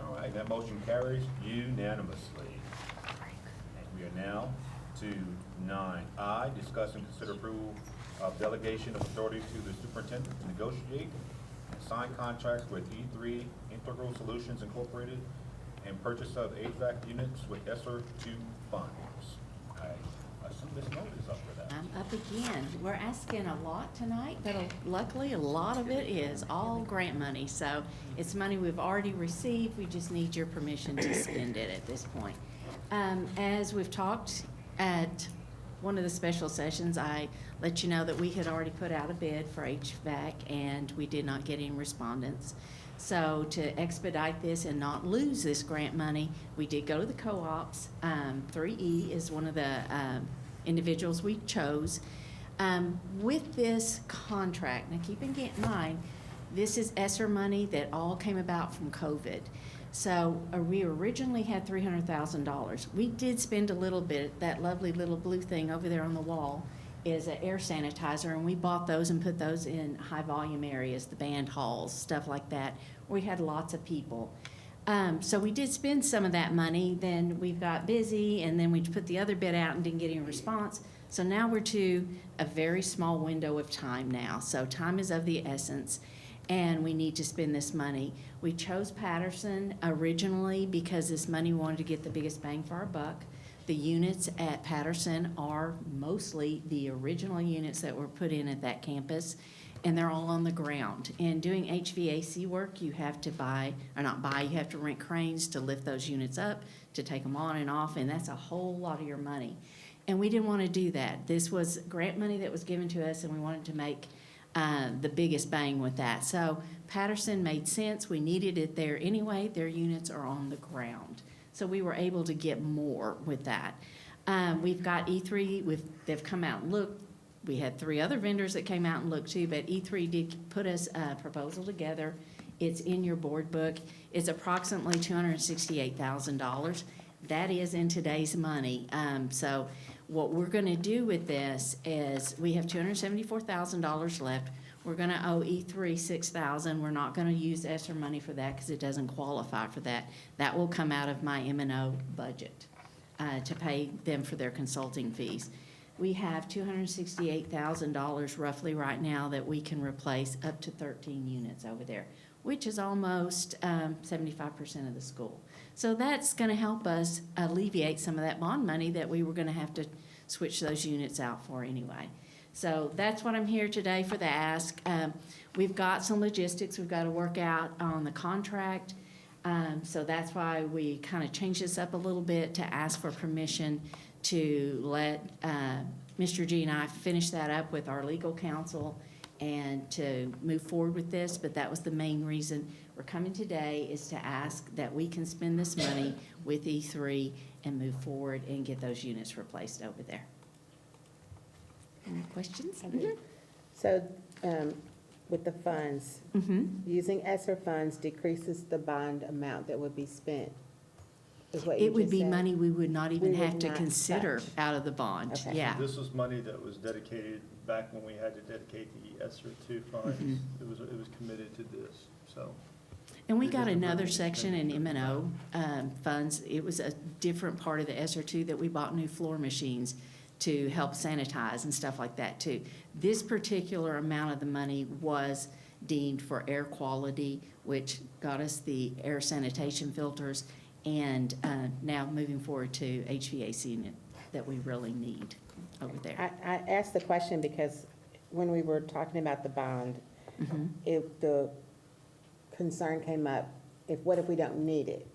All right, that motion carries unanimously. And we are now to 9I, discuss and consider approval of delegation of authority to the superintendent to negotiate and sign contracts with E3 Integral Solutions Incorporated and purchase of HVAC units with ESSER 2 funds. I assume Ms. Note is up for that. I'm up again. We're asking a lot tonight, but luckily, a lot of it is all grant money. So it's money we've already received. We just need your permission to spend it at this point. As we've talked at one of the special sessions, I let you know that we had already put out a bid for HVAC and we did not get any respondents. So to expedite this and not lose this grant money, we did go to the co-ops. 3E is one of the individuals we chose. With this contract, now keep in mind, this is ESSER money that all came about from COVID. So we originally had $300,000. We did spend a little bit. That lovely little blue thing over there on the wall is an air sanitizer, and we bought those and put those in high volume areas, the band halls, stuff like that. We had lots of people. So we did spend some of that money, then we got busy, and then we put the other bid out and didn't get any response. So now we're to a very small window of time now. So time is of the essence, and we need to spend this money. We chose Patterson originally because this money we wanted to get the biggest bang for our buck. The units at Patterson are mostly the original units that were put in at that campus, and they're all on the ground. And doing HVAC work, you have to you have to rent cranes to lift those units up, to take them on and off, and that's a whole lot of your money. And we didn't want to do that. This was grant money that was given to us, and we wanted to make the biggest bang with that. So Patterson made sense. We needed it there anyway. Their units are on the ground. So we were able to get more with that. We've got E3, they've come out and looked. We had 3 other vendors that came out and looked too, but E3 did put us a proposal together. It's in your board book. It's approximately $268,000. That is in today's money. So what we're gonna do with this is, we have $274,000 left. We're gonna owe E3 $6,000. We're not gonna use ESSER money for that because it doesn't qualify for that. That will come out of my M&O budget to pay them for their consulting fees. We have $268,000 roughly right now that we can replace up to 13 units over there, which is almost 75% of the school. So that's going to help us alleviate some of that bond money that we were going to have to switch those units out for anyway. So that's what I'm here today for the ask. We've got some logistics we've got to work out on the contract. So that's why we kind of changed this up a little bit to ask for permission to let Mr. G and I finish that up with our legal counsel and to move forward with this. But that was the main reason we're coming today, is to ask that we can spend this money with E3 and move forward and get those units replaced over there. Any questions? So, with the funds, using ESSER funds decreases the bond amount that would be spent, is what you It would just be said? money we would not even We would have to not consider touch. out of the bond, Okay. yeah. This was money that was dedicated back when we had to dedicate the ESSER II funds. It was committed to this, so. And we it got isn't another really section in expended. M&O funds. It was a different part of the ESSER too, that we bought new floor machines to help sanitize and stuff like that too. This particular amount of the money was deemed for air quality, which got us the air sanitation filters, and now moving forward to HVAC unit that we really need over there. I asked the question because when we were talking about the bond, if the concern came up, what if we don't need it?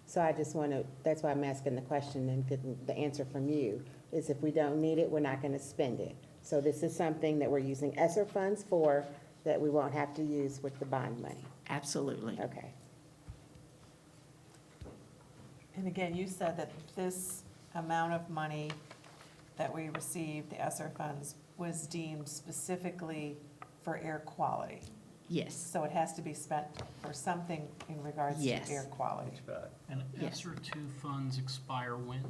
So I just want to, that's why I'm asking the question and getting the answer from you, is if we don't need it, we're not going to spend it. So this is something that we're using ESSER funds for, that we won't have to use with the bond money. Absolutely. Okay. And again, you said that this amount of money that we received, the ESSER funds, was deemed specifically for air quality. Yes. So it has to be spent for something in regards to Yes. air quality. And Yes. ESSER II funds expire when?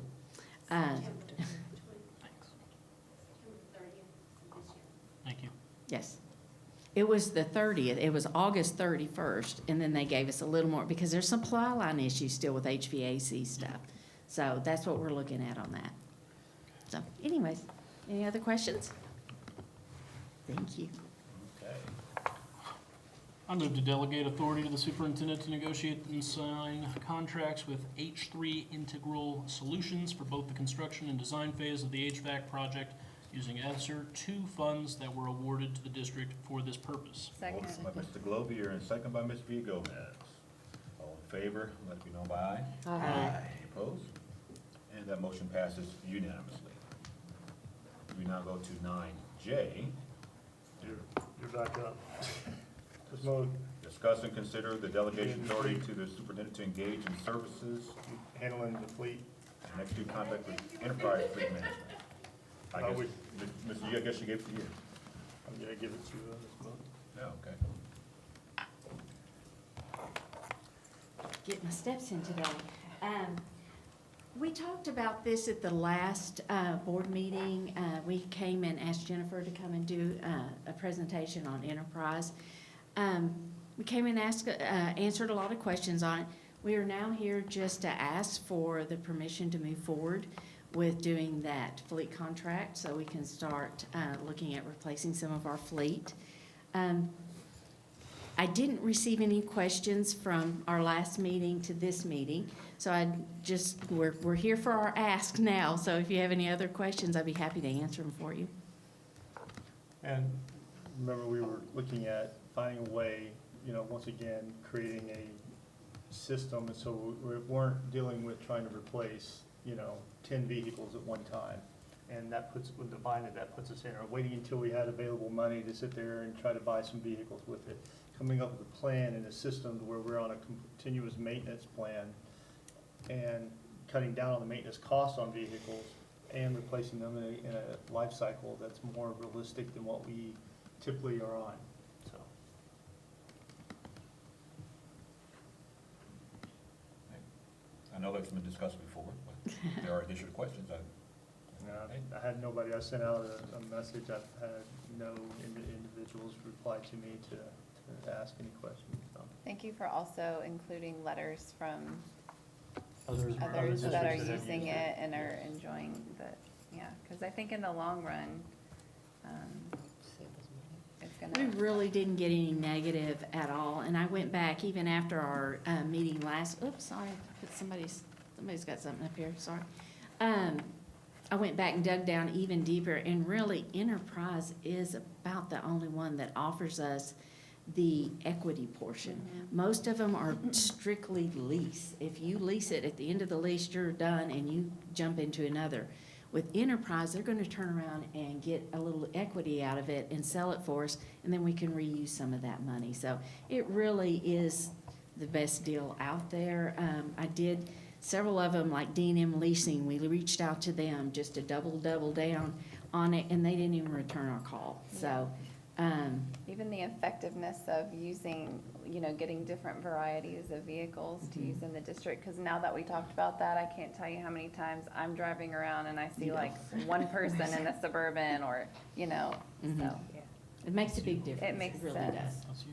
Thank you. Yes. It was the 30th, it was August 31st, and then they gave us a little more, because there's supply line issues still with HVAC stuff. So that's what we're looking at on that. So anyways, any other questions? Thank you. I move to delegate authority to the superintendent to negotiate and sign contracts with H3 Integral Solutions for both the construction and design phase of the HVAC project using ESSER II funds that were awarded to the district for this purpose. Motion by Mr. Glover and second by Ms. V. Gomez. All in favor, let me know by aye. Aye. Any opposed? And that motion passes unanimously. We now go to 9J. You're back up. Just mode. Discuss and consider the delegation authority to the superintendent to engage in services. Handling the fleet. And execute contract with Enterprise Fleet Management. I guess, Mr. I guess you gave it to you. I'm gonna give it to this month. Yeah, okay. Get my steps in today. We talked about this at the last board meeting. We came and asked Jennifer to come and do a presentation on Enterprise. We came and answered a lot of questions on it. We are now here just to ask for the permission to move forward with doing that fleet contract so we can start looking at replacing some of our fleet. I didn't receive any questions from our last meeting to this meeting, so we're here for our ask now, so if you have any other questions, I'd be happy to answer them for you. And remember, we were looking at finding a way, once again, creating a system, and so we weren't dealing with trying to replace, 10 vehicles at one time. And that puts, with the bind, that puts us in, or waiting until we had available money to sit there and try to buy some vehicles with it. Coming up with a plan and a system to where we're on a continuous maintenance plan and cutting down on the maintenance costs on vehicles and replacing them in a life cycle that's more realistic than what we typically are on, so. I know that's been discussed before, but if there are additional questions. I had nobody, I sent out a message, I've had no individuals reply to me to ask any questions, so. Thank you for also including letters from Others that are districts that have using used it and are enjoying the, yeah, because I think in the long run, it's We gonna, really didn't get any negative at all, and I went back even after our meeting last, oops, sorry, somebody's got something up here, sorry. I went back and dug down even deeper, and really Enterprise is about the only one that offers us the equity portion. Most of them are strictly lease. If you lease it, at the end of the lease, you're done and you jump into another. With Enterprise, they're gonna turn around and get a little equity out of it and sell it for us, and then we can reuse some of that money. So it really is the best deal out there. I did several of them, like D&M Leasing, we reached out to them just to double down on it, and they didn't even return our call. So, even the effectiveness of using, getting different varieties of vehicles to use in the district, because now that we talked about that, I can't tell you how many times I'm driving around and I see like one person in a Suburban or, so. it makes a big difference. It makes really sense. does. That's you.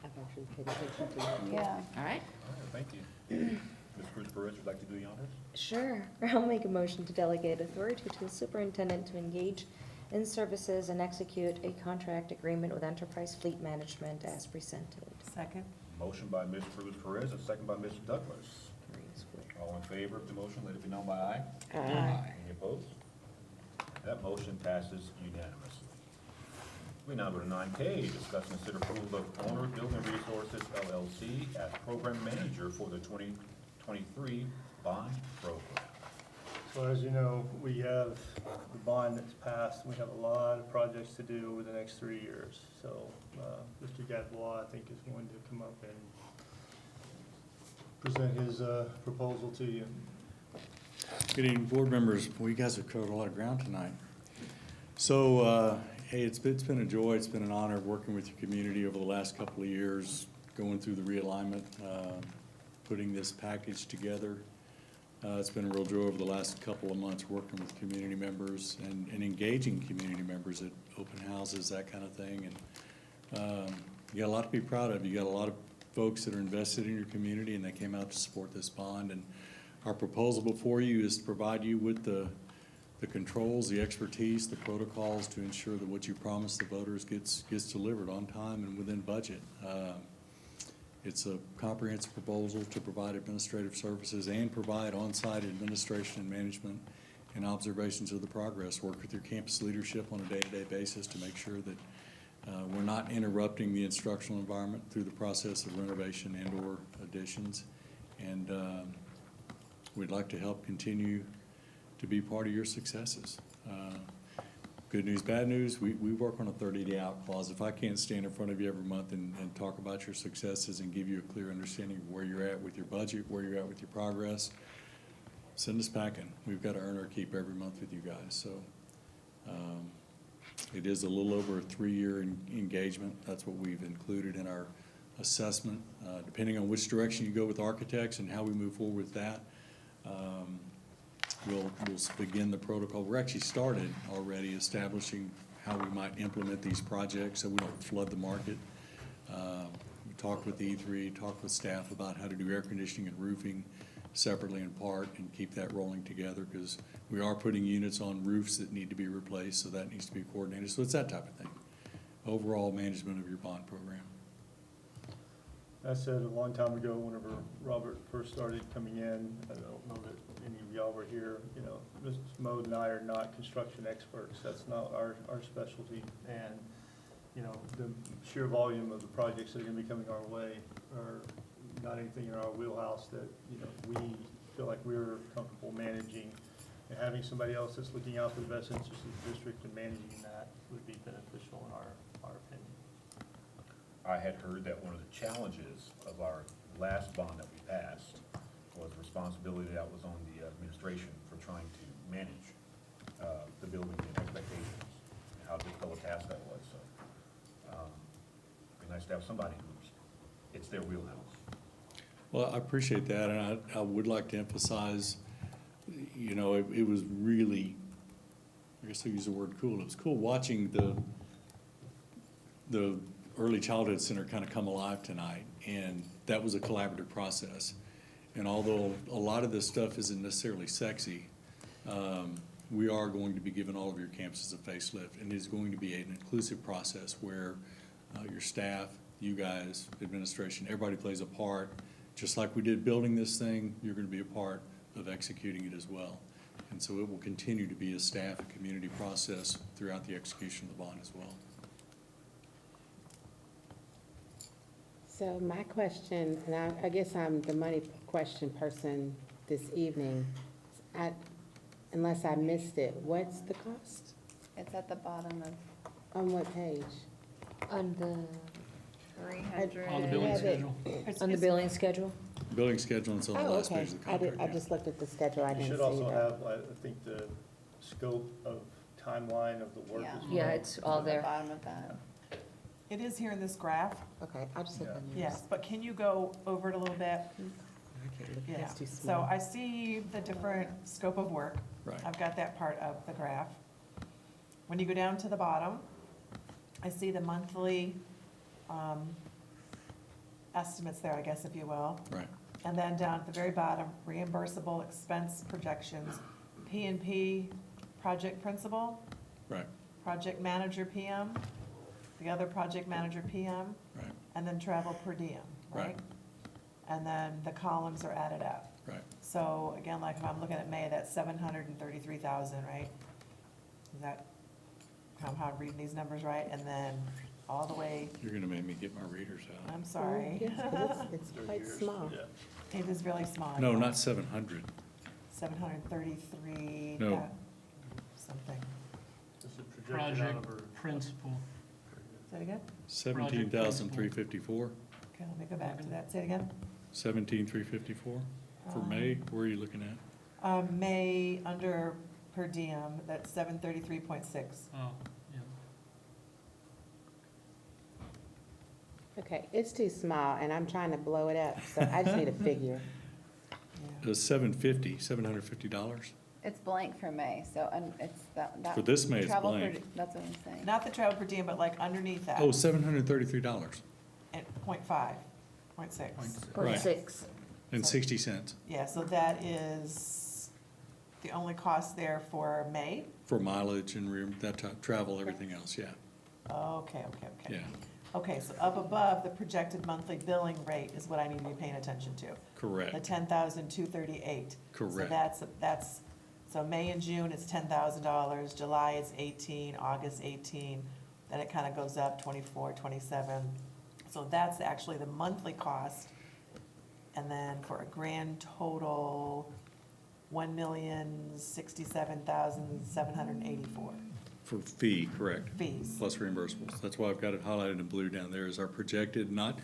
I've actually paid attention to that. Yeah. All right. Thank you. Ms. Cruz Perez would like to do the honors? Sure. I'll make a motion to delegate authority to the superintendent to engage in services and execute a contract agreement with Enterprise Fleet Management as presented. Second. Motion by Ms. Cruz Perez, and second by Mr. Douglas. All in favor of the motion, let it be known by aye. Aye. Any opposed? That motion passes unanimously. We now go to 9K, discuss and consider approval of owner Building Resources LLC as program manager for the 2023 bond program. So as you know, we have the bond that's passed, we have a lot of projects to do over the next 3 years. So, Mr. Gadbois, I think, is going to come up and present his, proposal to you. Good evening, board members. Well, you guys have covered a lot of ground tonight. So, hey, it's been a joy, it's been an honor working with your community over the last couple of years, going through the realignment, putting this package together. It's been a real joy over the last couple of months working with community members and engaging community members at open houses, that kind of thing. And you got a lot to be proud of. You got a lot of folks that are invested in your community, and they came out to support this bond. And our proposal before you is to provide you with the controls, the expertise, the protocols to ensure that what you promise the voters gets delivered on time and within budget. It's a comprehensive proposal to provide administrative services and provide on-site administration and management and observations of the progress. Work with your campus leadership on a day-to-day basis to make sure that we're not interrupting the instructional environment through the process of renovation and/or additions. And we'd like to help continue to be part of your successes. Good news, bad news, we work on a 30-day out clause. If I can't stand in front of you every month and talk about your successes and give you a clear understanding of where you're at with your budget, where you're at with your progress, send us packing. We've got to earn our keep every month with you guys. So it is a little over a 3-year engagement. That's what we've included in our assessment. Depending on which direction you go with architects and how we move forward with that, we'll begin the protocol. We're actually started already establishing how we might implement these projects so we don't flood the market. We talked with E3, talked with staff about how to do air conditioning and roofing separately and apart and keep that rolling together, because we are putting units on roofs that need to be replaced, so that needs to be coordinated. So it's that type of thing. Overall management of your bond program. I said a long time ago, whenever Robert first started coming in, I don't know that any of y'all were here, Mrs. Mode and I are not construction experts. That's not our specialty. And, the sheer volume of the projects that are gonna be coming our way are not anything in our wheelhouse that, we feel like we're comfortable managing And having somebody else that's looking out for the best interests of the district and managing that would be beneficial in our opinion. I had heard that one of the challenges of our last bond that we passed was responsibility that was on the administration for trying to manage the building and expectations, and how difficult a task that was, so. It'd be nice to have somebody who's, it's their wheelhouse. Well, I appreciate that, and I would like to emphasize, you know, it was really, I guess I'll use the word cool. It was cool watching the Early Childhood Center kind of come alive tonight, and that was a collaborative process. And although a lot of this stuff isn't necessarily sexy, we are going to be giving all of your campuses a facelift, and it's going to be an inclusive process where your staff, you guys, administration, everybody plays a part. Just like we did building this thing, you're going to be a part of executing it as well. And so it will continue to be a staff and community process throughout the execution of the bond as well. So my question, and I guess I'm the money question person this evening, unless I missed it, what's the cost? It's at the bottom of On what page? On the, 300. On the billing schedule. on the billing schedule? Building schedule, and it's on the Oh, last okay. page of the I contract. just looked at the schedule, I You didn't see should that. also have, I think, the scope of timeline of the work Yeah. as well. Yeah, it's all At the there. bottom of that. It is here in this graph, Okay, I'll just look Yeah. on yours. yes, but can you go over it a little bit? I can't look, Yeah, it's too so small. I see the different scope of work. Right. I've got that part of the graph. When you go down to the bottom, I see the monthly estimates there, I guess, if you will. Right. And then down at the very bottom, reimbursable expense projections, P&P, project principal, Right, project manager PM, the other project manager PM, right, and then travel per diem, right? Right. And then the columns are added up. right. So again, like if I'm looking at May, that's 733,000, right? Is that, how I'm reading these numbers right? And then all the way, You're gonna make me get my readers out. I'm sorry. Yes, it's They're quite years, small. yeah. It is really small. No, not 700. 733, No. something. It's a projection Project out of our- principal. Say it again? 17,354. Okay, let me go back to that. Say it again. 17,354 for May. Where are you looking at? May, under per diem, that's 733.6. Oh, yeah. Okay, it's too small, and I'm trying to blow it up, so I just need a figure. It was $750. It's blank for May, so it's that. For this May, it's travel per blank. di- That's what I'm saying. Not the travel per diem, but like underneath that. Oh, $733 At 0.5, 0.6. Right. 0.6. and 60 cents Yeah, so that is the only cost there for May? for mileage and travel, everything else, yeah. Okay. Yeah, Okay, so up above, the projected monthly billing rate is what I need to be paying attention to. correct. The 10,238. Correct. So so May and June, it's $10,000, July it's 18, August 18, then it kind of goes up 24, 27. So that's actually the monthly cost. And then for a grand total, $1,067,784. For fee, correct. Fees. Plus reimbursables. That's why I've got it highlighted in blue down there is our projected, not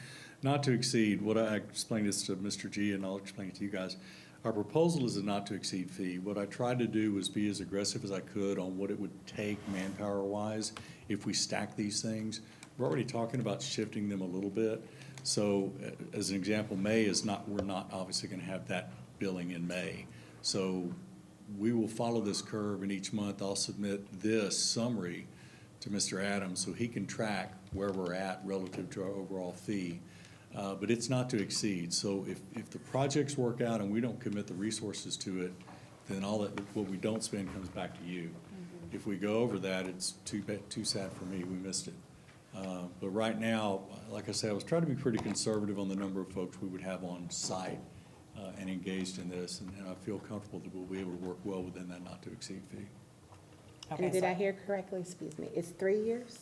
to exceed, what I explained this to Mr. G, and I'll explain it to you guys. Our proposal is a not to exceed fee. What I tried to do was be as aggressive as I could on what it would take manpower-wise if we stack these things. We're already talking about shifting them a little bit. So as an example, May is not, we're not obviously gonna have that billing in May. So we will follow this curve, and each month I'll submit this summary to Mr. Adams so he can track where we're at relative to our overall fee. But it's not to exceed. So if the projects work out and we don't commit the resources to it, then what we don't spend comes back to you. If we go over that, it's too sad for me, we missed it. But right now, like I said, I was trying to be pretty conservative on the number of folks we would have on site and engaged in this, and I feel comfortable that we'll be able to work well within that not to exceed fee. And did I hear correctly, excuse me, it's 3 years?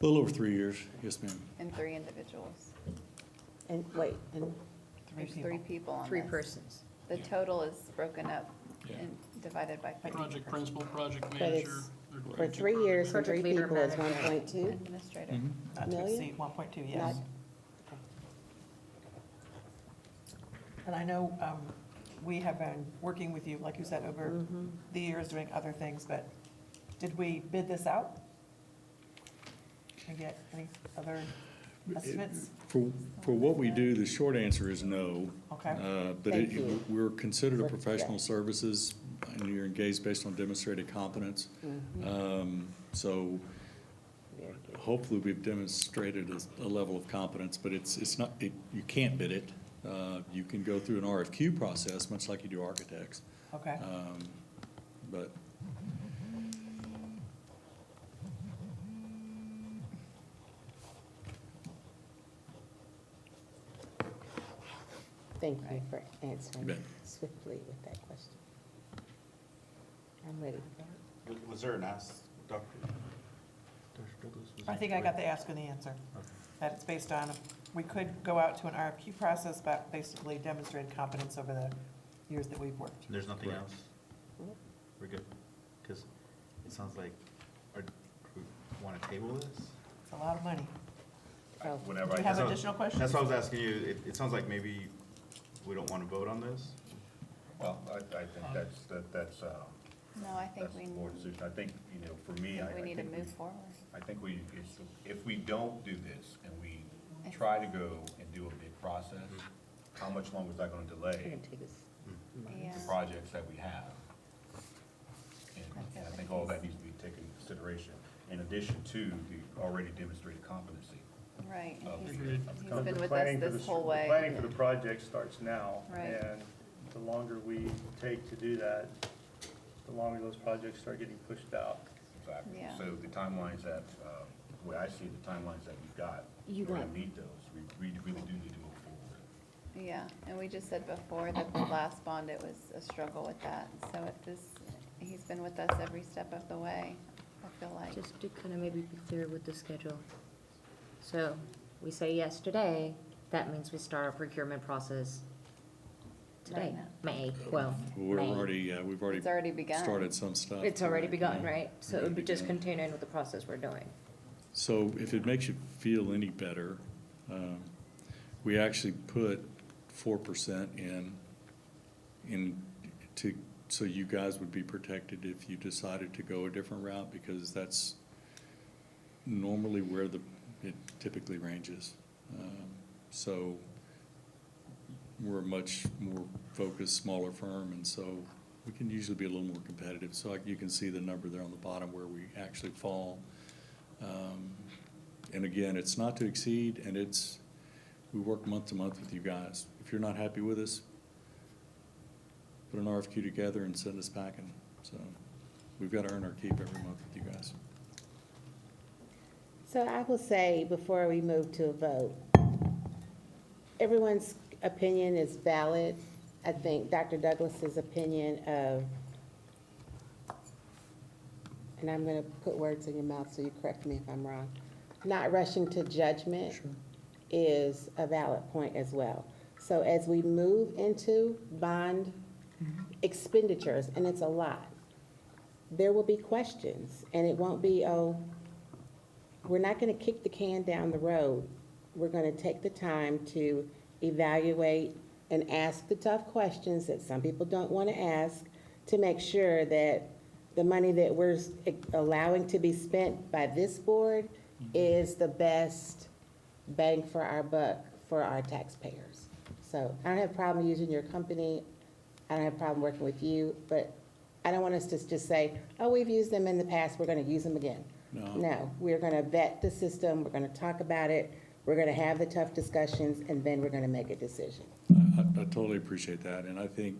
A little over 3 years, yes, ma'am. And 3 individuals. And wait, and There's 3 people on Three this. persons. The total is broken up and divided by 3. Project principal, project But manager. it's, for 3 years and 3 Project leader, people is manager. 1.2. Administrator. Not to Million? exceed 1.2, yes. Not- And I know we have been working with you, like you said, over the years, doing other things, but did we bid this out? And get any other estimates? For what we do, the short answer is no. Okay. But Thank you. we're considered a For professional that. services, and you're engaged based on demonstrated competence. So Very good. hopefully we've demonstrated a level of competence, but it's not, you can't bid it. You can go through an RFQ process, much like you do architects. Okay. But Thank you for answering Bet. swiftly with that question. I'm ready to vote. Was there an ask, Dr. Douglas? I think I got the ask and the answer. That it's based on, we could go out to an RFQ process, but basically demonstrated competence over the years that we've worked. There's nothing Correct. else? We're good? Because it sounds like, do we want to table this? It's a lot of money. Oh, Whenever Do you I have guess- additional questions? That's what I was asking you. It sounds like maybe we don't want to vote on this? Well, I think that's, No, I think that's we, the board decision. I think, you know, for me, we need to think move forward. I think if we don't do this and we try to go and do a bid process, how much longer is that gonna It's delay gonna take us Yeah. the projects that we have? And I think all that needs to be taken into consideration, in addition to the already demonstrated competency. Right. and of he's- the- of the He's company. been The with planning us for this the- whole the way. Planning for the project starts now. Right. And the longer we take to do that, the longer those projects start getting pushed out. Exactly. Yeah. So the timelines that, the way I see the timelines that we've got, You we're gonna got- meet those. We really do need to move forward. Yeah, and we just said before that the last bond, it was a struggle with that. So if this, he's been with us every step of the way, I feel like. Just to kind of maybe be clear with the schedule. So we say yes today, that means we start our procurement process today, Right now. May 12th. we're May. already, we've already It's already begun. started some stuff. It's already correct? begun, Yeah. right? So it would be just Begun. continuing with the process we're doing. So if it makes you feel any better, we actually put 4% so you guys would be protected if you decided to go a different route, because that's normally where it typically ranges. So we're a much more focused, smaller firm, and so we can usually be a little more competitive. So like you can see the number there on the bottom where we actually fall. And again, it's not to exceed, and we work month to month with you guys. If you're not happy with us, put an RFQ together and send us packing. So we've got to earn our keep every month with you guys. So I will say, before we move to a vote, everyone's opinion is valid. I think Dr. Douglas's opinion of, and I'm gonna put words in your mouth, so you correct me if I'm wrong, not rushing to judgment is a valid point as well. So as we move into bond expenditures, and it's a lot, there will be questions, and it won't be, oh, we're not gonna kick the can down the road. We're gonna take the time to evaluate and ask the tough questions that some people don't wanna ask, to make sure that the money that we're allowing to be spent by this board is the best bang for our buck for our taxpayers. So I don't have a problem using your company, I don't have a problem working with you, but I don't want us to just say, oh, we've used them in the past, we're gonna use them again. No, we're gonna vet the system, we're gonna talk about it, we're gonna have the tough discussions, and then we're gonna make a decision. I totally appreciate that, and I think,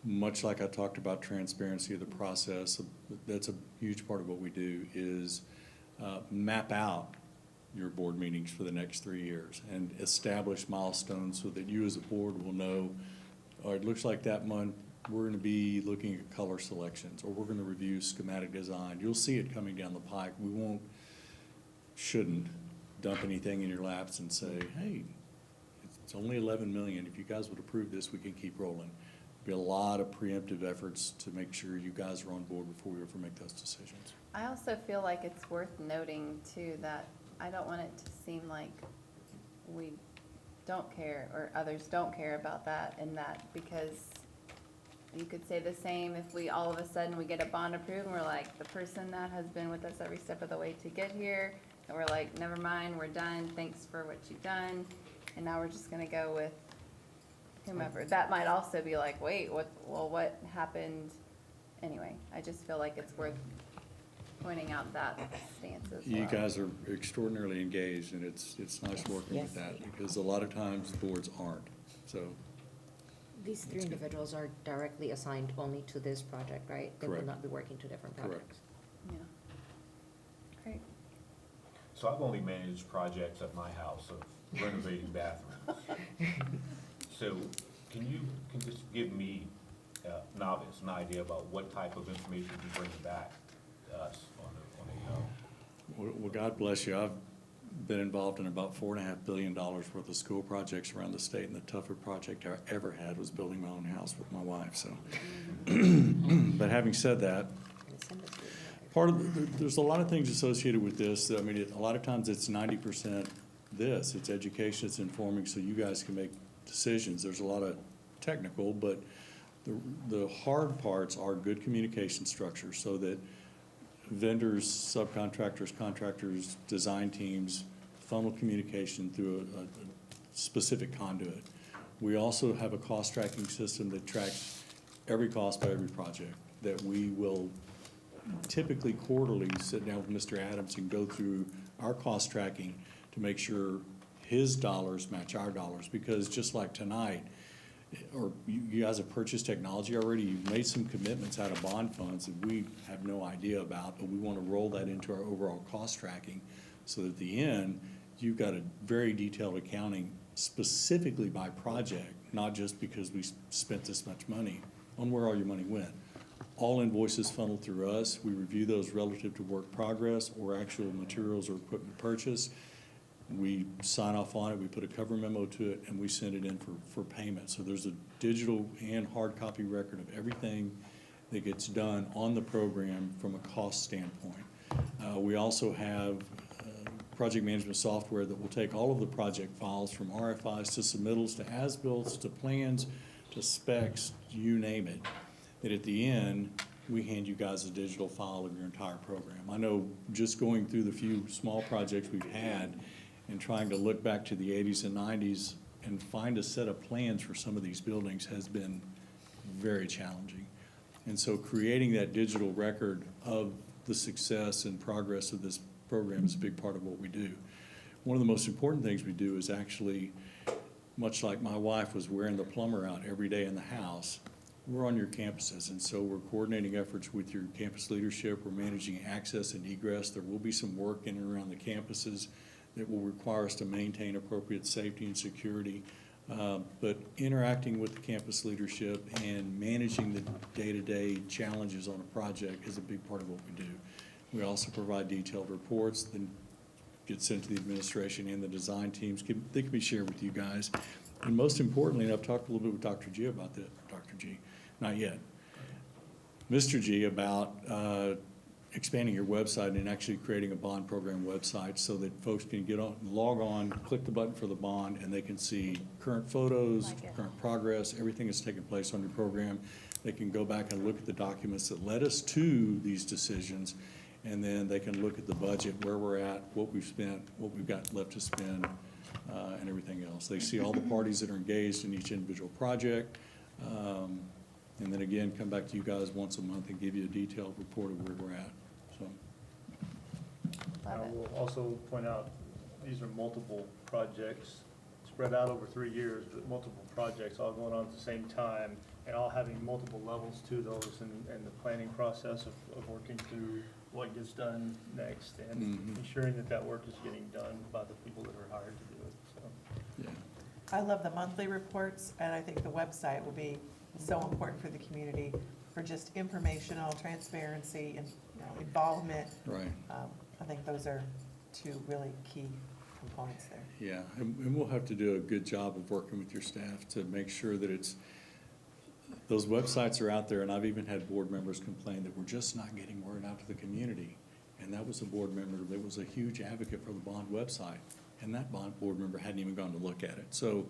much like I talked about transparency of the process, that's a huge part of what we do, is map out your board meetings for the next 3 years and establish milestones so that you as a board will know, oh, it looks like that month we're gonna be looking at color selections, or we're gonna review schematic design. You'll see it coming down the pike. We shouldn't dump anything in your laps and say, hey, it's only 11 million. If you guys would approve this, we can keep rolling. be a lot of preemptive efforts to make sure you guys are on board before we ever make those decisions. I also feel like it's worth noting too that I don't want it to seem like we don't care or others don't care about that and that, because you could say the same if we all of a sudden we get a bond approved and we're like, the person that has been with us every step of the way to get here, and we're like, never mind, we're done, thanks for what you've done, and now we're just gonna go with whomever. That might also be like, wait, what happened? Anyway, I just feel like it's worth pointing out that stance as well. You guys are extraordinarily engaged, and it's nice working with that, because a lot of times boards aren't, so. These three individuals are directly assigned only to this project, right? They will Correct. not be working two different Correct. projects. Yeah. Great. So I've only managed projects at my house of renovating bathrooms. So can you just give me, novice, an idea about what type of information you bring back to us on a Well, God bless you. I've been involved in about $4.5 billion worth of school projects around the state, and the tougher project I ever had was building my own house with my wife, so. But having said that, there's a lot of things associated with this. I mean, a lot of times it's 90% this. It's education, it's informing, so you guys can make decisions. There's a lot of technical, but the hard parts are good communication structure so that vendors, subcontractors, contractors, design teams funnel communication through a specific conduit. We also have a cost tracking system that tracks every cost by every project, that we will typically quarterly sit down with Mr. Adams and go through our cost tracking to make sure his dollars match our dollars, because just like tonight, or you guys have purchased technology already, you've made some commitments out of bond funds that we have no idea about, but we want to roll that into our overall cost tracking so that at the end, you've got a very detailed accounting specifically by project, not just because we spent this much money, on where all your money went. All invoices funneled through us. We review those relative to work progress or actual materials or equipment purchase. We sign off on it, we put a cover memo to it, and we send it in for payment. So there's a digital and hard copy record of everything that gets done on the program from a cost standpoint. We also have project management software that will take all of the project files from RFIs to submittals to as-bills to plans to specs, you name it, that at the end, we hand you guys a digital file of your entire program. I know just going through the few small projects we've had and trying to look back to the 80s and 90s and find a set of plans for some of these buildings has been very challenging. And so creating that digital record of the success and progress of this program is a big part of what we do. One of the most important things we do is actually, much like my wife was wearing the plumber out every day in the house, we're on your campuses, and so we're coordinating efforts with your campus leadership. We're managing access and egress. There will be some work in and around the campuses that will require us to maintain appropriate safety and security. But interacting with the campus leadership and managing the day-to-day challenges on a project is a big part of what we do. We also provide detailed reports that get sent to the administration and the design teams. They can be shared with you guys. And most importantly, and I've talked a little bit with Dr. G about that, Dr. G, not yet, Mr. G, about expanding your website and actually creating a bond program website so that folks can get on, log on, click the button for the bond, and they can see current photos, current progress, everything that's taking place on your program. They can go back and look at the documents that led us to these decisions, and then they can look at the budget, where we're at, what we've spent, what we've got left to spend, and everything else. They see all the parties that are engaged in each individual project, and then again, come back to you guys once a month and give you a detailed report of where we're at, so. I will also point out, these are multiple projects spread out over 3 years, but multiple projects all going on at the same time and all having multiple levels to those, and the planning process of working through what gets done next and ensuring that that work is getting done by the people that are hired to do it, so. Yeah. I love the monthly reports, and I think the website will be so important for the community for just informational transparency and, you know, involvement. Right. I think those are two really key components there. Yeah, and we'll have to do a good job of working with your staff to make sure that it's those websites are out there, and I've even had board members complain that we're just not getting word out to the community. And that was a board member that was a huge advocate for the bond website, and that bond board member hadn't even gone to look at it. So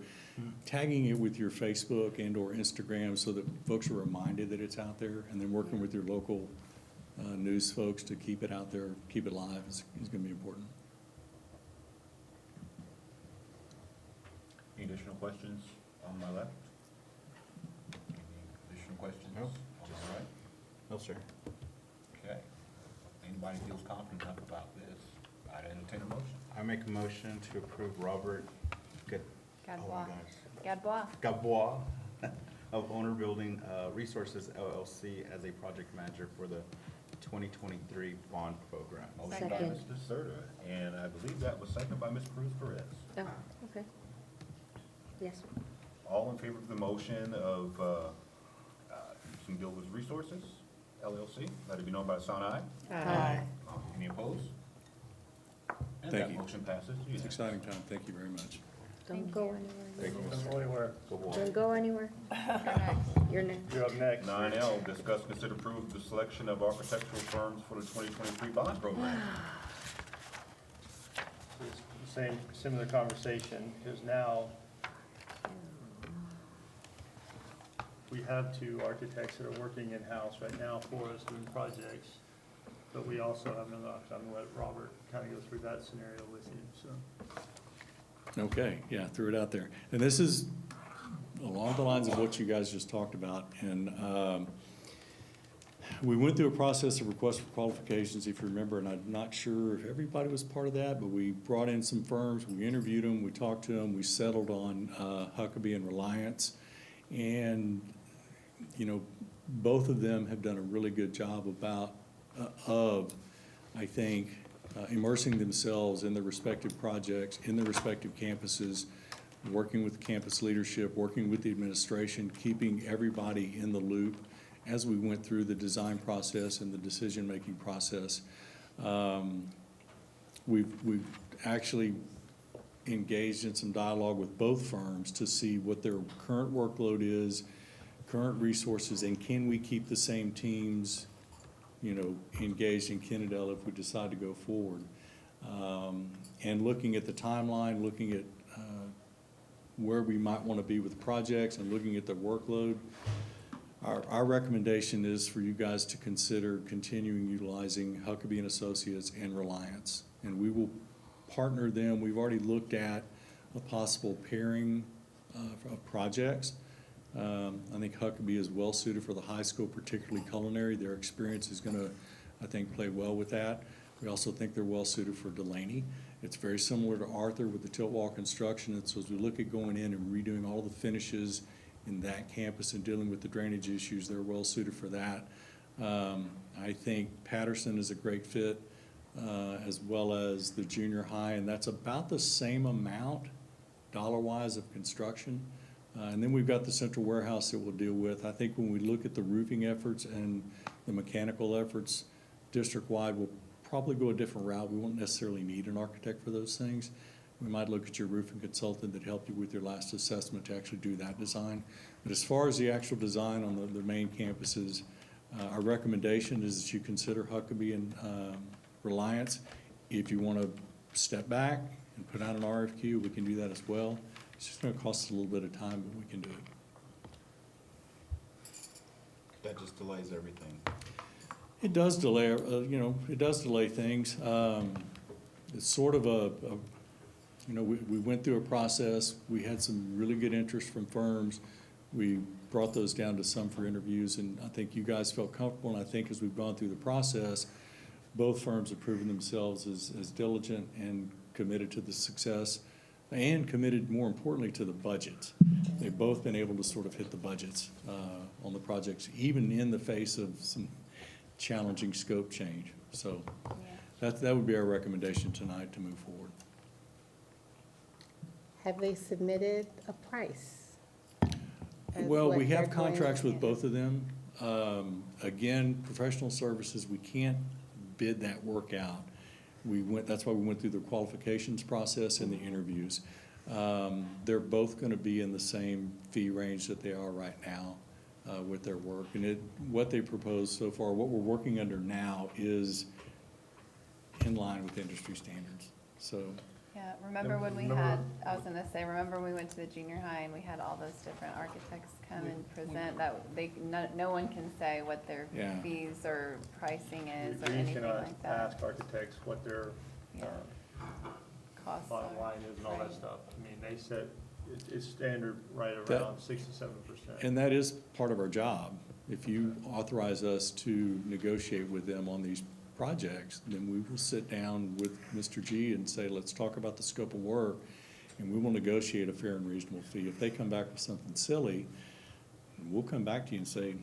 tagging it with your Facebook and or Instagram so that folks are reminded that it's out there, and then working with your local news folks to keep it out there, keep it live is gonna be important. Any additional questions on my left? Any additional questions? Nope. All right. No, sir. Okay. Anybody feels confident enough about this, I'd entertain a motion. I make a motion to approve Robert Gadbois. Gadbois. Gabois of Owner Building Resources LLC as a project manager for the 2023 bond program. Motion by Second. Mr. Serta, and I believe that was seconded by Ms. Cruz Perez. Oh, okay. Yes. All in favor of the motion of Houston Gilbert Resources LLC, let it be known by a sign aye. Aye. Any opposed? And Thank that you. motion passes It's unanimously. exciting time. Thank you very much. Don't go anywhere. Thank you, Don't Mr. go anywhere. Don't go anywhere. You're next. You're up next. 9L, discuss, consider, approve the selection of architectural firms for the 2023 bond program. It's the same, similar conversation, because now we have two architects that are working in-house right now for us doing projects, but we also have another option. I'm gonna let Robert kind of go through that scenario with you, so. Okay, yeah, threw it out there. And this is along the lines of what you guys just talked about. And we went through a process of request for qualifications, if you remember, and I'm not sure if everybody was part of that, but we brought in some firms, we interviewed them, we talked to them, we settled on Huckabee and Reliance. And, you know, both of them have done a really good job I think, immersing themselves in their respective projects, in their respective campuses, working with campus leadership, working with the administration, keeping everybody in the loop as we went through the design process and the decision-making process. We've actually engaged in some dialogue with both firms to see what their current workload is, current resources, and can we keep the same teams, you know, engaged in Kennedale if we decide to go forward. And looking at the timeline, looking at where we might want to be with projects and looking at the workload, our recommendation is for you guys to consider continuing utilizing Huckabee and Associates and Reliance. And we will partner them. We've already looked at a possible pairing of projects. I think Huckabee is well suited for the high school, particularly culinary. Their experience is gonna, I think, play well with that. We also think they're well suited for Delaney. It's very similar to Arthur with the tilt wall construction. And so as we look at going in and redoing all the finishes in that campus and dealing with the drainage issues, they're well suited for that. I think Patterson is a great fit, as well as the junior high, and that's about the same amount dollar-wise of construction. And then we've got the central warehouse that we'll deal with. I think when we look at the roofing efforts and the mechanical efforts district-wide, we'll probably go a different route. We won't necessarily need an architect for those things. We might look at your roofing consultant that helped you with your last assessment to actually do that design. But as far as the actual design on the main campuses, our recommendation is that you consider Huckabee and Reliance. If you want to step back and put out an RFQ, we can do that as well. It's just going to cost us a little bit of time, but we can do it. That just delays everything. It does delay, it does delay things. It's sort of we went through a process. We had some really good interest from firms. We brought those down to some for interviews, and I think you guys felt comfortable, and I think as we've gone through the process, both firms have proven themselves as diligent and committed to the success, and committed, more importantly, to the budgets. They've both been able to sort of hit the budgets on the projects, even in the face of some challenging scope change. So that would be our recommendation tonight to move forward. Have they submitted a price? Well, we have contracts with both of them. Again, professional services, we can't bid that work out. That's why we went through the qualifications process and the interviews. They're both going to be in the same fee range that they are right now. with their work. And what they proposed so far, what we're working under now is in line with industry standards, so. Yeah, remember when we had, I was gonna say, remember when we went to the junior high and we had all those different architects come and present, that no one can say what their Yeah. fees or pricing is or We anything cannot like that. ask architects what their Costs bottom are- line is and all that right. stuff. I mean, they said it's standard right That- around 6 to 7%. And that is part of our job. If you authorize us to negotiate with them on these projects, then we will sit down with Mr. G and say, let's talk about the scope of work, and we will negotiate a fair and reasonable fee. If they come back with something silly, we'll come back to you and say,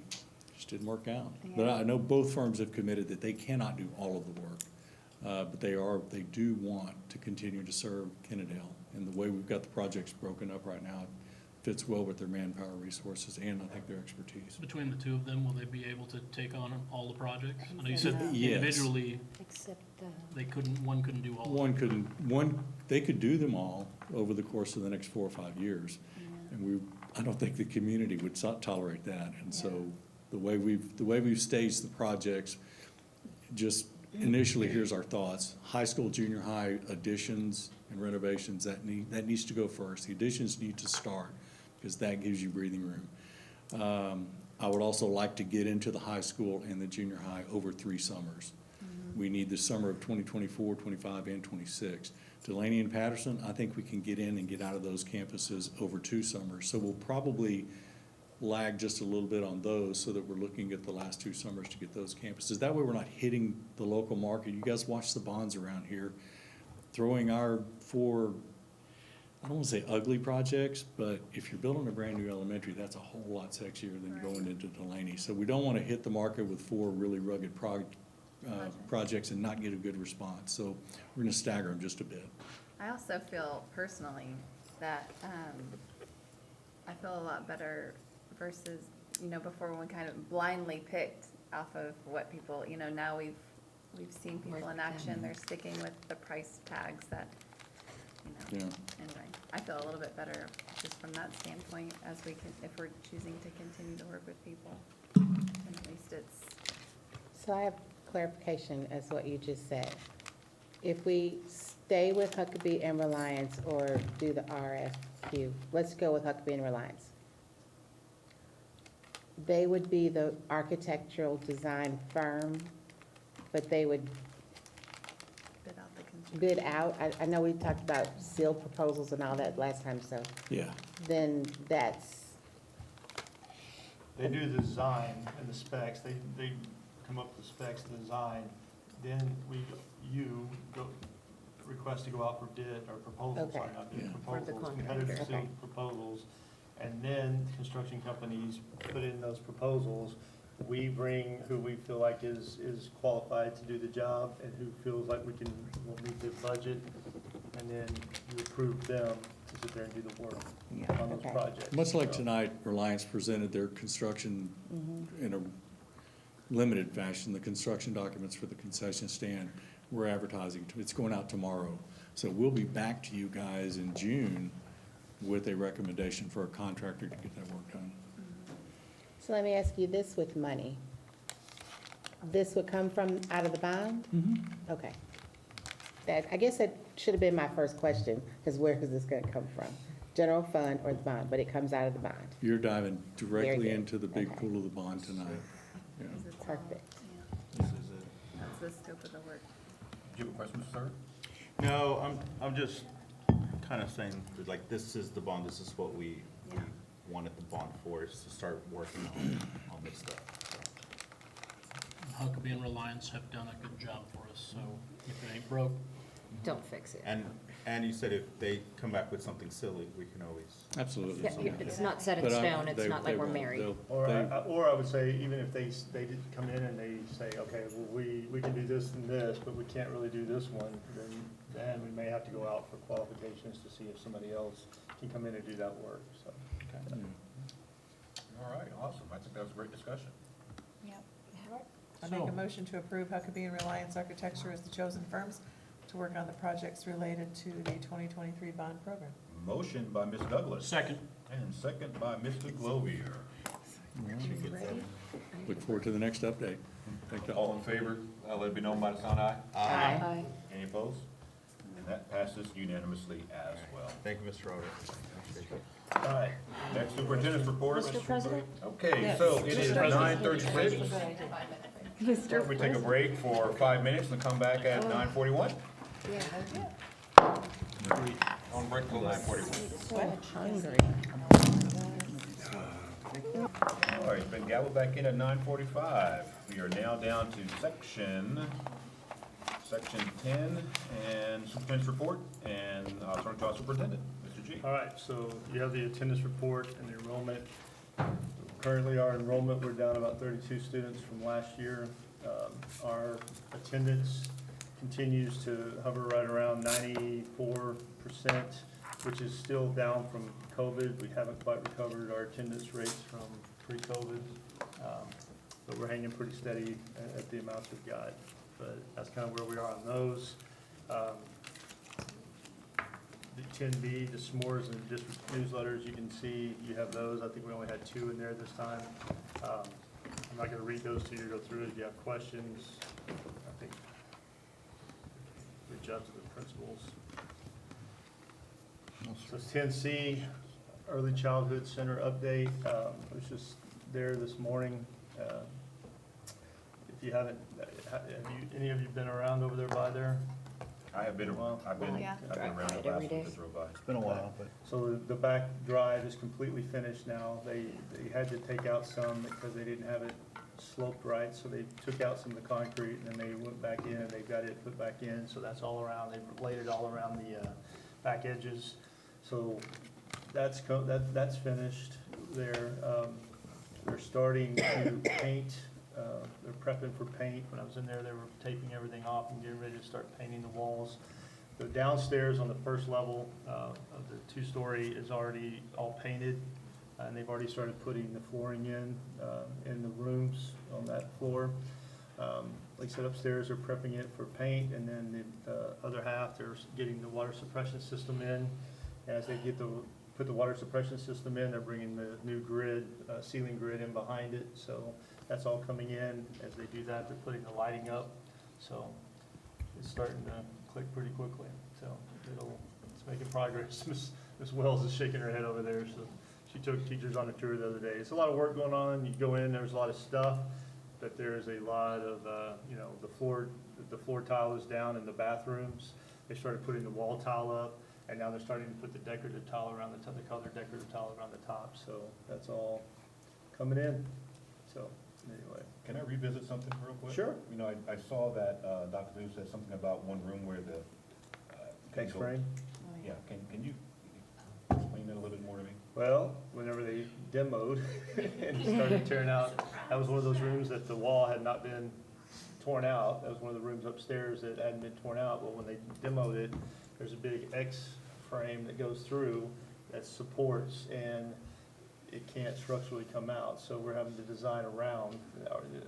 just didn't work out. But I know both firms have committed that they cannot do all of the work. But they do want to continue to serve Kennedale. And the way we've got the projects broken up right now, it fits well with their manpower resources and I think their expertise. Between the two of them, will they be able to take on all the projects? I know you said Yes. individually, Except, one couldn't do all of them. They could do them all over the course of the next 4 or 5 years. And I don't think the community would tolerate that. And so the way we've staged the projects, just initially, here's our thoughts. High school, junior high additions and renovations, that needs to go first. The additions need to start because that gives you breathing room. I would also like to get into the high school and the junior high over 3 summers. We need the summer of 2024, 25, and 26. Delaney and Patterson, I think we can get in and get out of those campuses over 2 summers. So we'll probably lag just a little bit on those so that we're looking at the last 2 summers to get those campuses. That way we're not hitting the local market. You guys watch the bonds around here, throwing our 4, I don't want to say ugly projects, but if you're building a brand new elementary, that's a whole lot sexier than going into Delaney. So we don't want to hit the market with 4 really rugged projects and not get a good response. So we're going to stagger them just a bit. I also feel personally that, I feel a lot better versus, before when we kind of blindly picked off of what people, now we've seen people in action, they're sticking with the price tags that, Yeah. anyway, I feel a little bit better just from that standpoint as if we're choosing to continue to work with people. And at least it's, So I have clarification as what you just said. If we stay with Huckabee and Reliance or do the RFQ, let's go with Huckabee and Reliance. They would be the architectural design firm, but they would bid out the construction. bid out. I know we talked about sealed proposals and all that last time, so Yeah. then that's, They do the design and the specs, they come up with the specs, the design, then you go, request to go out for bid, or proposals, sorry, not bid, Yeah. For the proposals, contractor. competitive Okay. sealed proposals. And then construction companies put in those proposals. We bring who we feel like is qualified to do the job and who feels like will meet the budget. And then you approve them to sit there and do the work on those Okay. projects. Much like So- tonight, Reliance presented their construction in a limited fashion, the construction documents for the concession stand. We're advertising, it's going out tomorrow. So we'll be back to you guys in June with a recommendation for a contractor to get that work done. so let me ask you this with money. This would come from out of the bond? Okay. I guess that should have been my first question, because where is this gonna come from? General fund or the bond, but it comes out of the bond. You're diving directly good. into the big Okay. pool of the bond tonight. Yeah. Because it's all- Perfect. yeah, This is it. That's the scope of the work. Do you have a question, sir? No, I'm just kind of saying, like, this is the bond, this is what we wanted the bond for, is to start working on this stuff. Huckabee and Reliance have done a good job for us, so if it ain't broke, Don't fix it. And you said if they come back with something silly, we can always. Absolutely. Yeah, it's not set in But stone, it's not like we're will. married. Or I would say, even if they did come in and they say, okay, well, we can do this and this, but we can't really do this one, then we may have to go out for qualifications to see if somebody else can come in and do that work, so. All right, awesome. I think that was a great discussion. Yep. I make a motion to approve Huckabee and Reliance Architecture as the chosen firms to work on the projects related to the 2023 bond program. Motion by Ms. Douglas. second. And second by Mr. Glovier. Look forward to the next update. Thank you All in favor, let it be known by the sign aye. Aye. Any opposed? And that passes unanimously as well. Thank you, Mr. Roder. All right, next superintendent's report. Mr. President? Okay, Yes. so it is Mr. 9:36. Mr. We take a break for 5 minutes and come back at 9:41. On break till 9:41. Hungry. All right, been gaveled back in at 9:45. We are now down to section 10 and superintendent's report, and I'll turn to our superintendent, Mr. G. All right, so you have the attendance report and the enrollment. Currently, our enrollment, we're down about 32 students from last year. Our attendance continues to hover right around 94%, which is still down from COVID. We haven't quite recovered our attendance rates from pre-COVID, but we're hanging pretty steady at the amounts we've got. But that's kind of where we are on those. The 10B, the s'mores and district newsletters, you can see you have those. I think we only had 2 in there this time. I'm not going to read those to you or go through it. If you have questions, I think reach out to the principals. So 10C, Early Childhood Center update. I was just there this morning. If you haven't, any of you been around over there by there? I have been, I've been Yeah. around the last week that drove by. It's been a while, but. So the back drive is completely finished now. They had to take out some because they didn't have it sloped right, so they took out some of the concrete and then they went back in and they got it put back in, so that's all around. They've laid it all around the back edges. So that's finished there. They're starting to paint. They're prepping for paint. When I was in there, they were taping everything off and getting ready to start painting the walls. The downstairs on the first level of the 2-story is already all painted, and they've already started putting the flooring in the rooms on that floor. Like I said, upstairs they're prepping it for paint, and then the other half they're getting the water suppression system in. As they put the water suppression system in, they're bringing the new grid, ceiling grid in behind it. So that's all coming in. As they do that, they're putting the lighting up. So it's starting to click pretty quickly. So it's making progress. Miss Wells is shaking her head over there. So she took teachers on a tour the other day. It's a lot of work going on. You go in, there's a lot of stuff, but there's a lot of, the floor tile is down in the bathrooms. They started putting the wall tile up, and now they're starting to put the decorative tile around the top, the colored decorative tile around the top. So that's all coming in. So anyway. Can I revisit something real quick? Sure. You know, I saw that Dr. Lou said something about one room where the. Case frame? Yeah, can you explain that a little bit more to me? Well, whenever they demoed and started tearing out, that was one of those rooms that the wall had not been torn out. That was one of the rooms upstairs that hadn't been torn out. Well, when they demoed it, there's a big X frame that goes through that supports, and it can't structurally come out. So we're having to design around.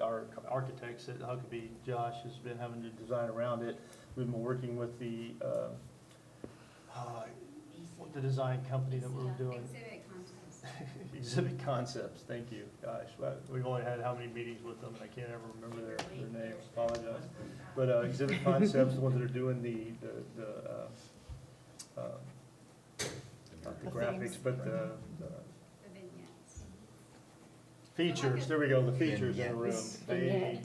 Our architects at Huckabee, Josh, has been having to design around it. We've been working with the design company that we're doing. Exhibit Concepts, thank you. Gosh, we've only had how many meetings with them, and I can't ever remember their names, apologize. But Exhibit Concepts, the ones that are doing not the graphics, but the features, there we go, the features in the room. They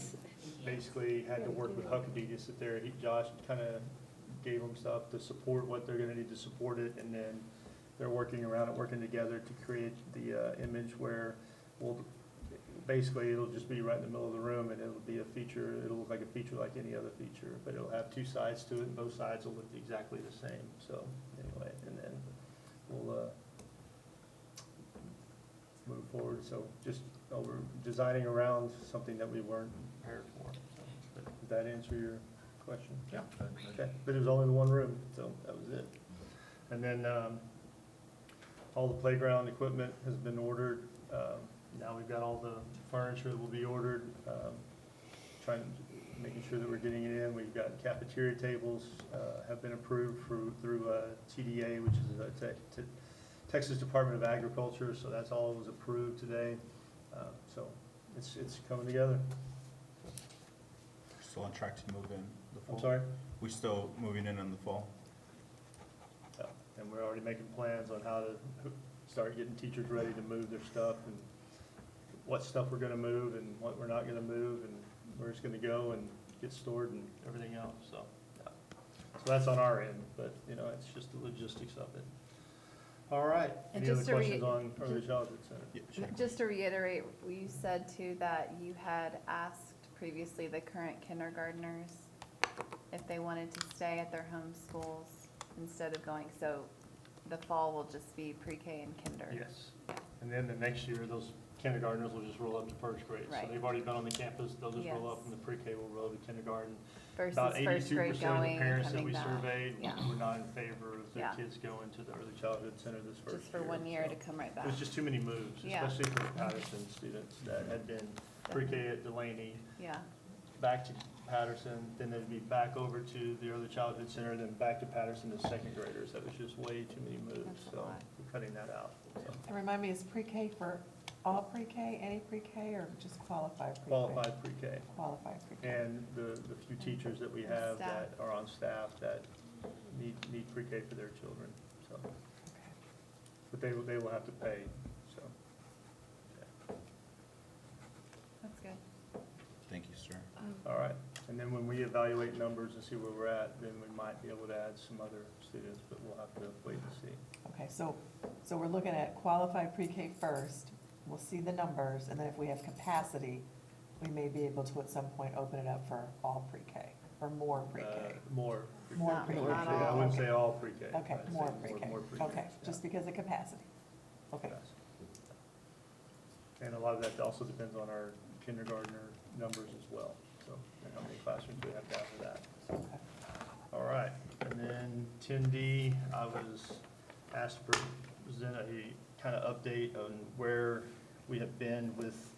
basically had to work with Huckabee to sit there. Josh kind of gave them stuff to support what they're gonna need to support it, and then they're working around it, working together to create the image where basically it'll just be right in the middle of the room, and it'll be a feature. It'll look like a feature like any other feature, but it'll have 2 sides to it, and both sides will look exactly the same. So anyway, and then we'll move forward. So just we're designing around something that we weren't prepared for. So, but did that answer your question? Yeah. Okay, but it was only the one room, so that was it. And then all the playground equipment has been ordered. Now we've got all the furniture that will be ordered, making sure that we're getting it in. We've got cafeteria tables have been approved through TDA, which is the Texas Department of Agriculture, so that's all was approved today. So it's coming together. Still on track to move in the fall? I'm sorry? We still moving in the fall? Yeah, and we're already making plans on how to start getting teachers ready to move their stuff and what stuff we're gonna move and what we're not gonna move and where it's gonna go and get stored and everything else, so. Yeah. So that's on our end, but, you know, it's just the logistics of it. All right, And any other just to questions on early childhood center? Just to reiterate, you said too that you had asked previously the current kindergartners if they wanted to stay at their home schools instead of going, so the fall will just be pre-K and kinder. Yes. And then the next year, those kindergartners will just roll up to first grade. So Right. they've already been on the campus, they'll just roll Yes. up and the pre-K will roll to kindergarten. Versus About first 82% grade of the going and parents that coming we back. surveyed Yeah. were not in favor of their Yeah. kids going to the early childhood center this first year. Just for 1 year So to come right back. It was just too many moves, Yeah. especially for the Patterson students that had been pre-K at Delaney, Yeah, back to Patterson, then they'd be back over to the early childhood center, then back to Patterson as second graders. That was just way too many moves, That's a so lot. we're cutting that out. So. And remind me, is pre-K for all pre-K, any pre-K, or just qualified pre-K? Qualified pre-K. Qualified pre-K. And the few teachers that we have that are on staff that need pre-K for their children, so. But they will have to pay, so. that's good. Thank you, sir. All right, and then when we evaluate numbers and see where we're at, then we might be able to add some other students, but we'll have to wait and see. Okay, so we're looking at qualified pre-K first, we'll see the numbers, and then if we have capacity, we may be able to at some point open it up for all pre-K, or more pre-K. More. More Not- pre-K. not I all. wouldn't say all pre-K. Okay, I'd say more pre-K, more pre-K, okay, yeah. just because of capacity. Okay, And a lot of that also depends on our kindergartner numbers as well, so, and how many classrooms we have to have for that. So. okay. All right, and then 10D, I was asked to present a kind of update on where we have been with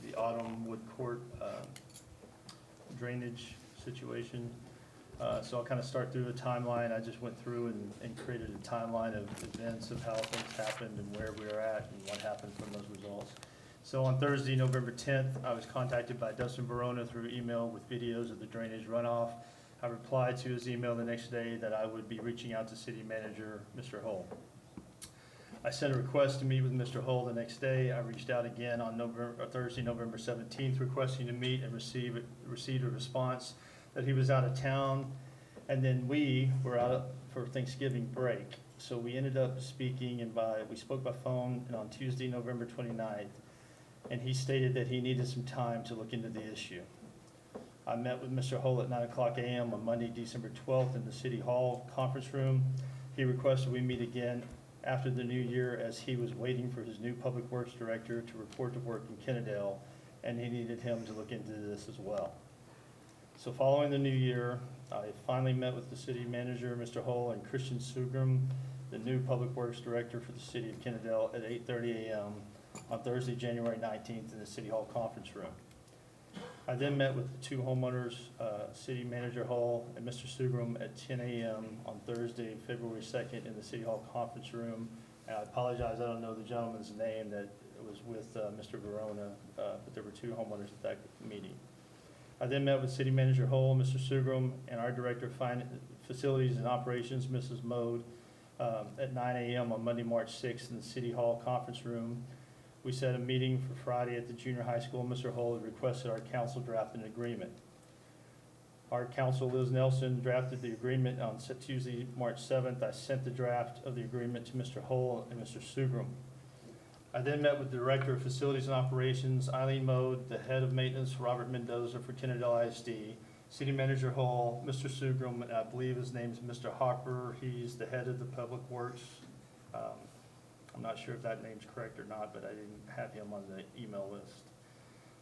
the Autumn Wood Court drainage situation. So I'll kind of start through a timeline. I just went through and created a timeline of events of how things happened and where we are at and what happened from those results. So on Thursday, November 10th, I was contacted by Dustin Verona through email with videos of the drainage runoff. I replied to his email the next day that I would be reaching out to City Manager, Mr. Hull. I sent a request to meet with Mr. Hull the next day. I reached out again on Thursday, November 17th, requesting to meet and received a response that he was out of town. And then we were out for Thanksgiving break. So we ended up speaking we spoke by phone and on Tuesday, November 29th. And he stated that he needed some time to look into the issue. I met with Mr. Hull at 9:00 a.m. on Monday, December 12th in the City Hall conference room. He requested we meet again after the new year as he was waiting for his new Public Works Director to report to work in Kennedale, and he needed him to look into this as well. So following the new year, I finally met with the City Manager, Mr. Hull, and Christian Sugrum, the new Public Works Director for the City of Kennedale, at 8:30 a.m. on Thursday, January 19th in the City Hall conference room. I then met with the two homeowners, City Manager Hull and Mr. Sugrum, at 10 a.m. on Thursday, February 2nd in the City Hall conference room. And I apologize, I don't know the gentleman's name that was with Mr. Verona, but there were two homeowners at that meeting. I then met with City Manager Hull, Mr. Sugrum, and our Director of Facilities and Operations, Mrs. Mode, at 9 a.m. on Monday, March 6th in the City Hall conference room. We set a meeting for Friday at the junior high school. Mr. Hull had requested our council draft an agreement. Our council, Liz Nelson, drafted the agreement on Tuesday, March 7th. I sent the draft of the agreement to Mr. Hull and Mr. Sugrum. I then met with the Director of Facilities and Operations, Eileen Mode, the Head of Maintenance, Robert Mendoza for Kennedale ISD, City Manager Hull, Mr. Sugrum, and I believe his name is Mr. Hopper. He's the Head of the Public Works. I'm not sure if that name's correct or not, but I didn't have him on the email list.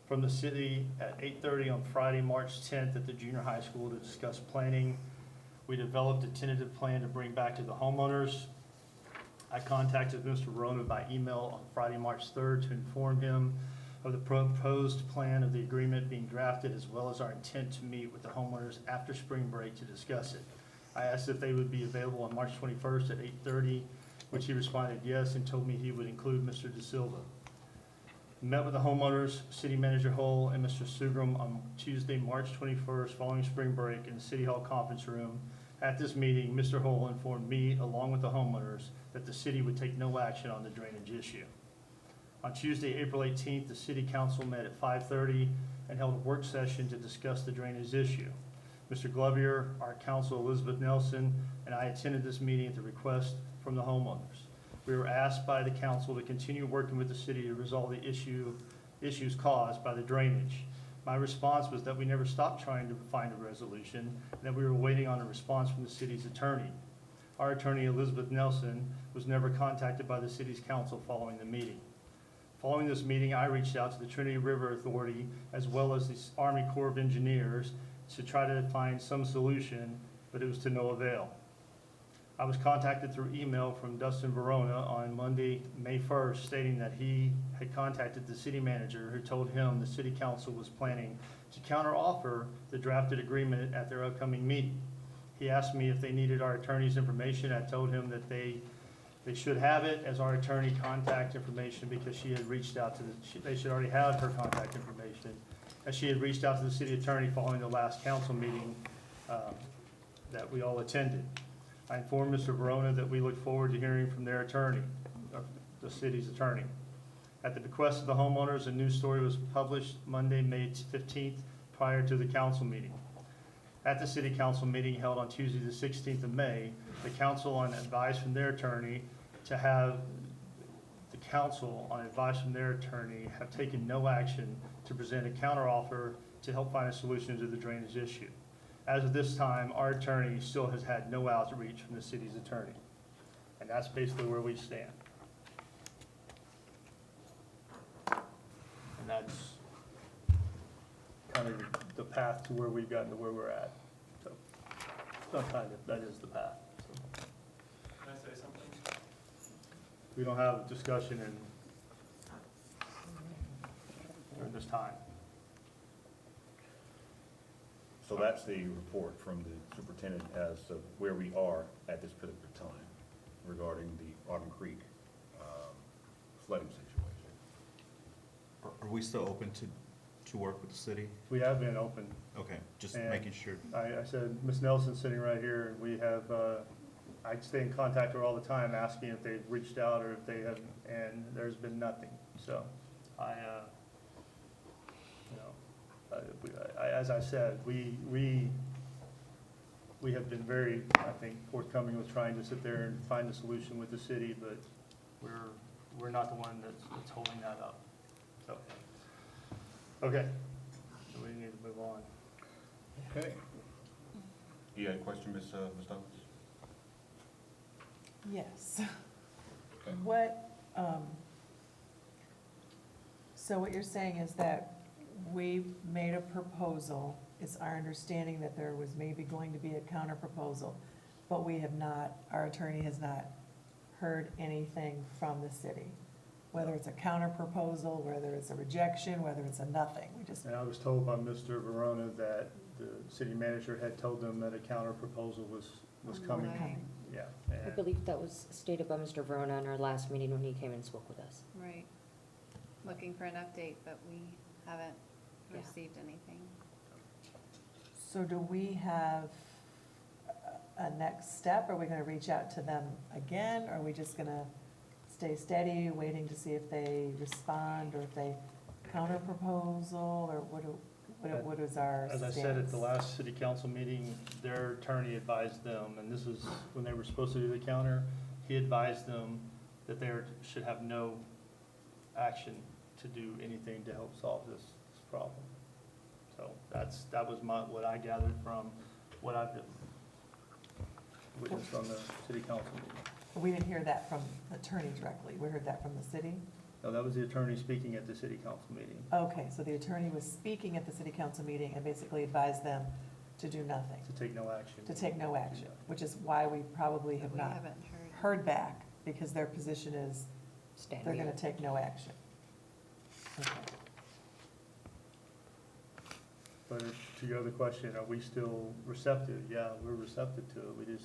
From the city at 8:30 on Friday, March 10th at the junior high school to discuss planning. We developed a tentative plan to bring back to the homeowners. I contacted Mr. Verona by email on Friday, March 3rd to inform him of the proposed plan of the agreement being drafted, as well as our intent to meet with the homeowners after spring break to discuss it. I asked if they would be available on March 21st at 8:30, which he responded yes and told me he would include Mr. De Silva. Met with the homeowners, City Manager Hull and Mr. Sugrum on Tuesday, March 21st, following spring break in the City Hall conference room. At this meeting, Mr. Hull informed me, along with the homeowners, that the city would take no action on the drainage issue. On Tuesday, April 18th, the City Council met at 5:30 and held a work session to discuss the drainage issue. Mr. Glover, our counsel Elizabeth Nelson, and I attended this meeting at the request from the homeowners. We were asked by the council to continue working with the city to resolve the issues caused by the drainage. My response was that we never stopped trying to find a resolution and that we were waiting on a response from the city's attorney. Our attorney, Elizabeth Nelson, was never contacted by the city's council following the meeting. Following this meeting, I reached out to the Trinity River Authority as well as the Army Corps of Engineers to try to find some solution, but it was to no avail. I was contacted through email from Dustin Verona on Monday, May 1st, stating that he had contacted the city manager who told him the city council was planning to counteroffer the drafted agreement at their upcoming meeting. He asked me if they needed our attorney's information. I told him that they should have it as our attorney contact information because she had reached out to they should already have her contact information, as she had reached out to the city attorney following the last council meeting that we all attended. I informed Mr. Verona that we look forward to hearing from their attorney, the city's attorney. At the bequest of the homeowners, a news story was published Monday, May 15th, prior to the council meeting. At the city council meeting held on Tuesday, the 16th of May, the council, on advice from their attorney, have taken no action to present a counteroffer to help find a solution to the drainage issue. As of this time, our attorney still has had no outreach from the city's attorney. And that's basically where we stand. And that's kind of the path to where we've gotten to where we're at. So, not kind of, that is the path. So. Can I say something? We don't have a discussion during this time. So that's the report from the superintendent as of where we are at this particular time regarding the Autumn Creek flooding situation. Are we still open to work with the city? We have been open. Okay, just And making sure. I said, Ms. Nelson's sitting right here, and we have, I stay in contact with her all the time, asking if they've reached out or if they have, and there's been nothing. So, as I said, we have been very, I think, forthcoming with trying to sit there and find a solution with the city, but we're not the one that's holding that up. So, okay, so we need to move on. Okay. You had a question, Ms. Douglas? Yes. Okay. So what you're saying is that we made a proposal. It's our understanding that there was maybe going to be a counter proposal, but we have not, our attorney has not heard anything from the city. Whether it's a counter proposal, whether it's a rejection, whether it's a nothing, we just. And I was told by Mr. Verona that the city manager had told them that a counter proposal was coming. Right. Yeah. I believe that was stated by Mr. Verona in our last meeting when he came and spoke with us. Right. Looking for an update, but we haven't Yeah. received anything. So do we have a next step? Are we gonna reach out to them again? Or are we just gonna stay steady, waiting to see if they respond or if they counter proposal, or what is our As I stance? said at the last city council meeting, their attorney advised them, and this is when they were supposed to do the counter, he advised them that they should have no action to do anything to help solve this problem. So that was what I gathered from what I've witnessed on the city council meeting. We didn't hear that from the attorney directly. We heard that from the city? No, that was the attorney speaking at the city council meeting. Okay, so the attorney was speaking at the city council meeting and basically advised them to do nothing, To take no action. to take no action, which is why we probably have We not haven't heard back, because their position is Stand they're here. gonna take no action. Okay. But to your other question, are we still receptive? Yeah, we're receptive to it.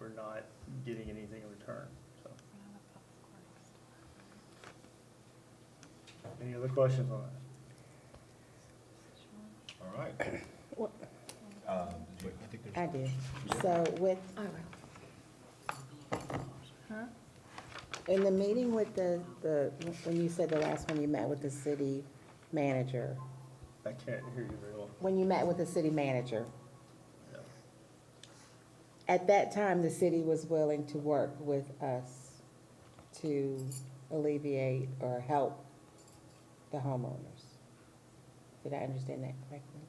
We're not getting anything in return, so. Any other questions on that? All right. Did you- I did. So with, Huh? in the meeting with the, when you said the last one you met with the city manager, I can't hear you very well. when you met with the city manager, at that time, the city was willing to work with us to alleviate or help the homeowners. Did I understand that correctly?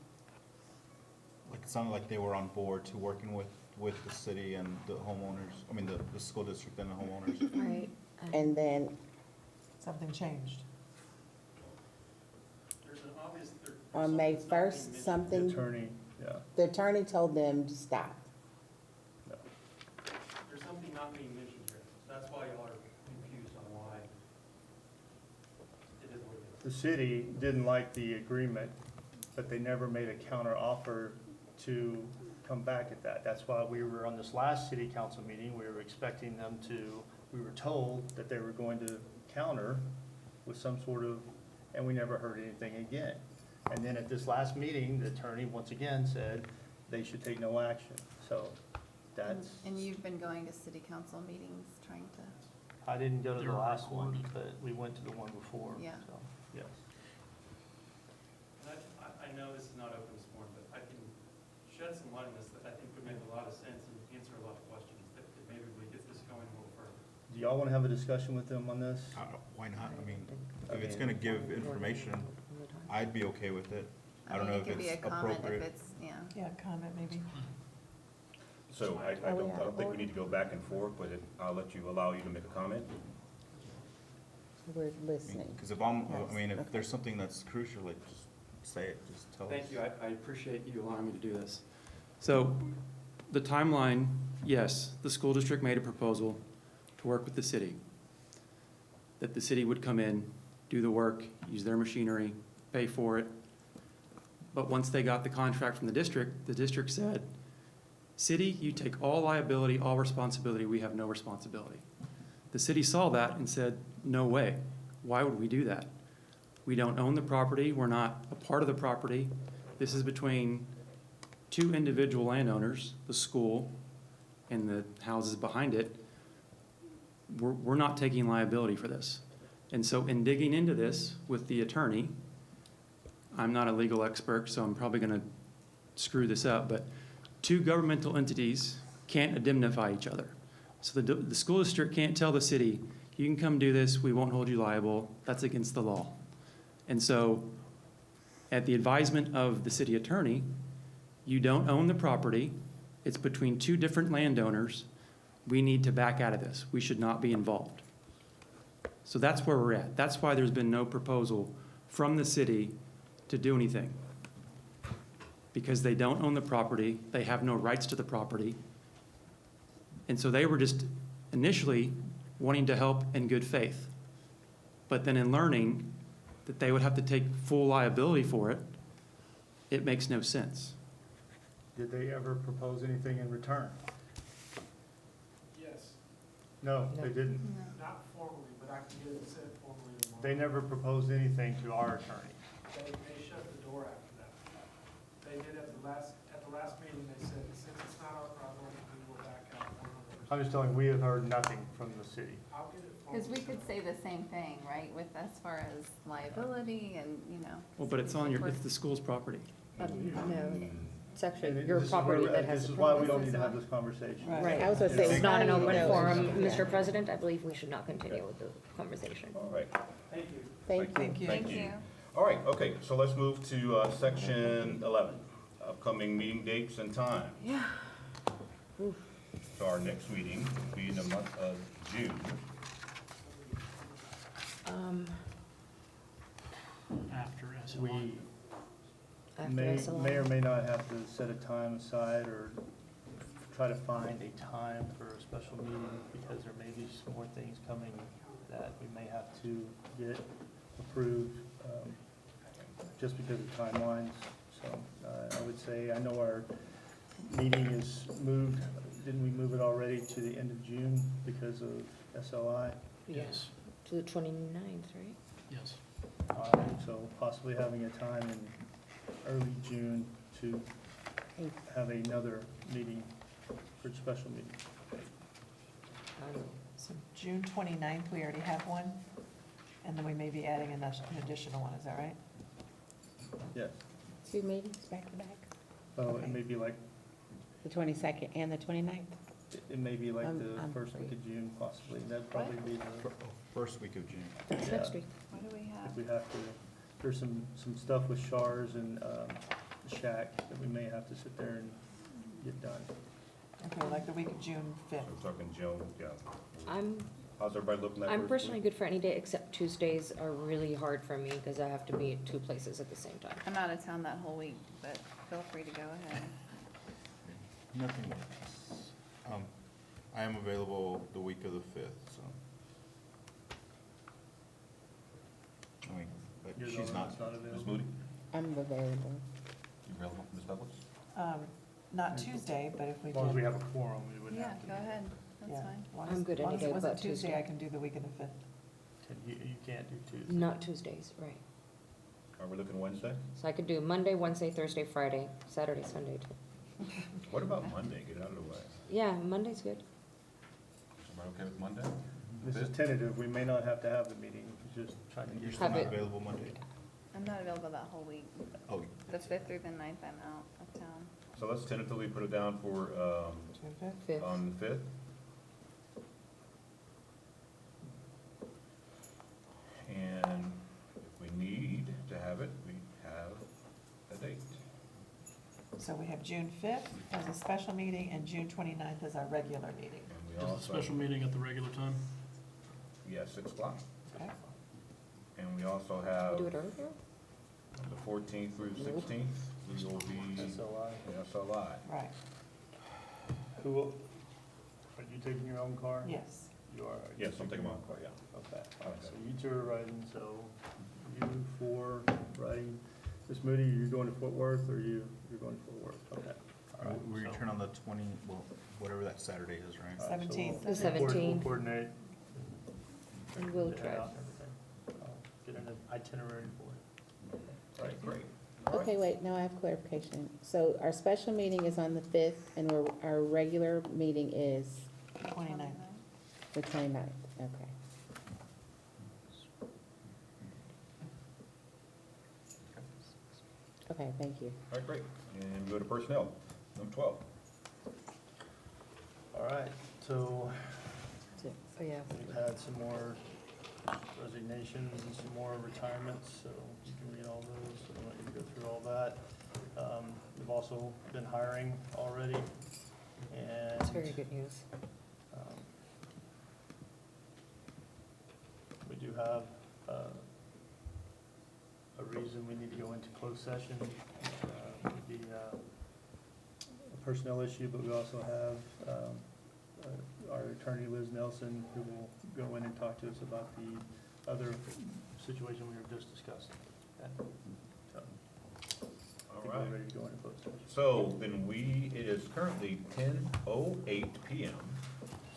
Like, it sounded like they were on board to working with the city and the homeowners, I mean, the school district and the homeowners. Right. And then Something changed. on May 1st, The something, attorney, yeah. the attorney told them to stop. There's something not being mentioned here. That's why y'all are confused on why it is what it is. The city didn't like the agreement, but they never made a counter offer to come back at that. That's why we were on this last city council meeting, we were expecting them to, we were told that they were going to counter with some sort of, and we never heard anything again. And then at this last meeting, the attorney once again said they should take no action. So that's, And you've been going to city council meetings trying to, I didn't go to the They're last one, recorded. but we went to the one before, Yeah. so, yes. And I know this is not open this morning, but I can shed some light on this that I think would make a lot of sense and answer a lot of questions that maybe we get this going a little further. Do y'all want to have a discussion with them on this? Why not? I mean, if it's gonna give information, I'd be okay with it. I don't know if it could be a it's comment if appropriate. it's, yeah. Yeah, comment maybe. So I don't think we need to go back and forth, but I'll allow you to make a comment. We're listening. Because if I mean, if Yes, there's something that's crucial, like, just say it, just tell us. Thank you. I appreciate you allowing me to do this. So, the timeline, yes, the school district made a proposal to work with the city. That the city would come in, do the work, use their machinery, pay for it. But once they got the contract from the district said, city, you take all liability, all responsibility, we have no responsibility. The city saw that and said, no way, why would we do that? We don't own the property, we're not a part of the property. This is between two individual landowners, the school and the houses behind it. We're not taking liability for this. And so in digging into this with the attorney, I'm not a legal expert, so I'm probably gonna screw this up, but two governmental entities can't indemnify each other. So the school district can't tell the city, you can come do this, we won't hold you liable, that's against the law. And so, at the advisement of the city attorney, you don't own the property, it's between two different landowners, we need to back out of this, we should not be involved. So that's where we're at. That's why there's been no proposal from the city to do anything. Because they don't own the property, they have no rights to the property. And so they were just initially wanting to help in good faith. But then in learning that they would have to take full liability for it, it makes no sense. Did they ever propose anything in return? Yes. No, they didn't. Not formally, but I can get it said formally tomorrow. They never proposed anything to our attorney. They shut the door after that. They did at the last meeting, they said, since it's not our problem, we will back out 100%. I'm just telling you, we have heard nothing from the city. I'll get it Because we formally. could say the same thing, right, with as far as liability and, you know. Well, but it's on it's the school's property. No, it's actually And your this is property where- that has This the is why we problem. don't need to have this conversation. Right. I was gonna say. It's not an open No, forum, yeah. Mr. President. I believe we should not continue with the conversation. All right. Thank you. Thank you. Thank you. All right, okay, so let's move to section 11, upcoming meeting dates and time. Yeah. So our next meeting will be in the month of June. After SLI. We After may SLI. or may not have to set a time aside or try to find a time for a special meeting because there may be some more things coming that we may have to get approved, just because of timelines. So I would say, I know our meeting is moved, didn't we move it already to the end of June because of SLI? Yes. To the 29th, right? Yes. All right, possibly having a time in early June to have another meeting for a special meeting. So June 29th, we already have one, and then we may be adding an additional one, is that right? Yes. 2 meetings back to back, Oh, it may be like, the 22nd and the 29th? it may be like I'm the first week free. of June possibly. That'd probably be the, First week of June. That's Yeah. next week. What do we have? if we have to, there's some stuff with Shars and Shack that we may have to sit there and get done. Okay, like the week of June 5th. We're talking June, yeah. I'm, How's everybody looking that I'm first personally week? good for any day except Tuesdays are really hard for me because I have to be at 2 places at the same time. I'm out of town that whole week, but feel free to go ahead. Nothing works. I am available the week of the 5th, so. I mean, but You're the she's only not, one's not Ms. available. Moody, I'm available. you available, Ms. Douglas? Not Tuesday, but if we As did. long as we have a quorum, we wouldn't Yeah, have to. go ahead, Yeah, that's fine. as long I'm as- good as long any as it day wasn't but Tuesday, Tuesday. I can do the week of the 5th. You can't do Tuesday. Not Tuesdays, right. Are we looking Wednesday? So I could do Monday, Wednesday, Thursday, Friday, Saturday, Sunday too. What about Monday? Get out of the way. Yeah, Monday's good. Everybody okay with Monday? This is tentative. We may not have to have the meeting. We're just trying to You're get. still Have not it- available Monday? I'm not available that whole week. Oh, The 5th through the 9th, I'm out of town. So let's tentatively put it down for, June 5th? 5th. on the 5th. And if we need to have it, we have a date. So we have June 5th as a special meeting and June 29th as our regular meeting. And we Is the also, special meeting at the regular time? yeah, 6 o'clock. Okay. And we also have Do it earlier? the 14th through 16th, we will be SLI. SLI. Right, Who will, are you taking your own car? yes. You are? Yes, I'm taking my own car, yeah. Okay, all right, so you two are riding, so you four riding. Ms. Moody, you're going to Fort Worth, or you're going to Fort Worth? Okay. All right, we so- return on the 20, well, whatever that Saturday is, right? all right, so 17th. The we'll 17th. coordinate. And we'll Get it drive. out and everything. I'll get an itinerary for it. All right, great. All right. Okay, wait, now I have clarification. So our special meeting is on the 5th, and our regular meeting is 29th. the 29th, okay. Okay, thank you. All right, great. And go to personnel, number 12. All right, so Oh, yeah. we've had some more resignations and some more retirements, so you can read all those, so I don't want you to go through all that. We've also been hiring already, and. That's very good news. um, We do have a reason we need to go into closed session, which would be a personnel issue, but we also have our attorney Liz Nelson, who will go in and talk to us about the other situation we were just discussing. Okay? So, I All think right. we're ready to go into closed session. So then it is currently 10:08 PM.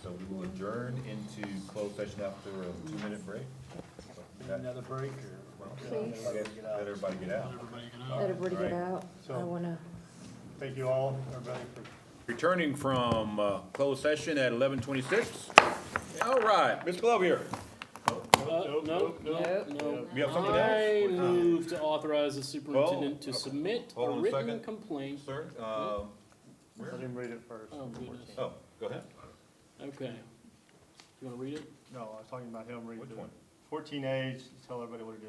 So we will adjourn into closed session after a 2-minute break. Another break, or? Please. I guess let everybody get out. Everybody get All out. right, Let everybody all get right. out. So- I wanna. Thank you all, everybody, for Returning from closed session at 11:26. All right, Mr. Glover here. No. You have something I else? move to authorize the superintendent to Well, submit a hold on a written second. complaint. Sir, let him read it first. Oh, goodness. oh, go ahead. Okay. You wanna read it? No, I was talking about him reading Which it. one? 14A, just tell everybody what it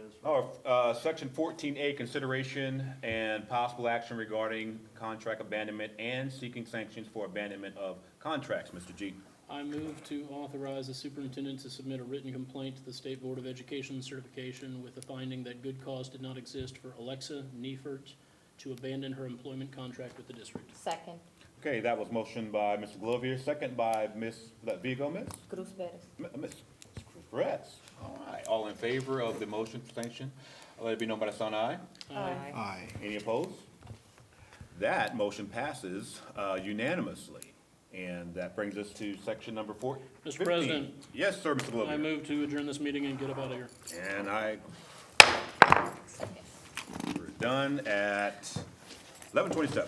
is. Section 14A, consideration and possible action regarding contract abandonment and seeking sanctions for abandonment of contracts. Mr. G. I move to authorize the superintendent to submit a written complaint to the State Board of Education certification with the finding that good cause did not exist for Alexa Neifert to abandon her employment contract with the district. Second. Okay, that was motion by Mr. Glover, second by Ms. Vigo, Miss? Cruz Perez. Ms. Perez. All right, all in favor of the motion for sanction, let it be known by the sign aye. Aye. Aye. Any opposed? That motion passes unanimously. And that brings us to section number 4. Mr. President. Yes, sir, Mr. Glover. I move to adjourn this meeting and get up out of here. And I done at 11:27.